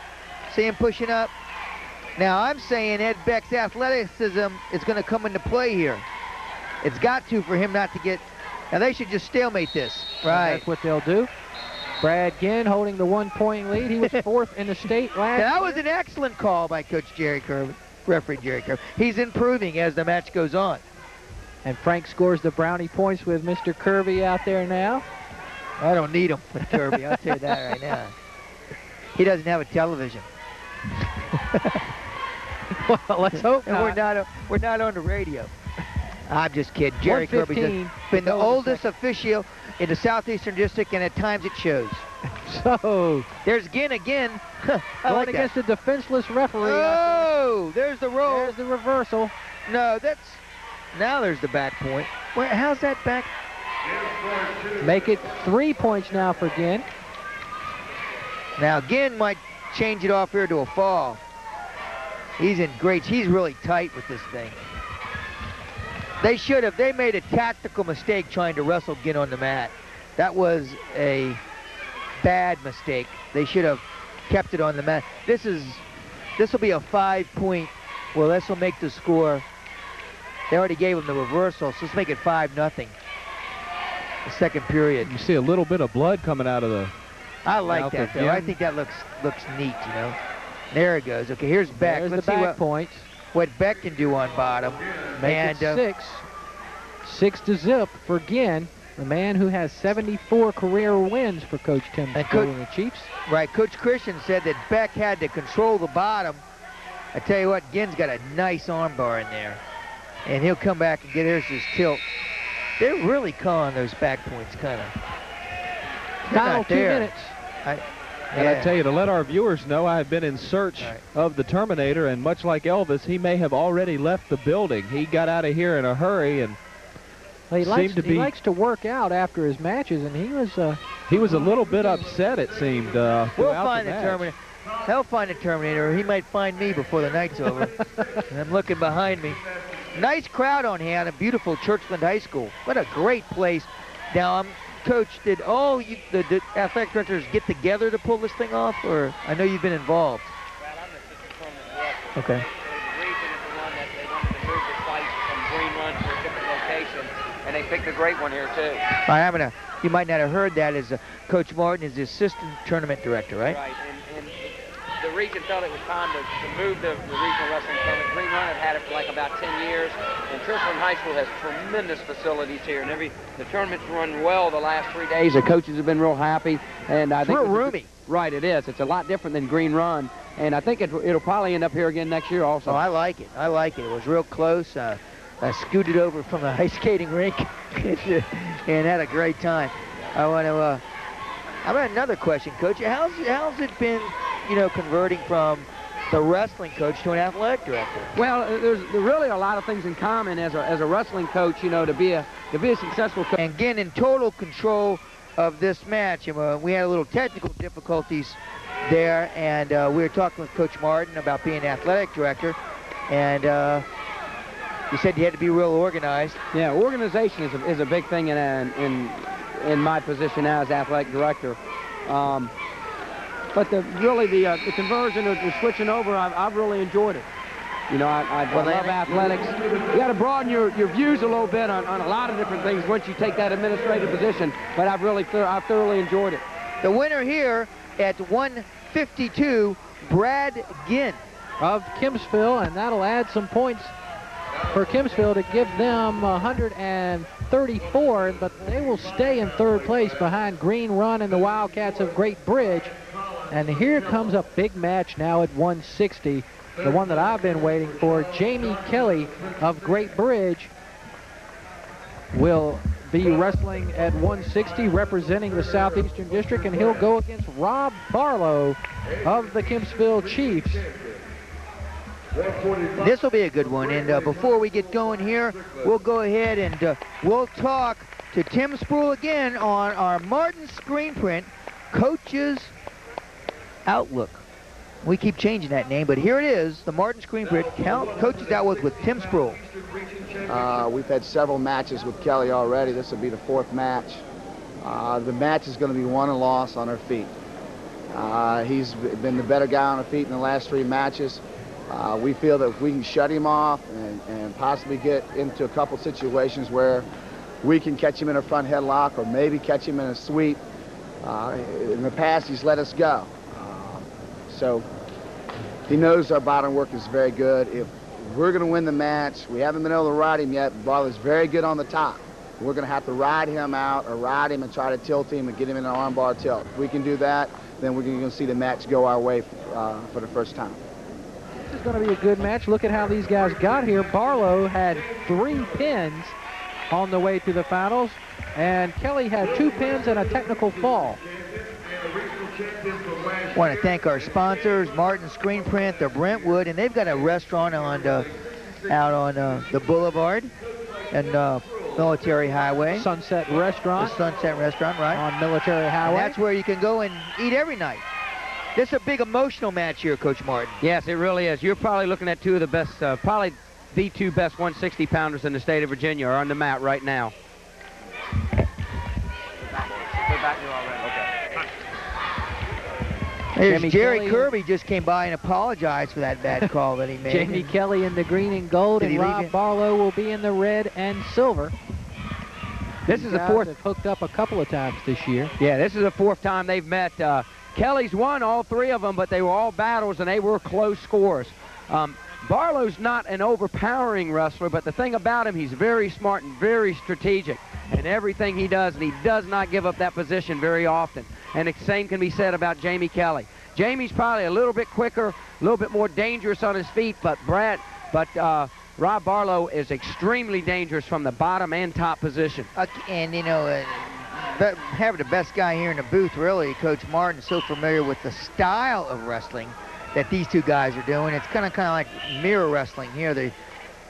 Speaker 2: See him pushing up. Now I'm saying Ed Beck's athleticism is gonna come into play here. It's got to for him not to get. Now they should just stalemate this. Right.
Speaker 1: That's what they'll do. Brad Ginn holding the 1-point lead. He was 4th in the state last year.
Speaker 2: That was an excellent call by Coach Jerry Kirby, referee Jerry Kirby. He's improving as the match goes on.
Speaker 1: And Frank scores the brownie points with Mr. Kirby out there now.
Speaker 2: I don't need him with Kirby, I'll tell you that right now. He doesn't have a television.
Speaker 1: Well, let's hope
Speaker 2: and
Speaker 1: not.
Speaker 2: We're not on the radio. I'm just kidding. Jerry Kirby's been the oldest official in the Southeastern District, and at times it shows.
Speaker 1: So
Speaker 2: there's Ginn again.
Speaker 1: Going like against the defenseless referee.
Speaker 2: Oh, there's the roll.
Speaker 1: There's the reversal.
Speaker 2: No, now there's the back point. How's that back?
Speaker 1: Make it 3 points now for Ginn.
Speaker 2: Now Ginn might change it off here to a fall. He's in great. He's really tight with this thing. They made a tactical mistake trying to wrestle Ginn on the mat. That was a bad mistake. They should have kept it on the mat. This will be a 5-point. Well, this will make the score. They already gave him the reversal, so let's make it 5-0. The second period.
Speaker 3: You see a little bit of blood coming out of the.
Speaker 2: I like that though. I think that looks neat, you know. There it goes. Okay, here's Beck.
Speaker 1: There's
Speaker 2: Let's
Speaker 1: the
Speaker 2: see
Speaker 1: back points.
Speaker 2: What Beck can do on bottom.
Speaker 1: Make it 6-0 for Ginn, the man who has 74 career wins for Coach Tim and the Chiefs.
Speaker 2: Right, Coach Christian said that Beck had to control the bottom. I tell you what, Ginn's got a nice arm bar in there. And he'll come back and here's his tilt. They're really calling those back points kind of.
Speaker 1: Final 2 minutes.
Speaker 3: And I tell you, to let our viewers know, I have been in search of the Terminator, and much like Elvis, he may have already left the building. He got out of here in a hurry, and
Speaker 1: he likes to work out after his matches, and
Speaker 3: he was a little bit upset, it seemed.
Speaker 2: We'll find the Terminator. He'll find the Terminator, or he might find me before the night's over. I'm looking behind me. Nice crowd on hand, a beautiful Churchland High School. What a great place. Now, Coach, did all the athletic directors get together to pull this thing off, or I know you've been involved?
Speaker 18: Well, I'm the assistant permanent
Speaker 2: Okay.
Speaker 18: The region is the one that they wanted to move the site from Green Run to a different location, and they picked a great one here too.
Speaker 2: All right, you might not have heard that, is Coach Martin is the assistant tournament director, right?
Speaker 18: Right, and the region felt it was time to move the regional wrestling tournament. Green Run had it for like about 10 years, and Churchland High School has tremendous facilities here, and the tournament's run well the last 3 days. The coaches have been real happy, and I think
Speaker 2: real roomy.
Speaker 18: Right, it is. It's a lot different than Green Run, and I think it'll probably end up here again next year also.
Speaker 2: Oh, I like it. I like it. It was real close. I scooted over from the ice skating rink and had a great time. I want to. How about another question, Coach? How's it been, converting from the wrestling coach to an athletic director?
Speaker 18: Well, there's really a lot of things in common as a wrestling coach, to be a successful coach.
Speaker 2: And again, in total control of this match. And we had a little technical difficulties there, and we were talking with Coach Martin about being athletic director, and you said you had to be real organized.
Speaker 18: Yeah, organization is a big thing in my position now as athletic director. But the conversion or the switching over, I've really enjoyed it. I love athletics. You got to broaden your views a little bit on a lot of different things once you take that administrative position. But I've thoroughly enjoyed it.
Speaker 2: The winner here at 152, Brad Ginn
Speaker 1: of Kempsville, and that'll add some points for Kempsville to give them 134, but they will stay in third place behind Green Run and the Wildcats of Great Bridge. And here comes a big match now at 160. the one that I've been waiting for. Jamie Kelly of Great Bridge will be wrestling at 160, representing the Southeastern District, and he'll go against Rob Barlow of the Kempsville Chiefs.
Speaker 2: This will be a good one, and before we get going here, we'll go ahead and we'll talk to Tim Spruill again on our Martin screen print, Coach's Outlook. We keep changing that name, but here it is, the Martin screen print, Coach's Outlook with Tim Spruill.
Speaker 5: We've had several matches with Kelly already. This will be the 4th match. The match is going to be won and lost on her feet. He's been the better guy on her feet in the last 3 matches. We feel that if we can shut him off and possibly get into a couple situations where we can catch him in a front headlock or maybe catch him in a sweep. In the past, he's let us go. So he knows our bottom work is very good. If we're going to win the match, we haven't been able to ride him yet. Barlow's very good on the top. We're going to have to ride him out or ride him and try to tilt him and get him in an armbar tilt. If we can do that, then we're going to see the match go our way for the first time.
Speaker 1: This is going to be a good match. Look at how these guys got here. Barlow had 3 pins on the way to the finals, and Kelly had 2 pins and a technical fall.
Speaker 2: I want to thank our sponsors, Martin Screen Print, the Brentwood, and they've got a restaurant on out on the Boulevard and Military Highway.
Speaker 1: Sunset Restaurant.
Speaker 2: The Sunset Restaurant, right.
Speaker 1: On Military Highway.
Speaker 2: And that's where you can go and eat every night. This is a big emotional match here, Coach Martin.
Speaker 8: Yes, it really is. You're probably looking at 2 of the best, probably the 2 best 160-pounders in the state of Virginia are on the mat right now.
Speaker 2: There's Jerry Kirby just came by and apologized for that bad call that he made.
Speaker 1: Jamie Kelly in the green and gold, and Rob Barlow will be in the red and silver.
Speaker 8: This is the 4th.
Speaker 1: Have hooked up a couple of times this year.
Speaker 8: Yeah, this is the 4th time they've met. Kelly's won all 3 of them, but they were all battles, and they were close scores. Barlow's not an overpowering wrestler, but the thing about him, he's very smart and very strategic in everything he does, and he does not give up that position very often. And the same can be said about Jamie Kelly. Jamie's probably a little bit quicker, a little bit more dangerous on his feet, but Rob Barlow is extremely dangerous from the bottom and top position.
Speaker 2: And, you know, having the best guy here in the booth, really, Coach Martin, so familiar with the style of wrestling that these 2 guys are doing. It's kind of like mirror wrestling here.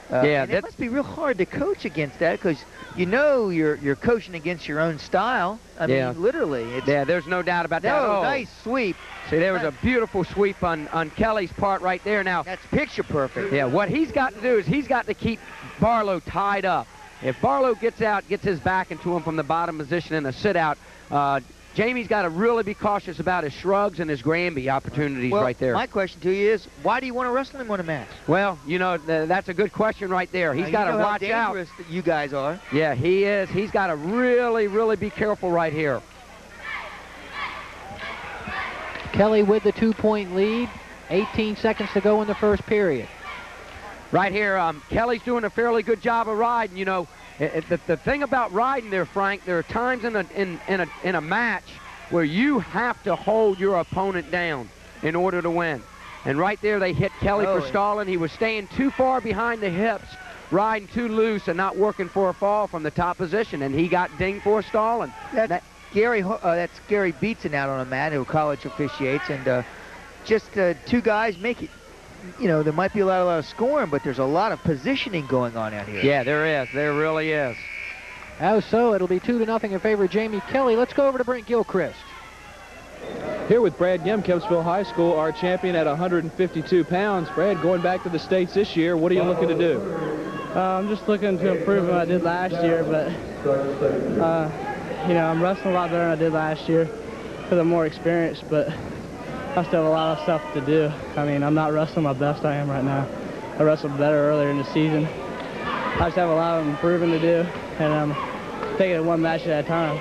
Speaker 8: Yeah,
Speaker 2: it must be real hard to coach against that because you know you're coaching against your own style. I mean, literally.
Speaker 8: Yeah, there's no doubt about that.
Speaker 2: No, nice sweep.
Speaker 8: See, there was a beautiful sweep on Kelly's part right there. Now,
Speaker 2: that's picture perfect.
Speaker 8: Yeah, what he's got to do is he's got to keep Barlow tied up. If Barlow gets out, gets his back into him from the bottom position in a sit-out, Jamie's got to really be cautious about his shrugs and his Granby opportunities right there.
Speaker 2: My question to you is, why do you want to wrestle him on a match?
Speaker 8: Well, you know, that's a good question right there. He's got to watch out.
Speaker 2: How dangerous you guys are.
Speaker 8: Yeah, he is. He's got to really, really be careful right here.
Speaker 1: Kelly with the 2-point lead. 18 seconds to go in the first period.
Speaker 8: Right here, Kelly's doing a fairly good job of riding. You know, the thing about riding there, Frank, there are times in a match where you have to hold your opponent down in order to win. And right there, they hit Kelly for stalling. He was staying too far behind the hips, riding too loose and not working for a fall from the top position, and he got dinged for stalling.
Speaker 2: That's Gary Beatson out on a mat, who college officiates, and just 2 guys make it. You know, there might be a lot of scoring, but there's a lot of positioning going on out here.
Speaker 8: Yeah, there is. There really is.
Speaker 1: As so, it'll be 2-0 in favor of Jamie Kelly. Let's go over to Brent Gilchrist.
Speaker 3: Here with Brad Gim, Kempsville High School, our champion at 152 pounds. Brad, going back to the States this year, what are you looking to do?
Speaker 6: I'm just looking to improve what I did last year, but, you know, I'm wrestling a lot better than I did last year because I'm more experienced, but I still have a lot of stuff to do. I mean, I'm not wrestling my best I am right now. I wrestled better earlier in the season. I just have a lot of improving to do, and I'm taking it 1 match at a time.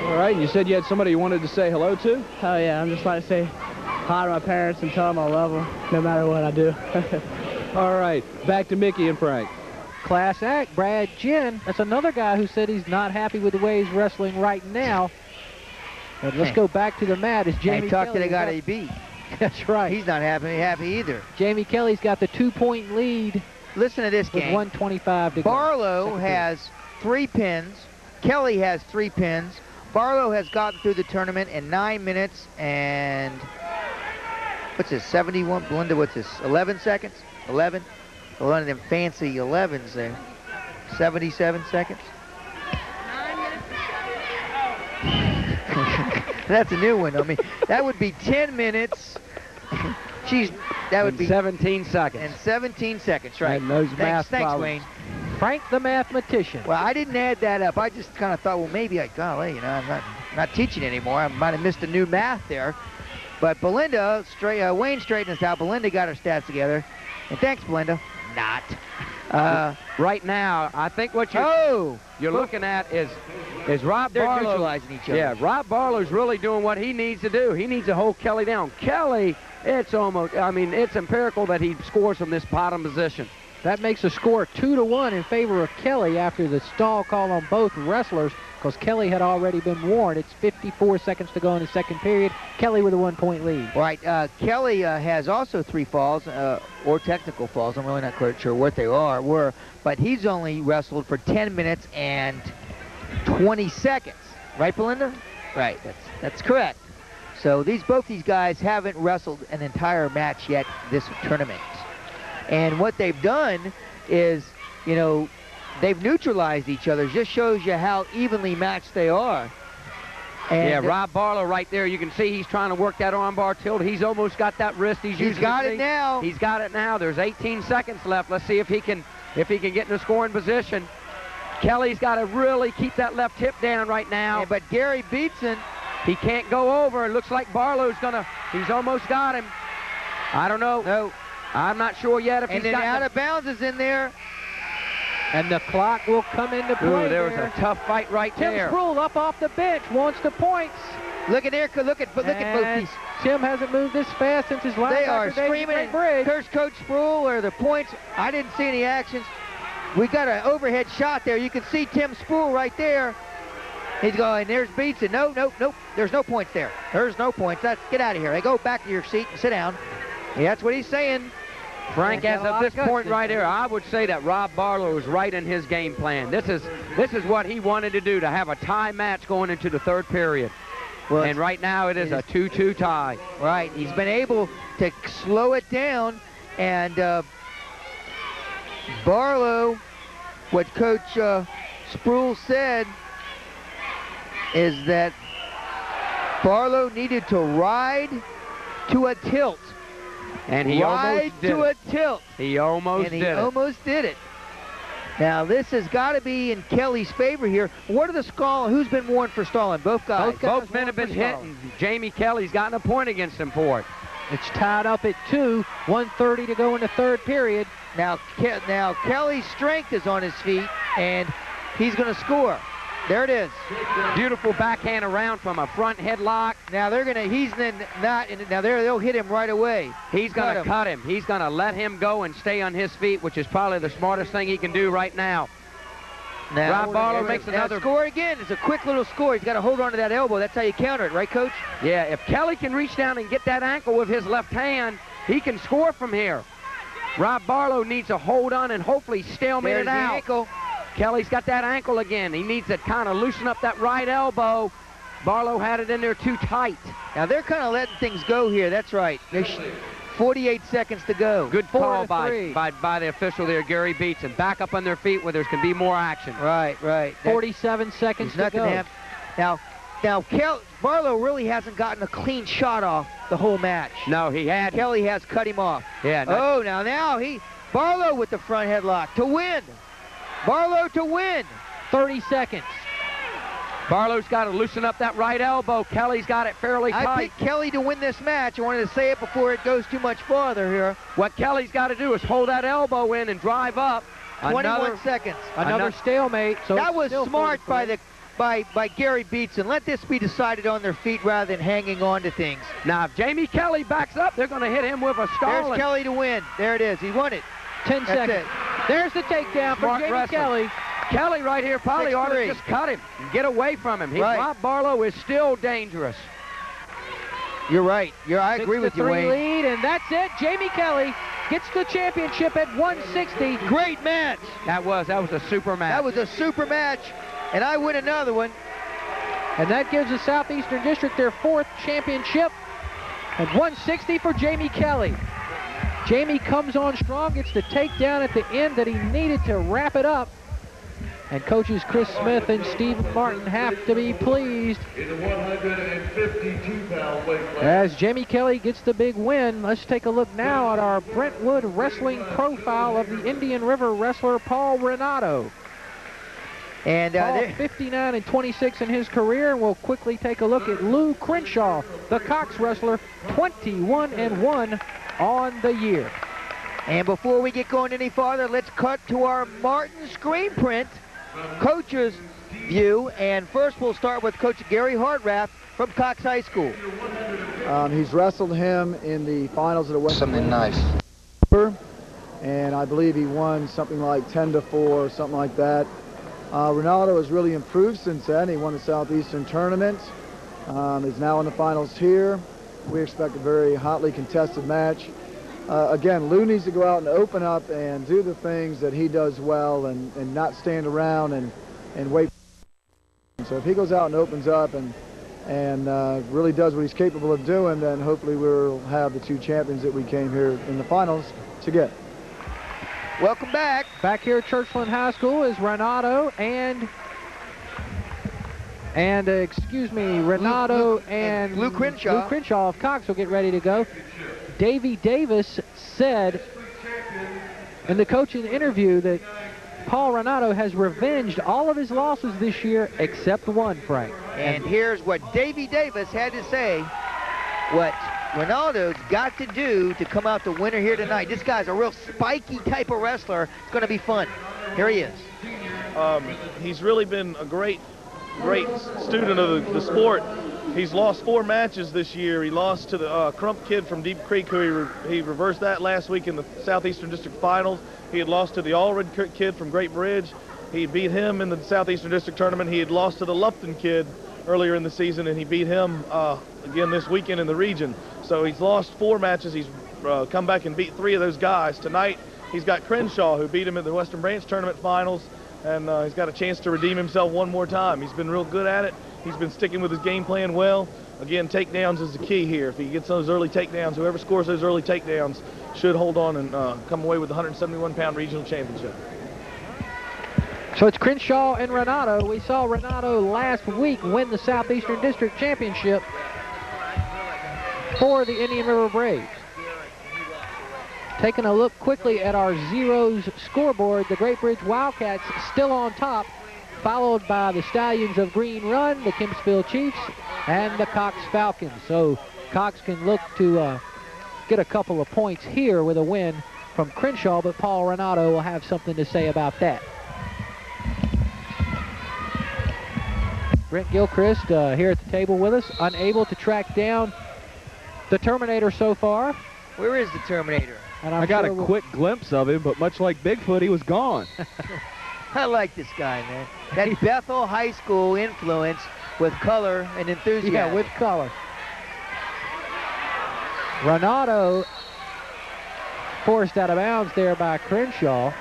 Speaker 3: All right, and you said you had somebody you wanted to say hello to?
Speaker 6: Oh, yeah, I'm just like to say hi to my parents and tell them I love them no matter what I do.
Speaker 3: All right, back to Mickey and Frank.
Speaker 1: Class act, Brad Ginn. That's another guy who said he's not happy with the way he's wrestling right now. But let's go back to the mat as Jamie
Speaker 2: talk
Speaker 1: Kelly
Speaker 2: to the guy that he beat.
Speaker 1: That's right.
Speaker 2: He's not happy either.
Speaker 1: Jamie Kelly's got the 2-point lead.
Speaker 2: Listen to this
Speaker 1: with
Speaker 2: game.
Speaker 1: 1:25 to go.
Speaker 2: Barlow has 3 pins. Kelly has 3 pins. Barlow has gotten through the tournament in 9 minutes and, what's this, 71? Belinda, what's this, 11 seconds? 11? One of them fancy 11s there. 77 seconds. That's a new one. I mean, that would be 10 minutes. That would be
Speaker 8: 17 seconds.
Speaker 2: And 17 seconds, right?
Speaker 8: And those math
Speaker 2: Thanks,
Speaker 8: problems.
Speaker 2: Wayne.
Speaker 1: Frank the mathematician.
Speaker 2: Well, I didn't add that up. I just kind of thought, well, maybe golly, you know, I'm not teaching anymore. I might have missed a new math there. But Belinda, Wayne straightened us out. Belinda got her stats together. And thanks, Belinda. Not.
Speaker 8: Right now, I think what you're looking at is Rob
Speaker 2: They're
Speaker 8: Barlow.
Speaker 2: neutralizing each other.
Speaker 8: Yeah, Rob Barlow's really doing what he needs to do. He needs to hold Kelly down. Kelly, it's empirical that he scores from this bottom position.
Speaker 1: That makes the score 2-1 in favor of Kelly after the stall call on both wrestlers, because Kelly had already been warned. It's 54 seconds to go in the second period. Kelly with a 1-point lead.
Speaker 2: Right. Kelly has also 3 falls, or technical falls. I'm really not quite sure what they were, but he's only wrestled for 10 minutes and 20 seconds. Right, Belinda? Right. That's correct. So both these guys haven't wrestled an entire match yet this tournament. And what they've done is, you know, they've neutralized each other. It just shows you how evenly matched they are. And
Speaker 8: yeah, Rob Barlow right there. You can see he's trying to work that armbar tilt. He's almost got that wrist. He's
Speaker 2: got it now.
Speaker 8: He's got it now. There's 18 seconds left. Let's see if he can get in a scoring position. Kelly's got to really keep that left hip down right now.
Speaker 2: Yeah, but Gary Beatson,
Speaker 8: he can't go over. It looks like Barlow's he's almost got him. I don't know.
Speaker 2: No.
Speaker 8: I'm not sure yet if
Speaker 2: and
Speaker 8: he's
Speaker 2: then
Speaker 8: got
Speaker 2: out of bounds is in there.
Speaker 1: And the clock will come into play.
Speaker 8: Ooh, there was a tough fight right
Speaker 1: Tim
Speaker 8: there.
Speaker 1: Spruill up off the bench, wants the points.
Speaker 2: Look at there, look at both these.
Speaker 1: Tim hasn't moved this fast since his last.
Speaker 2: They are screaming and curse Coach Spruill or the points. I didn't see any actions. We got an overhead shot there. You can see Tim Spruill right there. He's going, there's Beatson. No. There's no points there. There's no points. Get out of here. Hey, go back to your seat and sit down. Yeah, that's what he's saying.
Speaker 8: Frank, as of this point right here, I would say that Rob Barlow is right in his game plan. This is what he wanted to do, to have a tie match going into the third period. Well, and right now it is a 2-2 tie.
Speaker 2: Right. He's been able to slow it down, and Barlow, what Coach Spruill said is that Barlow needed to ride to a tilt.
Speaker 8: And he almost did
Speaker 2: to
Speaker 8: it.
Speaker 2: A tilt.
Speaker 8: He almost did it.
Speaker 2: Almost did it. Now this has got to be in Kelly's favor here. What are the stalling? Who's been warned for stalling? Both guys.
Speaker 8: Both men have been hit, and Jamie Kelly's gotten a point against him for it.
Speaker 1: It's tied up at 2, 1:30 to go in the third period.
Speaker 2: Now Kelly's strength is on his feet, and he's going to score. There it is.
Speaker 8: Beautiful backhand around from a front headlock.
Speaker 2: Now they'll hit him right away.
Speaker 8: He's going to cut him. He's going to let him go and stay on his feet, which is probably the smartest thing he can do right now. Rob Barlow makes another
Speaker 2: score again. It's a quick little score. He's got to hold on to that elbow. That's how you counter it, right, Coach?
Speaker 8: Yeah, if Kelly can reach down and get that ankle with his left hand, he can score from here. Rob Barlow needs to hold on and hopefully stalemate it out.
Speaker 2: The ankle.
Speaker 8: Kelly's got that ankle again. He needs to kind of loosen up that right elbow. Barlow had it in there too tight.
Speaker 2: Now they're kind of letting things go here. That's right. 48 seconds to go.
Speaker 8: Good call by the official there, Gary Beatson. Back up on their feet where there's going to be more action.
Speaker 2: Right.
Speaker 1: 47 seconds to go.
Speaker 2: Now Barlow really hasn't gotten a clean shot off the whole match.
Speaker 8: No, he had.
Speaker 2: Kelly has cut him off.
Speaker 8: Yeah.
Speaker 2: Barlow with the front headlock to win. Barlow to win.
Speaker 1: 30 seconds.
Speaker 8: Barlow's got to loosen up that right elbow. Kelly's got it fairly tight.
Speaker 2: I picked Kelly to win this match. I wanted to say it before it goes too much farther here.
Speaker 8: What Kelly's got to do is hold that elbow in and drive up.
Speaker 2: 21 seconds.
Speaker 1: Another stalemate. So
Speaker 2: that was smart by Gary Beatson. Let this be decided on their feet rather than hanging on to things.
Speaker 8: Now, if Jamie Kelly backs up, they're going to hit him with a stalling.
Speaker 2: There's Kelly to win. There it is. He won it.
Speaker 1: 10 seconds. There's the takedown for Jamie Kelly.
Speaker 8: Kelly right here probably ought to just cut him and get away from him. Rob Barlow is still dangerous.
Speaker 2: You're right. I agree with you,
Speaker 1: 6-3
Speaker 2: Wayne.
Speaker 1: lead, and that's it. Jamie Kelly gets the championship at 160.
Speaker 2: Great match.
Speaker 8: That was a super match.
Speaker 2: That was a super match, and I win another one.
Speaker 1: And that gives the Southeastern District their 4th championship at 160 for Jamie Kelly. Jamie comes on strong, gets the takedown at the end that he needed to wrap it up. And coaches Chris Smith and Stephen Martin have to be pleased.
Speaker 9: In the 152-pound weight class.
Speaker 1: As Jamie Kelly gets the big win, let's take a look now at our Brentwood wrestling profile of the Indian River wrestler Paul Renato.
Speaker 2: And
Speaker 1: Paul, 59 and 26 in his career, and we'll quickly take a look at Lou Crenshaw, the Cox wrestler, 21 and 1 on the year.
Speaker 2: And before we get going any farther, let's cut to our Martin screen print coach's view. And first we'll start with Coach Gary Hartrath from Cox High School.
Speaker 11: He's wrestled him in the finals of the Western.
Speaker 19: Something nice.
Speaker 11: And I believe he won something like 10-4 or something like that. Renato has really improved since then. He won the Southeastern tournament. He's now in the finals here. We expect a very hotly contested match. Again, Lou needs to go out and open up and do the things that he does well and not stand around and wait. So if he goes out and opens up and really does what he's capable of doing, then hopefully we'll have the 2 champions that we came here in the finals to get.
Speaker 2: Welcome back.
Speaker 1: Back here at Churchland High School is Renato and Renato and
Speaker 2: Lou Crenshaw.
Speaker 1: Lou Crenshaw of Cox will get ready to go. Davey Davis said in the coaching interview that Paul Renato has revenged all of his losses this year except one, Frank.
Speaker 2: And here's what Davey Davis had to say, what Ronaldo's got to do to come out the winner here tonight. This guy's a real spiky type of wrestler. It's going to be fun. Here he is.
Speaker 10: He's really been a great student of the sport. He's lost 4 matches this year. He lost to the Crump kid from Deep Creek, who he reversed that last week in the Southeastern District Finals. He had lost to the Allred kid from Great Bridge. He beat him in the Southeastern District Tournament. He had lost to the Lupton kid earlier in the season, and he beat him again this weekend in the region. So he's lost 4 matches. He's come back and beat 3 of those guys. Tonight, he's got Crenshaw, who beat him in the Western Branch Tournament Finals, and he's got a chance to redeem himself one more time. He's been real good at it. He's been sticking with his game plan well. Again, takedowns is the key here. If he gets those early takedowns, whoever scores those early takedowns should hold on and come away with the 171-pound regional championship.
Speaker 1: So it's Crenshaw and Renato. We saw Renato last week win the Southeastern District Championship for the Indian River Braves. Taking a look quickly at our zeros scoreboard, the Great Bridge Wildcats still on top, followed by the Stallions of Green Run, the Kempsville Chiefs, and the Cox Falcons. So Cox can look to get a couple of points here with a win from Crenshaw, but Paul Renato will have something to say about that. Brent Gilchrist here at the table with us, unable to track down the Terminator so far.
Speaker 2: Where is the Terminator?
Speaker 3: And I got a quick glimpse of him, but much like Bigfoot, he was gone.
Speaker 2: I like this guy, man. That Bethel High School influence with color and enthusiasm.
Speaker 1: Yeah, with color. Renato forced out of bounds there by Crenshaw.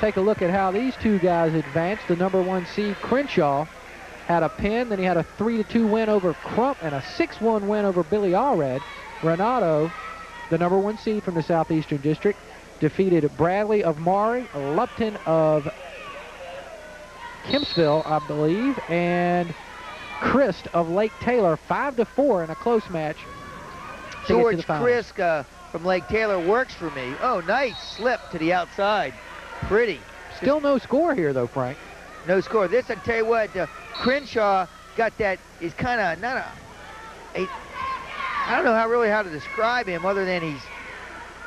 Speaker 1: Take a look at how these 2 guys advanced. The #1 seed, Crenshaw, had a pin, then he had a 3-2 win over Crump and a 6-1 win over Billy Allred. Renato, the #1 seed from the Southeastern District, defeated Bradley of Maury, Lupton of Kempsville, I believe, and Christ of Lake Taylor, 5-4 in a close match.
Speaker 2: George Christ from Lake Taylor works for me. Oh, nice slip to the outside. Pretty.
Speaker 1: Still no score here, though, Frank.
Speaker 2: No score. This, I tell you what, Crenshaw got that, is kind of not a, I don't know how to describe him other than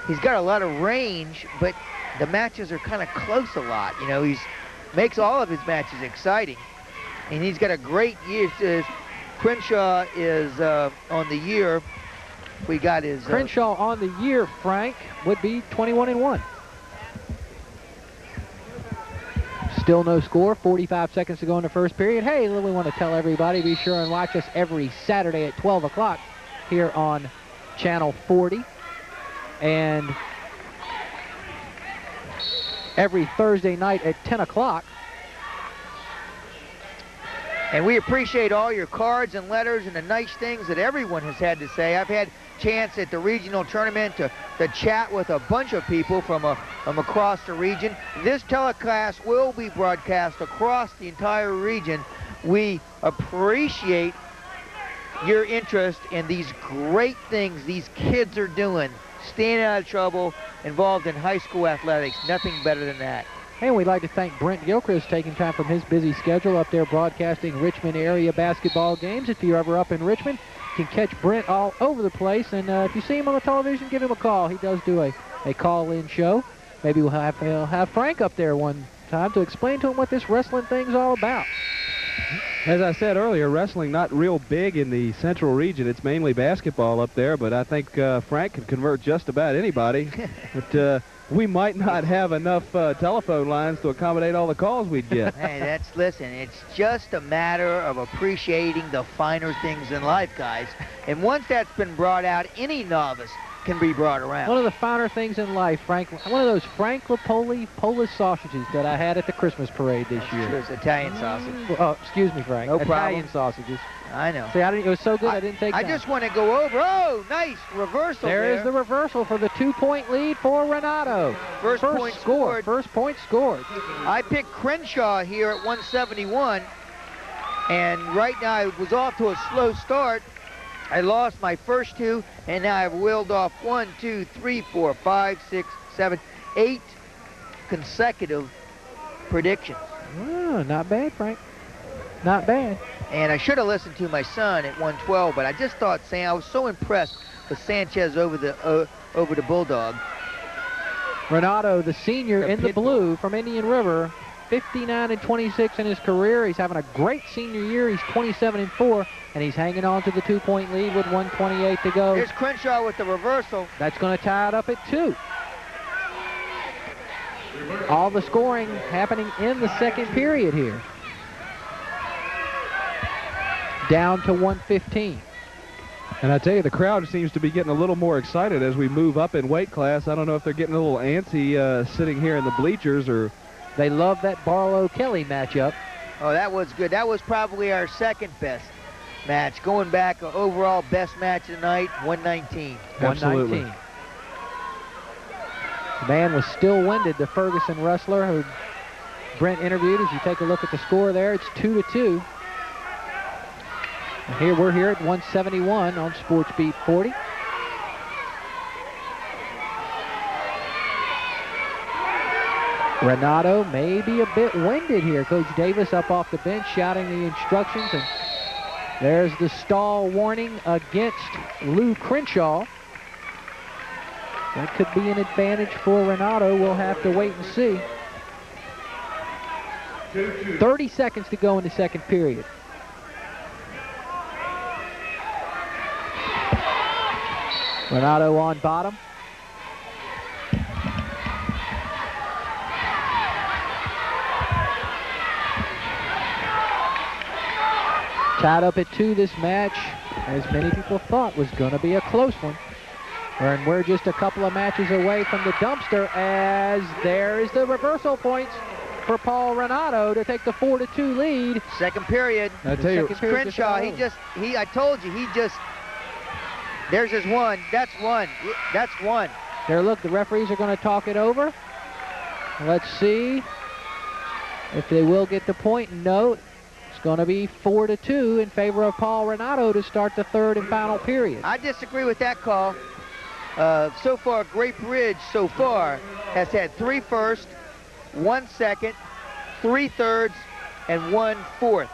Speaker 2: he's got a lot of range, but the matches are kind of close a lot. You know, he's makes all of his matches exciting, and he's got a great year. Crenshaw is on the year. We got his
Speaker 1: Crenshaw on the year, Frank, would be 21 and 1. Still no score, 45 seconds to go in the first period. Hey, we want to tell everybody, be sure and watch us every Saturday at 12 o'clock here on Channel 40. And every Thursday night at 10 o'clock.
Speaker 2: And we appreciate all your cards and letters and the nice things that everyone has had to say. I've had chance at the regional tournament to chat with a bunch of people from across the region. This telecast will be broadcast across the entire region. We appreciate your interest in these great things these kids are doing, staying out of trouble, involved in high school athletics. Nothing better than that.
Speaker 1: And we'd like to thank Brent Gilchrist taking time from his busy schedule up there broadcasting Richmond area basketball games. If you're ever up in Richmond, you can catch Brent all over the place. And if you see him on the television, give him a call. He does do a call-in show. Maybe we'll have Frank up there one time to explain to him what this wrestling thing's all about.
Speaker 3: As I said earlier, wrestling not real big in the central region. It's mainly basketball up there, but I think Frank could convert just about anybody. But we might not have enough telephone lines to accommodate all the calls we'd get.
Speaker 2: Hey, listen, it's just a matter of appreciating the finer things in life, guys. And once that's been brought out, any novice can be brought around.
Speaker 1: One of the finer things in life, Frank, one of those Frank Lapoli Polish sausages that I had at the Christmas parade this year.
Speaker 2: It was Italian sausage.
Speaker 1: Oh, excuse me, Frank.
Speaker 2: No problem.
Speaker 1: Italian sausages.
Speaker 2: I know.
Speaker 1: See, it was so good I didn't take
Speaker 2: I
Speaker 1: time.
Speaker 2: just want to go over. Oh, nice reversal there.
Speaker 1: There is the reversal for the 2-point lead for Renato.
Speaker 2: First point
Speaker 1: scored. First point scored.
Speaker 2: I picked Crenshaw here at 171, and right now I was off to a slow start. I lost my first two, and now I've wheeled off 1, 2, 3, 4, 5, 6, 7, 8 consecutive predictions.
Speaker 1: Oh, not bad, Frank. Not bad.
Speaker 2: And I should have listened to my son at 112, but I just thought, I was so impressed with Sanchez over the Bulldog.
Speaker 1: Renato, the senior in the blue from Indian River, 59-26 in his career. He's having a great senior year. He's 27-4, and he's hanging on to the 2-point lead with 1:28 to go.
Speaker 2: Here's Crenshaw with the reversal.
Speaker 1: That's going to tie it up at 2. All the scoring happening in the second period here. Down to 115.
Speaker 3: And I tell you, the crowd seems to be getting a little more excited as we move up in weight class. I don't know if they're getting a little antsy sitting here in the bleachers, or
Speaker 1: they love that Barlow-Kelly matchup.
Speaker 2: Oh, that was good. That was probably our second best match. Going back, overall best match of the night, 119.
Speaker 3: Absolutely.
Speaker 1: 119. The man was still winded, the Ferguson wrestler who Brent interviewed. As you take a look at the score there, it's 2-2. Here we're here at 171 on Sports Beat 40. Renato may be a bit winded here. Coach Davis up off the bench shouting the instructions, and there's the stall warning against Lou Crenshaw. That could be an advantage for Renato. We'll have to wait and see. 30 seconds to go in the second period. Renato on bottom. Tied up at 2 this match, as many people thought was going to be a close one. And we're just a couple of matches away from the dumpster, as there is the reversal points for Paul Renato to take the 4-2 lead.
Speaker 2: Second period.
Speaker 3: I tell you,
Speaker 2: Crenshaw, I told you, there's his one. That's one. That's one.
Speaker 1: There, look, the referees are going to talk it over. Let's see if they will get the point. No, it's going to be 4-2 in favor of Paul Renato to start the third and final period.
Speaker 2: I disagree with that call. So far, Great Bridge so far has had 3 firsts, 1 second, 3 thirds, and 1 fourth.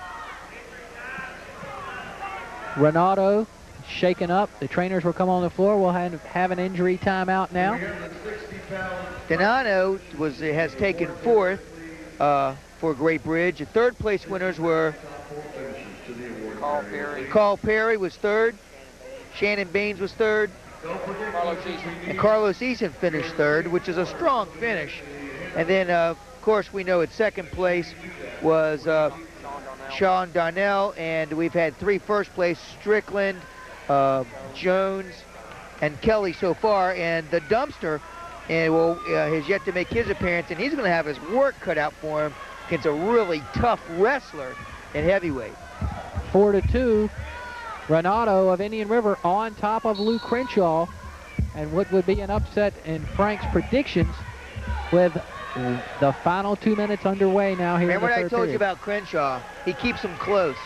Speaker 1: Renato shaken up. The trainers will come on the floor. We'll have an injury timeout now.
Speaker 2: Donano has taken 4th for Great Bridge. The third place winners were Carl Perry was 3rd. Shannon Baines was 3rd. And Carlos Eason finished 3rd, which is a strong finish. And then, of course, we know at 2nd place was Sean Darnell, and we've had 3 first place, Strickland, Jones, and Kelly so far, and the Dumpster has yet to make his appearance, and he's going to have his work cut out for him against a really tough wrestler in heavyweight.
Speaker 1: 4-2, Renato of Indian River on top of Lou Crenshaw, and what would be an upset in Frank's predictions with the final 2 minutes underway now here.
Speaker 2: Remember
Speaker 1: in the
Speaker 2: what I
Speaker 1: third
Speaker 2: told
Speaker 1: period.
Speaker 2: you about Crenshaw? He keeps them close.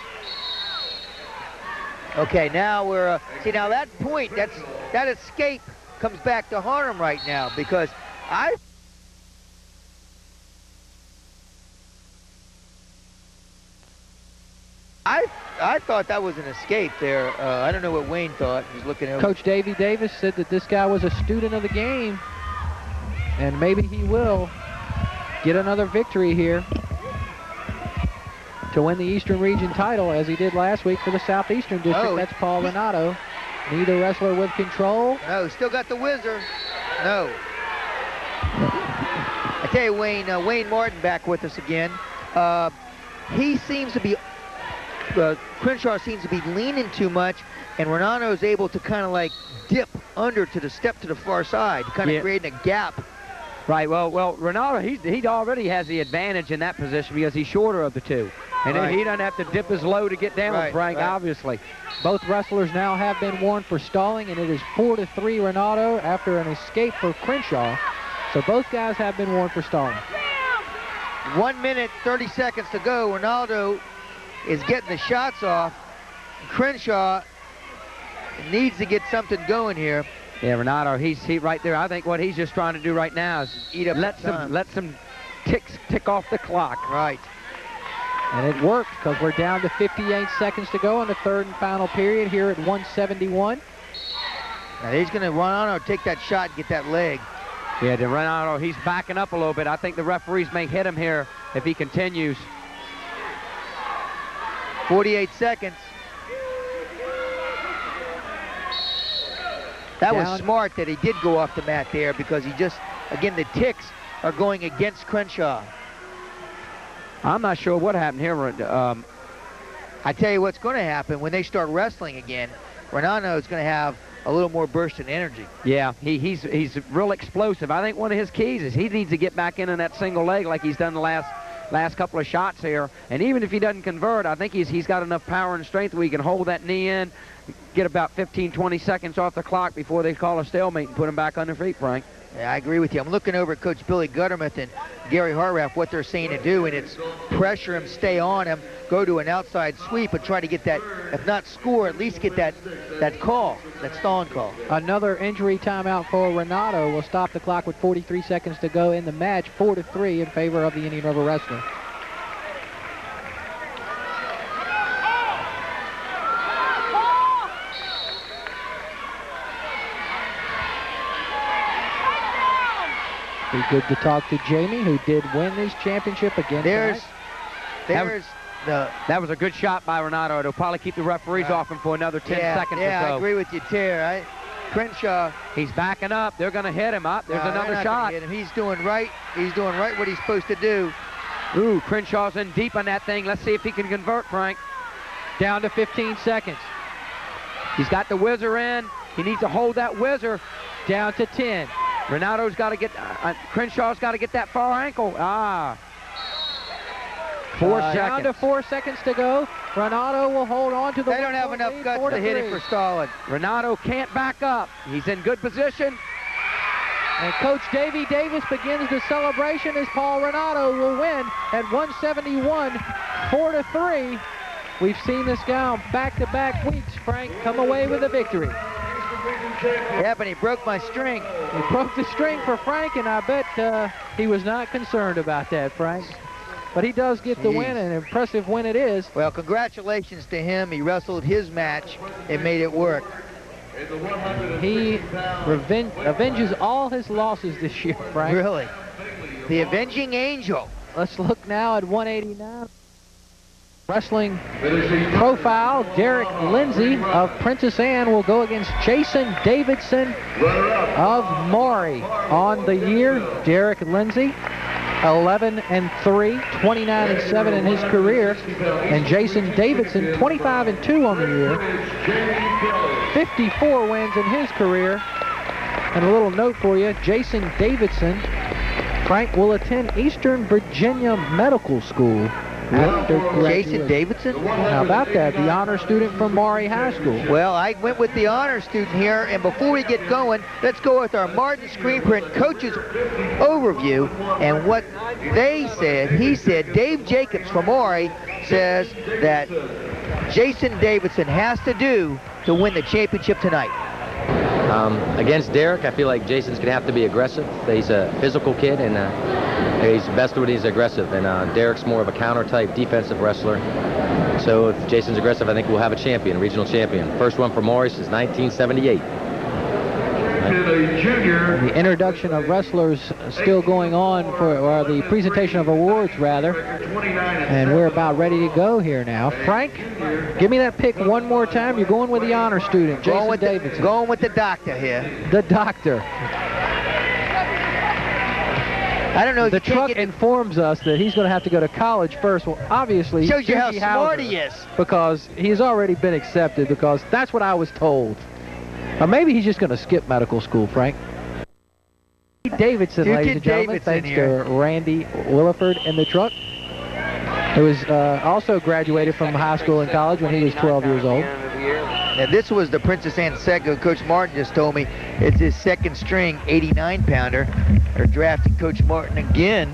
Speaker 2: Okay, now we're see now that point, that escape comes back to harm right now, because I thought that was an escape there. I don't know what Wayne thought. He was looking over.
Speaker 1: Coach Davey Davis said that this guy was a student of the game, and maybe he will get another victory here to win the Eastern Region title, as he did last week for the Southeastern District.
Speaker 2: Oh,
Speaker 1: that's Paul Renato. Neither wrestler with control.
Speaker 2: No, still got the whizzer. No. I tell you, Wayne Martin back with us again. He seems to be, Crenshaw seems to be leaning too much, and Renato is able to kind of like dip under to the step to the far side, kind of creating a gap.
Speaker 8: Right, well, Renato, he already has the advantage in that position because he's shorter of the two. And
Speaker 1: Right.
Speaker 8: he doesn't have to dip his low to get down, Frank, obviously.
Speaker 1: Both wrestlers now have been warned for stalling, and it is 4-3 Renato after an escape for Crenshaw. So both guys have been warned for stalling.
Speaker 2: 1 minute, 30 seconds to go. Ronaldo is getting the shots off. Crenshaw needs to get something going here.
Speaker 8: Yeah, Renato, he's right there. I think what he's just trying to do right now is
Speaker 2: eat up
Speaker 8: let some tick off the clock.
Speaker 2: Right.
Speaker 1: And it worked, because we're down to 58 seconds to go in the third and final period here at 171.
Speaker 2: Now he's going to Renato take that shot and get that leg.
Speaker 8: Yeah, Renato, he's backing up a little bit. I think the referees may hit him here if he continues.
Speaker 2: 48 seconds. That was smart that he did go off the mat there, because he just, again, the ticks are going against Crenshaw.
Speaker 8: I'm not sure what happened here.
Speaker 2: I tell you what's going to happen when they start wrestling again. Renato is going to have a little more burst in energy.
Speaker 8: Yeah, he's real explosive. I think one of his keys is he needs to get back in that single leg like he's done the last couple of shots here. And even if he doesn't convert, I think he's got enough power and strength where he can hold that knee in, get about 15, 20 seconds off the clock before they call a stalemate and put him back on their feet, Frank.
Speaker 2: Yeah, I agree with you. I'm looking over at Coach Billy Guttermuth and Gary Hartraff, what they're saying to do, and it's pressure him, stay on him, go to an outside sweep and try to get that, if not score, at least get that call, that stalling call.
Speaker 1: Another injury timeout for Renato will stop the clock with 43 seconds to go in the match, 4-3 in favor of the Indian River Wrestler. Be good to talk to Jamie, who did win this championship again tonight.
Speaker 8: That was a good shot by Renato. It'll probably keep the referees off him for another 10 seconds or so.
Speaker 2: Yeah, I agree with you, Terry. Crenshaw.
Speaker 8: He's backing up. They're going to hit him up. There's another shot.
Speaker 2: Hit him. He's doing right. He's doing right what he's supposed to do.
Speaker 8: Ooh, Crenshaw's in deep on that thing. Let's see if he can convert, Frank.
Speaker 1: Down to 15 seconds.
Speaker 8: He's got the whizzer in. He needs to hold that whizzer.
Speaker 1: Down to 10.
Speaker 8: Renato's got to get, Crenshaw's got to get that far ankle. 4 seconds.
Speaker 1: Down to 4 seconds to go. Renato will hold on to the.
Speaker 2: They don't have enough guts to hit him for stalling.
Speaker 8: Renato can't back up. He's in good position.
Speaker 1: And Coach Davey Davis begins the celebration as Paul Renato will win at 171, 4-3. We've seen this guy on back-to-back weeks, Frank, come away with a victory.
Speaker 2: Yeah, but he broke my string.
Speaker 1: He broke the string for Frank, and I bet he was not concerned about that, Frank. But he does get the win, an impressive win it is.
Speaker 2: Well, congratulations to him. He wrestled his match and made it work.
Speaker 1: He avenges all his losses this year, Frank.
Speaker 2: Really? The Avenging Angel.
Speaker 1: Let's look now at 189. Wrestling profile, Derek Lindsay of Princess Anne will go against Jason Davidson of Maury. On the year, Derek Lindsay 11-3, 29-7 in his career. And Jason Davidson, 25-2 on the year, 54 wins in his career. And a little note for you, Jason Davidson, Frank, will attend Eastern Virginia Medical School after graduation.
Speaker 2: Jason Davidson?
Speaker 1: How about that? The honor student from Maury High School.
Speaker 2: Well, I went with the honor student here, and before we get going, let's go with our Martin Screen Print coaches overview and what they said. He said Dave Jacobs from Maury says that Jason Davidson has to do to win the championship tonight.
Speaker 19: Against Derek, I feel like Jason's going to have to be aggressive. He's a physical kid, and he's best when he's aggressive. And Derek's more of a counter-type defensive wrestler. So if Jason's aggressive, I think we'll have a champion, a regional champion. First one for Morris is 1978.
Speaker 1: The introduction of wrestlers still going on, or the presentation of awards, rather. And we're about ready to go here now. Frank, give me that pick one more time. You're going with the honor student, Jason Davidson.
Speaker 2: Going with the doctor here.
Speaker 1: The doctor.
Speaker 2: I don't know.
Speaker 1: The truck informs us that he's going to have to go to college first. Well, obviously,
Speaker 2: shows you how smart he is.
Speaker 1: Because he's already been accepted, because that's what I was told. Or maybe he's just going to skip medical school, Frank. Davidson, ladies and gentlemen, thanks to Randy Williford in the truck. Who was also graduated from high school and college when he was 12 years old.
Speaker 2: Now, this was the Princess Anne Sego. Coach Martin just told me it's his second string 89-pounder. They're drafting Coach Martin again.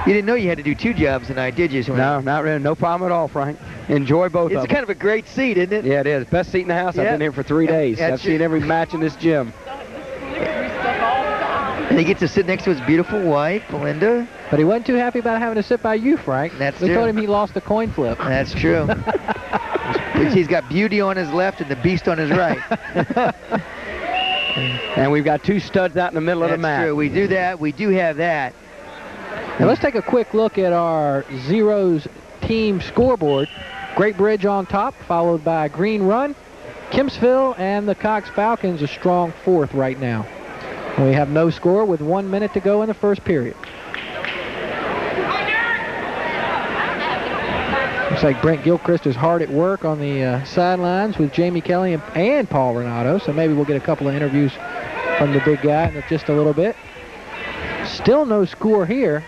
Speaker 2: You didn't know you had to do two jobs tonight, did you?
Speaker 8: No, not really. No problem at all, Frank. Enjoy both of them.
Speaker 2: It's kind of a great seat, isn't it?
Speaker 8: Yeah, it is. Best seat in the house. I've been here for 3 days. I've seen every match in this gym.
Speaker 2: And he gets to sit next to his beautiful wife, Belinda.
Speaker 1: But he wasn't too happy about having to sit by you, Frank.
Speaker 2: That's
Speaker 1: we
Speaker 2: true.
Speaker 1: told him he lost a coin flip.
Speaker 2: That's true. He's got Beauty on his left and the Beast on his right.
Speaker 8: And we've got two studs out in the middle of the mat.
Speaker 2: That's true. We do that. We do have that.
Speaker 1: Now let's take a quick look at our Zeros team scoreboard. Great Bridge on top, followed by Green Run. Kempsville and the Cox Falcons a strong fourth right now. And we have no score with 1 minute to go in the first period. Looks like Brent Gilchrist is hard at work on the sidelines with Jamie Kelly and Paul Renato, so maybe we'll get a couple of interviews from the big guy in just a little bit. Still no score here.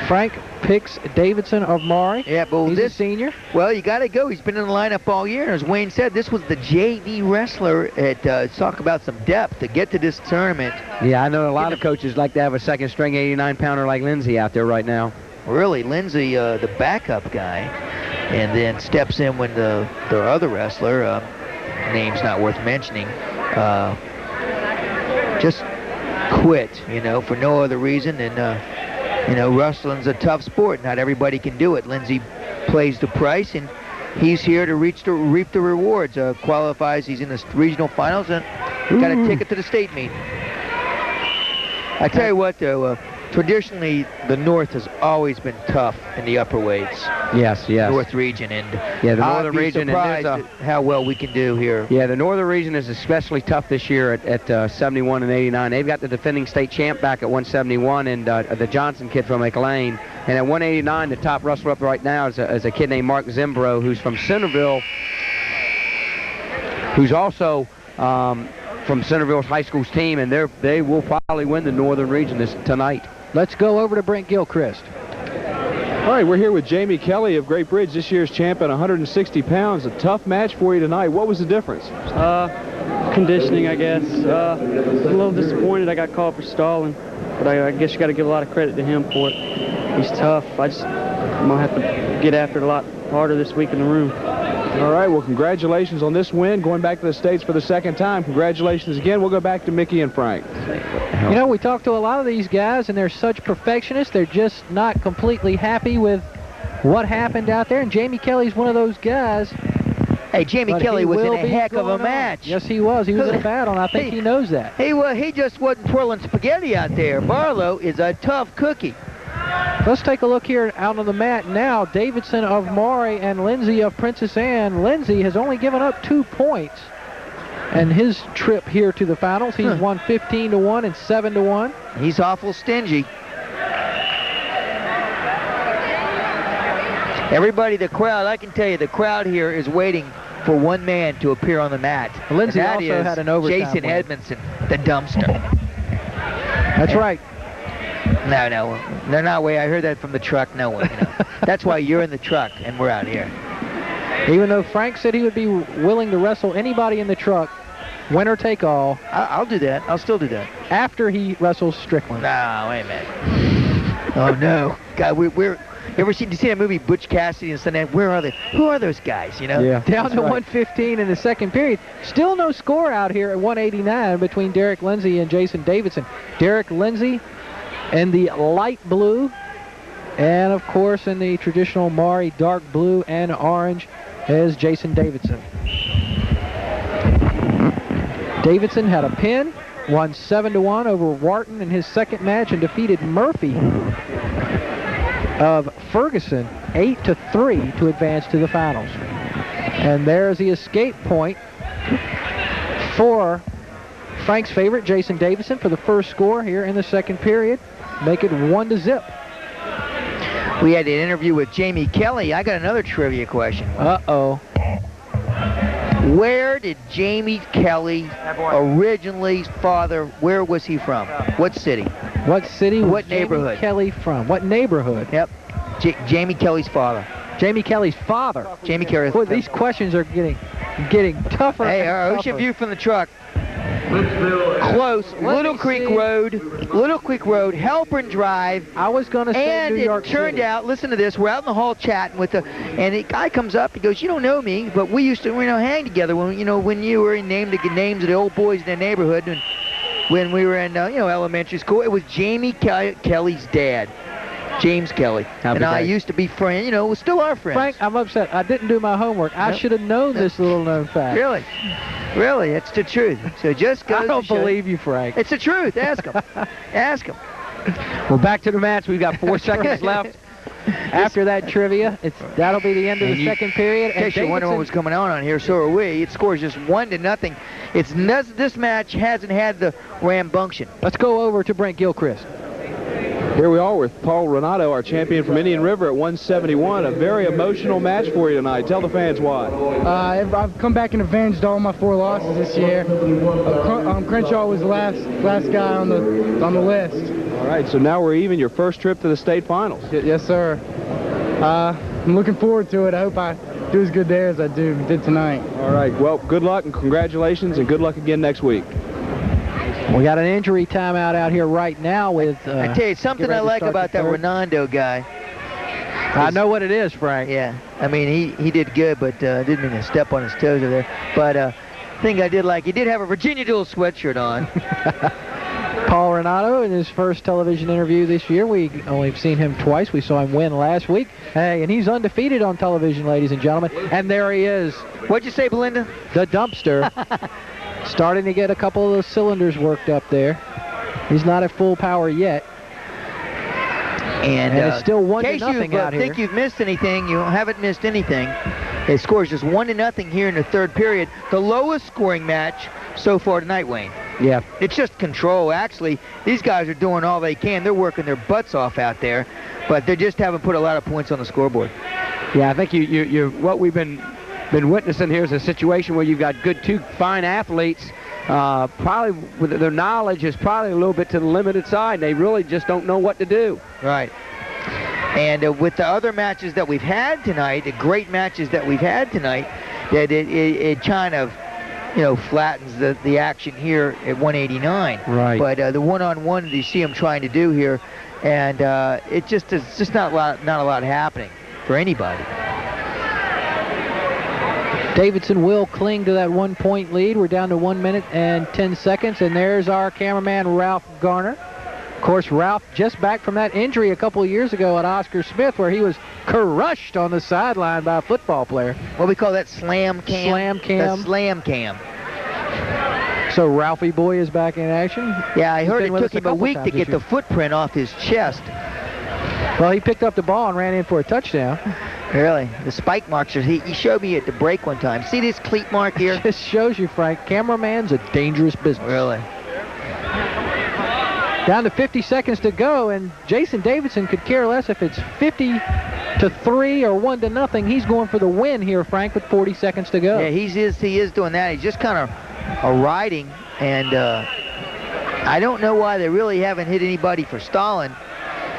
Speaker 1: Frank picks Davidson of Maury.
Speaker 2: Yeah, but
Speaker 1: he's a senior.
Speaker 2: Well, you got to go. He's been in the lineup all year. As Wayne said, this was the JV wrestler at talk about some depth to get to this tournament.
Speaker 8: Yeah, I know a lot of coaches like to have a second string 89-pounder like Lindsay out there right now.
Speaker 2: Really, Lindsay, the backup guy, and then steps in when the other wrestler, name's not worth mentioning, just quit, for no other reason. And wrestling's a tough sport. Not everybody can do it. Lindsay plays the price, and he's here to reap the rewards. Qualifies. He's in the regional finals and got a ticket to the state meet. I tell you what, though, traditionally the North has always been tough in the upper weights.
Speaker 8: Yes.
Speaker 2: North region, and
Speaker 8: yeah, the Northern region.
Speaker 2: Surprised at how well we can do here.
Speaker 8: Yeah, the Northern region is especially tough this year at 71 and 89. They've got the defending state champ back at 171, and the Johnson kid from McLean. And at 189, the top wrestler up right now is a kid named Mark Zimbro, who's from Centerville, who's also from Centerville's high school's team, and they will probably win the Northern region tonight.
Speaker 1: Let's go over to Brent Gilchrist.
Speaker 3: All right, we're here with Jamie Kelly of Great Bridge, this year's champ at 160 pounds. A tough match for you tonight. What was the difference?
Speaker 14: Conditioning, I guess. A little disappointed I got called for stalling, but I guess you got to give a lot of credit to him for it. He's tough. I'm going to have to get after it a lot harder this week in the room.
Speaker 3: All right, well, congratulations on this win, going back to the States for the second time. Congratulations again. We'll go back to Mickey and Frank.
Speaker 1: We talk to a lot of these guys, and they're such perfectionists. They're just not completely happy with what happened out there, and Jamie Kelly's one of those guys.
Speaker 2: Hey, Jamie Kelly was in a heck of a match.
Speaker 1: Yes, he was. He was in a battle, and I think he knows that.
Speaker 2: He just wasn't twirling spaghetti out there. Barlow is a tough cookie.
Speaker 1: Let's take a look here out on the mat now. Davidson of Maury and Lindsay of Princess Anne. Lindsay has only given up 2 points in his trip here to the finals. He's won 15-1 and 7-1.
Speaker 2: He's awful stingy. Everybody, the crowd, I can tell you, the crowd here is waiting for one man to appear on the mat.
Speaker 1: Lindsay
Speaker 2: and that
Speaker 1: also
Speaker 2: is
Speaker 1: had an overtime
Speaker 2: Jason
Speaker 1: win.
Speaker 2: Edmondson, the dumpster.
Speaker 1: That's right.
Speaker 2: No, they're not way. I heard that from the truck. No way. That's why you're in the truck and we're out here.
Speaker 1: Even though Frank said he would be willing to wrestle anybody in the truck, winner take all.
Speaker 2: I'll do that. I'll still do that.
Speaker 1: After he wrestles Strickland.
Speaker 2: No, wait a minute. Oh no, God, we're. You ever seen that movie Butch Cassidy and Sundance? Where are they? Who are those guys? You know?
Speaker 1: Yeah. Down to 115 in the second period. Still no score out here at 189 between Derek Lindsay and Jason Davidson. Derek Lindsay in the light blue, and of course in the traditional Maury dark blue and orange is Jason Davidson. Davidson had a pin, won 7-1 over Wharton in his second match, and defeated Murphy of Ferguson 8-3 to advance to the finals. And there's the escape point for Frank's favorite, Jason Davidson, for the first score here in the second period. Make it 1-0.
Speaker 2: We had an interview with Jamie Kelly. I got another trivia question.
Speaker 1: Uh-oh.
Speaker 2: Where did Jamie Kelly originally father, where was he from? What city?
Speaker 1: What city?
Speaker 2: What neighborhood?
Speaker 1: Jamie Kelly from? What neighborhood?
Speaker 2: Yep. Jamie Kelly's father.
Speaker 1: Jamie Kelly's father.
Speaker 2: Jamie Kelly.
Speaker 1: Boy, these questions are getting tougher.
Speaker 2: Hey, our
Speaker 1: and
Speaker 2: ocean
Speaker 1: tougher.
Speaker 2: view from the truck. Close. Little Creek Road, Halpern Drive.
Speaker 1: I was going to say
Speaker 2: and
Speaker 1: New York
Speaker 2: it turned
Speaker 1: City.
Speaker 2: out, listen to this, we're out in the hall chatting with and the guy comes up, he goes, you don't know me, but we used to, hang together when, when you were named the names of the old boys in the neighborhood, and when we were in, elementary school. It was Jamie Kelly's dad. James Kelly. And I used to be friends, we still are friends.
Speaker 1: Frank, I'm upset. I didn't do my homework. I should have known this little known fact.
Speaker 2: Really? Really, it's the truth. So just goes
Speaker 1: I don't
Speaker 2: to show
Speaker 1: believe you, Frank.
Speaker 2: It's the truth. Ask him. Ask him.
Speaker 8: Well, back to the match. We've got 4 seconds left.
Speaker 1: After that trivia, that'll be the end of the second period.
Speaker 2: In case you're wondering what was coming on here, so are we. It scores just 1-0. This match hasn't had the rambunction.
Speaker 1: Let's go over to Brent Gilchrist.
Speaker 3: Here we are with Paul Renato, our champion from Indian River at 171. A very emotional match for you tonight. Tell the fans why.
Speaker 6: I've come back and avenged all my 4 losses this year. Crenshaw was the last guy on the list.
Speaker 3: All right, so now we're even. Your first trip to the state finals.
Speaker 6: Yes, sir. I'm looking forward to it. I hope I do as good there as I did tonight.
Speaker 3: All right, well, good luck and congratulations, and good luck again next week.
Speaker 1: We got an injury timeout out here right now with...
Speaker 2: I tell you, something I like about that Renando guy.
Speaker 1: I know what it is, Frank.
Speaker 2: Yeah, I mean, he did good, but didn't mean to step on his toes over there. But thing I did like, he did have a Virginia Duel sweatshirt on.
Speaker 1: Paul Renato in his first television interview this year. We only have seen him twice. We saw him win last week. Hey, and he's undefeated on television, ladies and gentlemen. And there he is.
Speaker 2: What'd you say, Belinda?
Speaker 1: The dumpster. Starting to get a couple of the cylinders worked up there. He's not at full power yet.
Speaker 2: And
Speaker 1: it's still 1-0 out here.
Speaker 2: In case you think you've missed anything, you haven't missed anything. It scores just 1-0 here in the third period. The lowest scoring match so far tonight, Wayne.
Speaker 1: Yeah.
Speaker 2: It's just control. Actually, these guys are doing all they can. They're working their butts off out there, but they just haven't put a lot of points on the scoreboard.
Speaker 8: Yeah, I think what we've been witnessing here is a situation where you've got two fine athletes. Probably with their knowledge is probably a little bit to the limited side. They really just don't know what to do.
Speaker 2: Right. And with the other matches that we've had tonight, the great matches that we've had tonight, that it kind of, flattens the action here at 189.
Speaker 1: Right.
Speaker 2: But the one-on-one you see them trying to do here, and it's just not a lot happening for anybody.
Speaker 1: Davidson will cling to that 1-point lead. We're down to 1 minute and 10 seconds, and there's our cameraman, Ralph Garner. Of course, Ralph just back from that injury a couple of years ago at Oscar Smith, where he was crushed on the sideline by a football player.
Speaker 2: What we call that slam cam?
Speaker 1: Slam cam.
Speaker 2: The slam cam.
Speaker 1: So Ralphie boy is back in action.
Speaker 2: Yeah, I heard it took him a week to get the footprint off his chest.
Speaker 1: Well, he picked up the ball and ran in for a touchdown.
Speaker 2: Really? The spike marks, he showed me at the break one time. See this cleat mark here?
Speaker 1: This shows you, Frank, cameraman's a dangerous business.
Speaker 2: Really?
Speaker 1: Down to 50 seconds to go, and Jason Davidson could care less if it's 50 to to 3 or 1 to nothing. He's going for the win here, Frank, with 40 seconds to go.
Speaker 2: Yeah, he is doing that. He's just kind of riding, and I don't know why they really haven't hit anybody for stalling.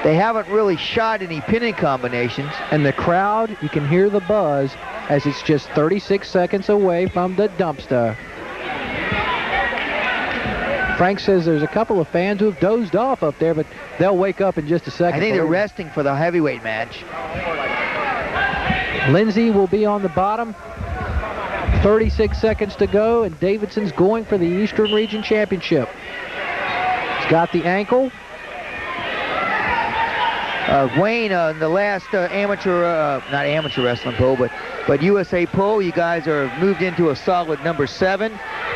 Speaker 2: They haven't really shot any pinning combinations.
Speaker 1: And the crowd, you can hear the buzz as it's just 36 seconds away from the dumpster. Frank says there's a couple of fans who have dozed off up there, but they'll wake up in just a second.
Speaker 2: I think they're resting for the heavyweight match.
Speaker 1: Lindsay will be on the bottom. 36 seconds to go, and Davidson's going for the Eastern Region Championship. He's got the ankle.
Speaker 2: Wayne, in the last not amateur wrestling poll, but USA poll, you guys are moved into a solid number 7.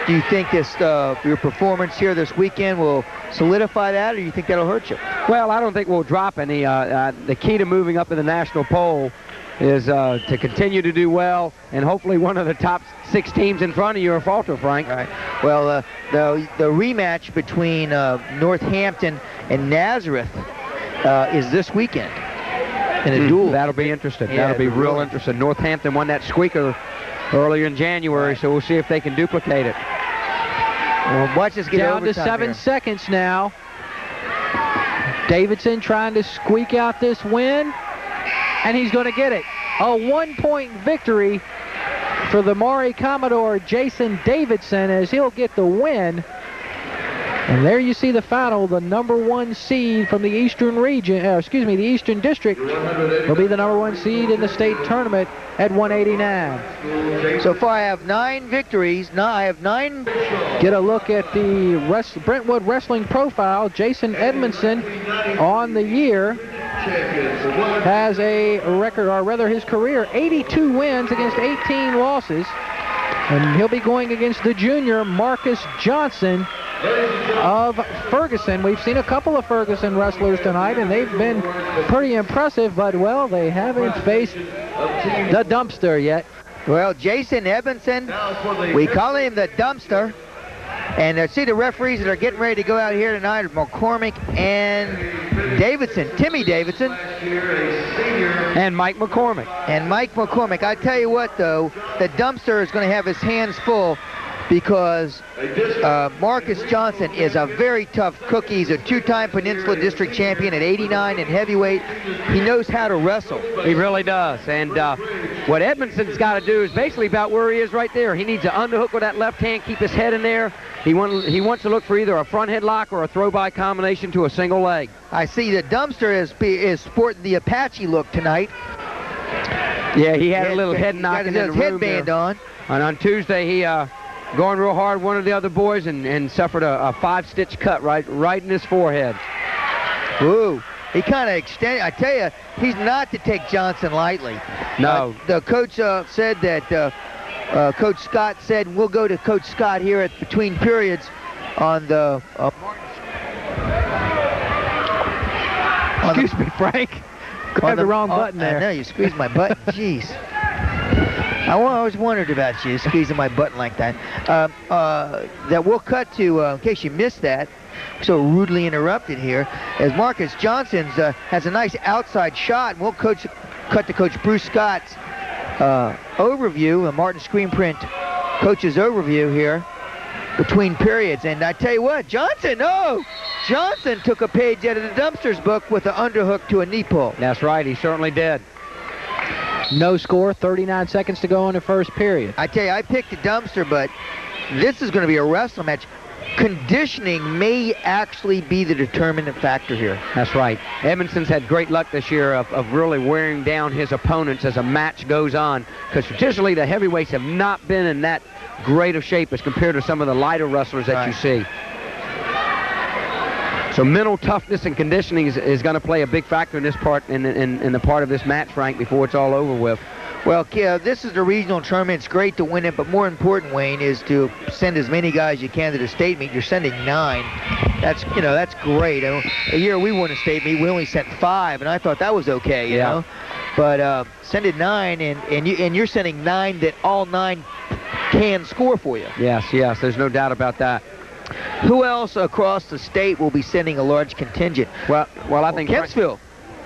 Speaker 2: Do you think this your performance here this weekend will solidify that, or do you think that'll hurt you?
Speaker 8: Well, I don't think we'll drop any. The key to moving up in the national poll is to continue to do well, and hopefully one of the top 6 teams in front of you are falter, Frank.
Speaker 2: All right. Well, the rematch between Northampton and Nazareth is this weekend in a duel.
Speaker 8: That'll be interesting. Yeah, that'll be real interesting. Northampton won that squeaker earlier in January, so we'll see if they can duplicate it.
Speaker 2: Well, watch us get
Speaker 1: down to 7 seconds now. Davidson trying to squeak out this win, and he's going to get it. A 1-point victory for the Maury Commodore Jason Davidson, as he'll get the win. And there you see the final. The number 1 seed from the Eastern region, the Eastern District, will be the number 1 seed in the state tournament at 189.
Speaker 2: So far I have 9 victories. Now I have 9.
Speaker 1: Get a look at the Brentwood Wrestling profile. Jason Edmondson on the year has a record, or rather his career, 82 wins against 18 losses. And he'll be going against the junior Marcus Johnson of Ferguson. We've seen a couple of Ferguson wrestlers tonight, and they've been pretty impressive, but, well, they haven't faced the dumpster yet.
Speaker 2: Well, Jason Edmondson, we call him the dumpster. And see the referees that are getting ready to go out here tonight are McCormick and Davidson, Timmy Davidson.
Speaker 8: And Mike McCormick.
Speaker 2: And Mike McCormick. I tell you what, though, the dumpster is going to have his hands full, because Marcus Johnson is a very tough cookie. He's a 2-time Peninsula District champion at 89 in heavyweight. He knows how to wrestle.
Speaker 8: He really does. And what Edmondson's got to do is basically about where he is right there. He needs to underhook with that left hand, keep his head in there. He wants to look for either a front headlock or a throw-by combination to a single leg.
Speaker 2: I see the dumpster is sporting the Apache look tonight.
Speaker 8: Yeah, he had a little head knocking in the room
Speaker 2: headband
Speaker 8: there.
Speaker 2: on.
Speaker 8: And on Tuesday, he going real hard, one of the other boys, and suffered a 5-stitch cut right in his forehead.
Speaker 2: Ooh, he kind of extended. I tell you, he's not to take Johnson lightly.
Speaker 8: No.
Speaker 2: The coach said that, Coach Scott said, we'll go to Coach Scott here at between periods on the...
Speaker 1: Excuse me, Frank. Grabbed the wrong button there.
Speaker 2: I know, you squeezed my button. Jeez. I always wondered about you squeezing my button like that. That we'll cut to, in case you missed that, so rudely interrupted here, as Marcus Johnson's has a nice outside shot. We'll cut to Coach Bruce Scott's overview, the Martin Screen Print coach's overview here between periods. And I tell you what, Johnson took a page out of the dumpster's book with an underhook to a knee pull.
Speaker 8: That's right, he certainly did.
Speaker 1: No score, 39 seconds to go in the first period.
Speaker 2: I tell you, I picked the dumpster, but this is going to be a wrestling match. Conditioning may actually be the determinant factor here.
Speaker 8: That's right. Edmondson's had great luck this year of really wearing down his opponents as a match goes on, because traditionally the heavyweights have not been in that great of shape as compared to some of the lighter wrestlers that you see. So mental toughness and conditioning is going to play a big factor in this part, in the part of this match, Frank, before it's all over with.
Speaker 2: Well, this is the regional tournament. It's great to win it, but more important, Wayne, is to send as many guys as you can to the state meet. You're sending 9. That's great. A year we won a state meet, we only sent 5, and I thought that was okay, you know. But sending 9, and you're sending 9 that all 9 can score for you.
Speaker 8: Yes, there's no doubt about that.
Speaker 2: Who else across the state will be sending a large contingent?
Speaker 8: Well, I think
Speaker 2: Kempsville.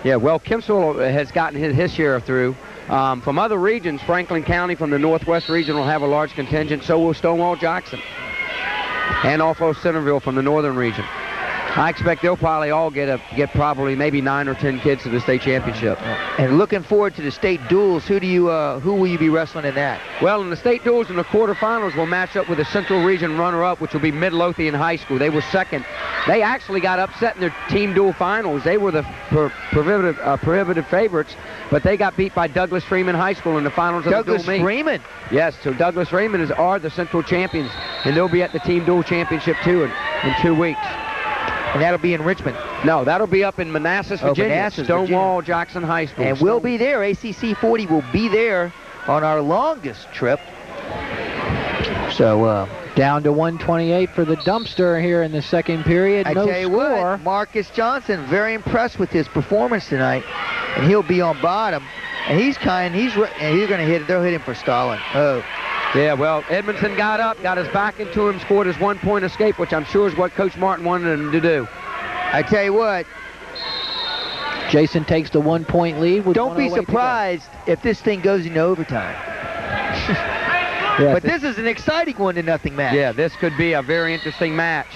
Speaker 8: Yeah, well, Kempsville has gotten his share through. From other regions, Franklin County from the Northwest region will have a large contingent, so will Stonewall Jackson. And also Centerville from the Northern region. I expect they'll probably all get probably maybe 9 or 10 kids to the state championship.
Speaker 2: And looking forward to the state duels, who will you be wrestling in that?
Speaker 8: Well, in the state duels in the quarterfinals, we'll match up with the Central Region runner-up, which will be Midlothian High School. They were second. They actually got upset in their team duel finals. They were the prohibitive favorites, but they got beat by Douglas Freeman High School in the finals of the dual meet.
Speaker 2: Douglas Freeman?
Speaker 8: Yes, so Douglas Freeman are the Central champions, and they'll be at the team duel championship too in 2 weeks.
Speaker 2: And that'll be in Richmond?
Speaker 8: No, that'll be up in Manassas, Virginia. Stonewall Jackson High School.
Speaker 2: And we'll be there. ACC 40 will be there on our longest trip.
Speaker 1: So down to 128 for the Dumpster here in the second period.
Speaker 2: I
Speaker 1: no
Speaker 2: tell you
Speaker 1: score.
Speaker 2: what, Marcus Johnson, very impressed with his performance tonight, and he'll be on bottom. And he's going to hit it. They'll hit him for stalling. Oh.
Speaker 8: Yeah, well, Edmondson got up, got his back into him, scored his 1-point escape, which I'm sure is what Coach Martin wanted him to do.
Speaker 2: I tell you what,
Speaker 1: Jason takes the 1-point lead. With
Speaker 2: don't be surprised if this thing goes into overtime. But this is an exciting 1-0 match.
Speaker 8: Yeah, this could be a very interesting match.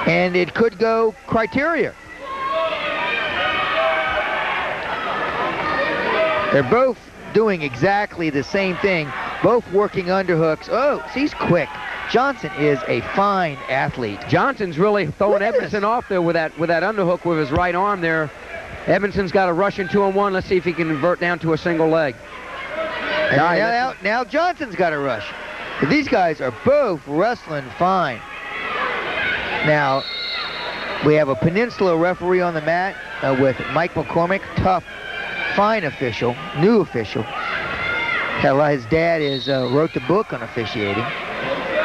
Speaker 2: And it could go criteria. They're both doing exactly the same thing, both working underhooks. Oh, he's quick. Johnson is a fine athlete.
Speaker 8: Johnson's really throwing Edmondson off there with that underhook with his right arm there. Edmondson's got a rush in 2-on-1. Let's see if he can convert down to a single leg.
Speaker 2: And now Johnson's got a rush. But these guys are both wrestling fine. Now, we have a Peninsula referee on the mat with Mike McCormick, tough, fine official, new official. Hell, his dad wrote the book on officiating.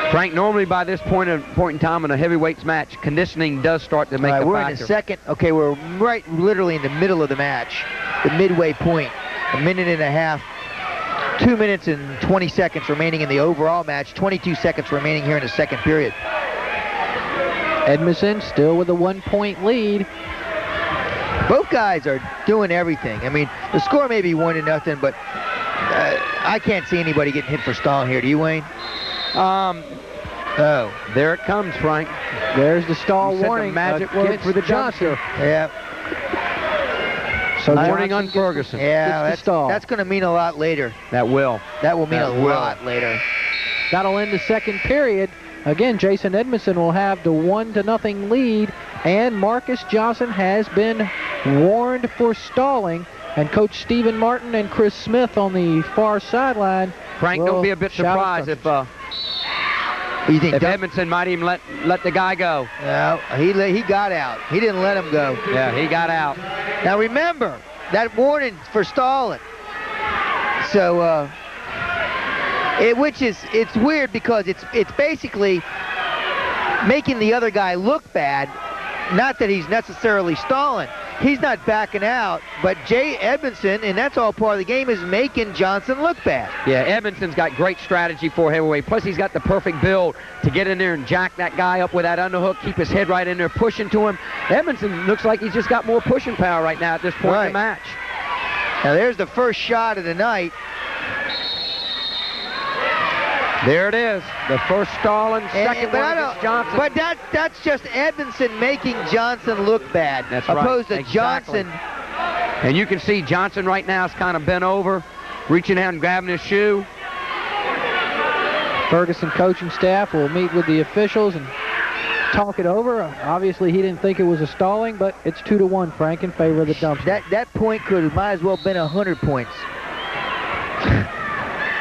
Speaker 8: Frank, normally by this point in time in a heavyweights match, conditioning does start to make a factor.
Speaker 2: We're in the second. Okay, we're right literally in the middle of the match, the midway point, a minute and a half, 2 minutes and 20 seconds remaining in the overall match, 22 seconds remaining here in the second period.
Speaker 1: Edmondson still with a 1-point lead.
Speaker 2: Both guys are doing everything. I mean, the score may be 1-0, but I can't see anybody getting hit for stalling here. Do you, Wayne?
Speaker 8: Oh, there it comes, Frank.
Speaker 1: There's the stall warning.
Speaker 8: The magic word for the Dumpster.
Speaker 2: Yeah.
Speaker 8: So warning on Ferguson.
Speaker 2: Yeah, that's going to mean a lot later.
Speaker 8: That will.
Speaker 2: That will mean a lot later.
Speaker 1: That'll end the second period. Again, Jason Edmondson will have the 1-0 lead, and Marcus Johnson has been warned for stalling. And Coach Stephen Martin and Chris Smith on the far sideline.
Speaker 8: Frank, don't be a bit surprised if Edmondson might even let the guy go.
Speaker 2: No, he got out. He didn't let him go.
Speaker 8: Yeah, he got out.
Speaker 2: Now remember that warning for stalling. So it's weird because it's basically making the other guy look bad. Not that he's necessarily stalling. He's not backing out, but Jay Edmondson, and that's all part of the game, is making Johnson look bad.
Speaker 8: Yeah, Edmondson's got great strategy for heavyweight. Plus, he's got the perfect build to get in there and jack that guy up with that underhook, keep his head right in there, pushing to him. Edmondson looks like he's just got more pushing power right now at this point in the match.
Speaker 2: Now, there's the first shot of the night.
Speaker 8: There it is, the first stalling, second one against Johnson.
Speaker 2: But that's just Edmondson making Johnson look bad.
Speaker 8: That's
Speaker 2: opposed
Speaker 8: right.
Speaker 2: to Johnson.
Speaker 8: And you can see Johnson right now is kind of bent over, reaching out and grabbing his shoe.
Speaker 1: Ferguson coaching staff will meet with the officials and talk it over. Obviously, he didn't think it was a stalling, but it's 2-1, Frank, in favor of the Dumpster.
Speaker 2: That point might as well have been 100 points.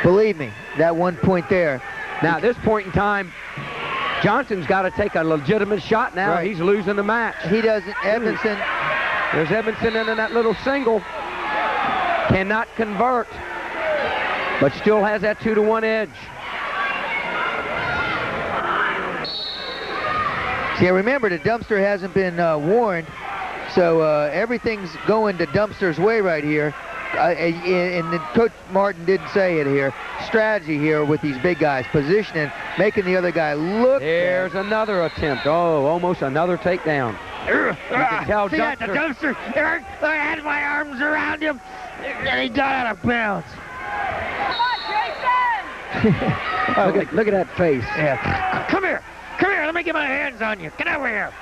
Speaker 2: Believe me, that 1 point there.
Speaker 8: Now, at this point in time, Johnson's got to take a legitimate shot now. Right. He's losing the match.
Speaker 2: He doesn't. Edmondson.
Speaker 8: There's Edmondson in that little single. Cannot convert, but still has that 2-1 edge.
Speaker 2: See, remember, the Dumpster hasn't been warned, so everything's going the Dumpster's way right here. And Coach Martin didn't say it here. Strategy here with these big guys, positioning, making the other guy look.
Speaker 8: There's another attempt. Oh, almost another takedown. can tell
Speaker 2: See that, the dumpster? Eric, I had my arms around him, and he got out of bounds.
Speaker 8: Look at that face.
Speaker 2: Yeah. Come here. Come here. Let me get my hands on you. Get over here.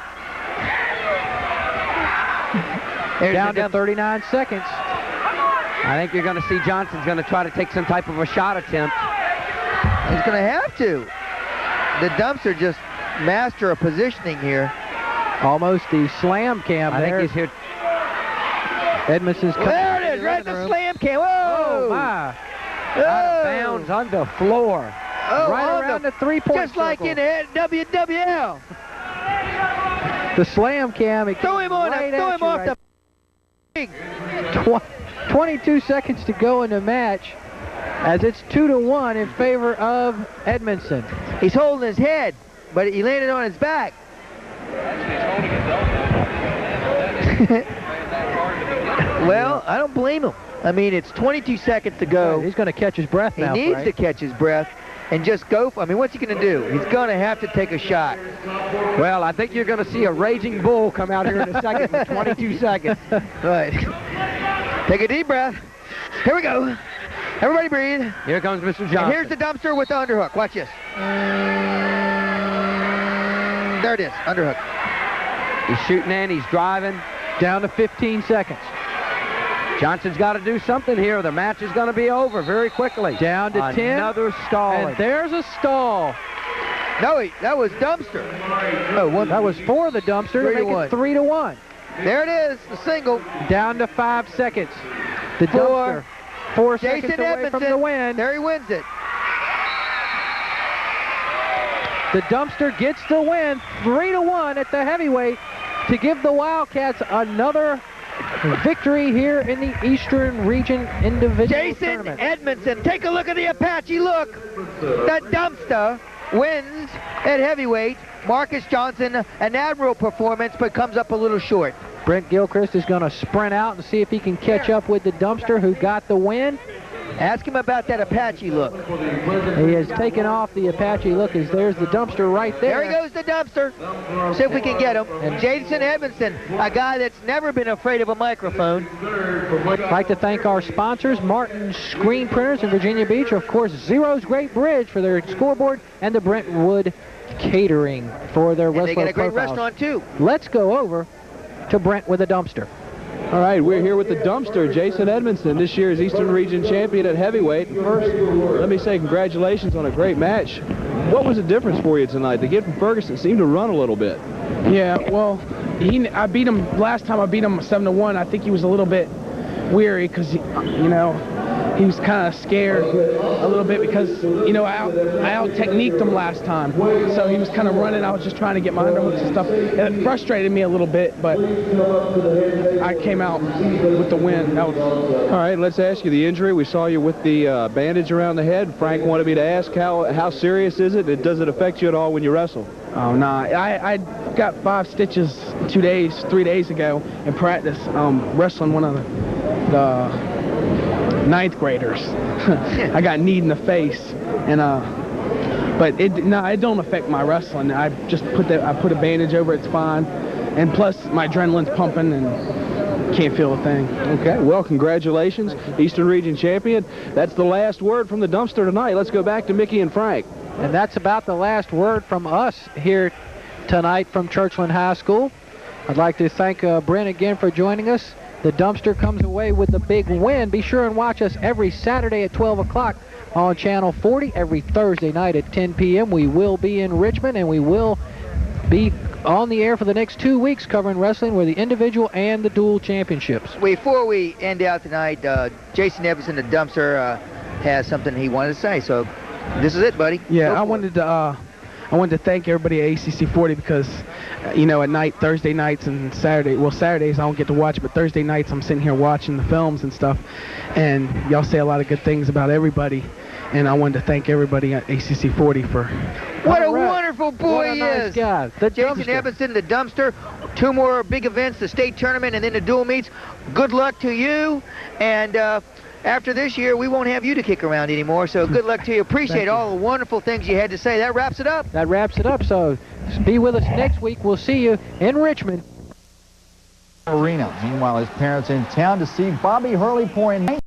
Speaker 8: Down to 39 seconds. I think you're going to see Johnson's going to try to take some type of a shot attempt.
Speaker 2: He's going to have to. The dumpster just master of positioning here.
Speaker 1: Almost the slam cam
Speaker 8: I
Speaker 1: there.
Speaker 8: think he's here.
Speaker 1: Edmondson's coming.
Speaker 2: There it is, right at the slam cam. Whoa!
Speaker 8: Oh, my. Out of bounds on the floor.
Speaker 2: Oh,
Speaker 1: right around the three-point
Speaker 2: just like
Speaker 1: circle.
Speaker 2: in WWL.
Speaker 1: The slam cam. It
Speaker 2: Throw him on
Speaker 1: right
Speaker 2: throw him off
Speaker 1: right.
Speaker 2: the
Speaker 1: 22 seconds to go in the match as it's 2-1 in favor of Edmondson.
Speaker 2: He's holding his head, but he landed on his back. Well, I don't blame him. I mean, it's 22 seconds to go.
Speaker 1: He's going to catch his breath now.
Speaker 2: He needs to catch his breath and just go. I mean, what's he going to do? He's going to have to take a shot.
Speaker 8: Well, I think you're going to see a raging bull come out here in a second in 22 seconds.
Speaker 2: Right. Take a deep breath. Here we go. Everybody breathe.
Speaker 8: Here comes Mr. Johnson.
Speaker 2: And here's the dumpster with the underhook. Watch this. There it is, underhook.
Speaker 8: He's shooting in, he's driving.
Speaker 1: Down to 15 seconds.
Speaker 8: Johnson's got to do something here. The match is going to be over very quickly.
Speaker 1: Down to 10.
Speaker 8: Another stall.
Speaker 1: And there's a stall.
Speaker 2: No, that was dumpster.
Speaker 1: Oh, that was for the dumpster to make it 3-1.
Speaker 2: There it is, the single.
Speaker 1: Down to 5 seconds. The dumpster. 4 seconds
Speaker 2: Jason
Speaker 1: away
Speaker 2: Edmondson,
Speaker 1: from the win.
Speaker 2: There he wins it.
Speaker 1: The dumpster gets the win, 3-1 at the heavyweight to give the Wildcats another victory here in the Eastern Region Individual Tournament.
Speaker 2: Jason Edmondson, take a look at the Apache. Look, the dumpster wins at heavyweight. Marcus Johnson, an admirable performance, but comes up a little short.
Speaker 1: Brent Gilchrist is going to sprint out and see if he can catch up with the dumpster who got the win.
Speaker 2: Ask him about that Apache look.
Speaker 1: He has taken off the Apache look as there's the dumpster right there.
Speaker 2: There he goes, the dumpster. See if we can get him. And Jason Edmondson, a guy that's never been afraid of a microphone.
Speaker 1: I'd like to thank our sponsors, Martin Screen Printers in Virginia Beach, of course, Zero's Great Bridge for their scoreboard, and the Brentwood Catering for their wrestler
Speaker 2: They got a great
Speaker 1: profiles.
Speaker 2: restaurant, too.
Speaker 1: Let's go over to Brent with a dumpster.
Speaker 3: All right, we're here with the dumpster, Jason Edmondson, this year's Eastern Region champion at heavyweight. First, let me say congratulations on a great match. What was the difference for you tonight? The kid from Ferguson seemed to run a little bit.
Speaker 14: Yeah, well, I beat him last time. I beat him 7-1. I think he was a little bit weary because, you know, he was kind of scared a little bit because, you know, I out-techniqued him last time. So he was kind of running. I was just trying to get my underhooks and stuff. It frustrated me a little bit, but I came out with the win. All
Speaker 3: right, let's ask you the injury. We saw you with the bandage around the head. Frank wanted me to ask how serious is it? Does it affect you at all when you wrestle?
Speaker 14: Oh, no. I got 5 stitches 3 days ago in practice, wrestling one of the 9th graders. I got kneed in the face, and but it don't affect my wrestling. I just put a bandage over it. It's fine, and plus my adrenaline's pumping and can't feel a thing.
Speaker 3: Okay, well, congratulations, Eastern Region champion. That's the last word from the dumpster tonight. Let's go back to Mickey and Frank.
Speaker 1: And that's about the last word from us here tonight from Churchland High School. I'd like to thank Brent again for joining us. The dumpster comes away with a big win. Be sure and watch us every Saturday at 12 o'clock on Channel 40. Every Thursday night at 10 p.m. We will be in Richmond, and we will be on the air for the next 2 weeks covering wrestling with the individual and the dual championships.
Speaker 2: Before we end out tonight, Jason Edmondson, the dumpster, has something he wanted to say. So this is it, buddy.
Speaker 14: Yeah, I wanted to thank everybody at ACC 40 because, you know, at night, Thursday nights and Saturdays I don't get to watch, but Thursday nights I'm sitting here watching the films and stuff, and y'all say a lot of good things about everybody, and I wanted to thank everybody at ACC 40 for...
Speaker 2: What a wonderful boy he is.
Speaker 1: Guy. The
Speaker 2: Jason Edmondson, the dumpster. 2 more big events, the state tournament and then the dual meets. Good luck to you, and after this year, we won't have you to kick around anymore, so good luck to you. Appreciate all the wonderful things you had to say. That wraps it up.
Speaker 1: That wraps it up, so be with us next week. We'll see you in Richmond.
Speaker 20: Arena. Meanwhile, his parents in town to see Bobby Hurley pour in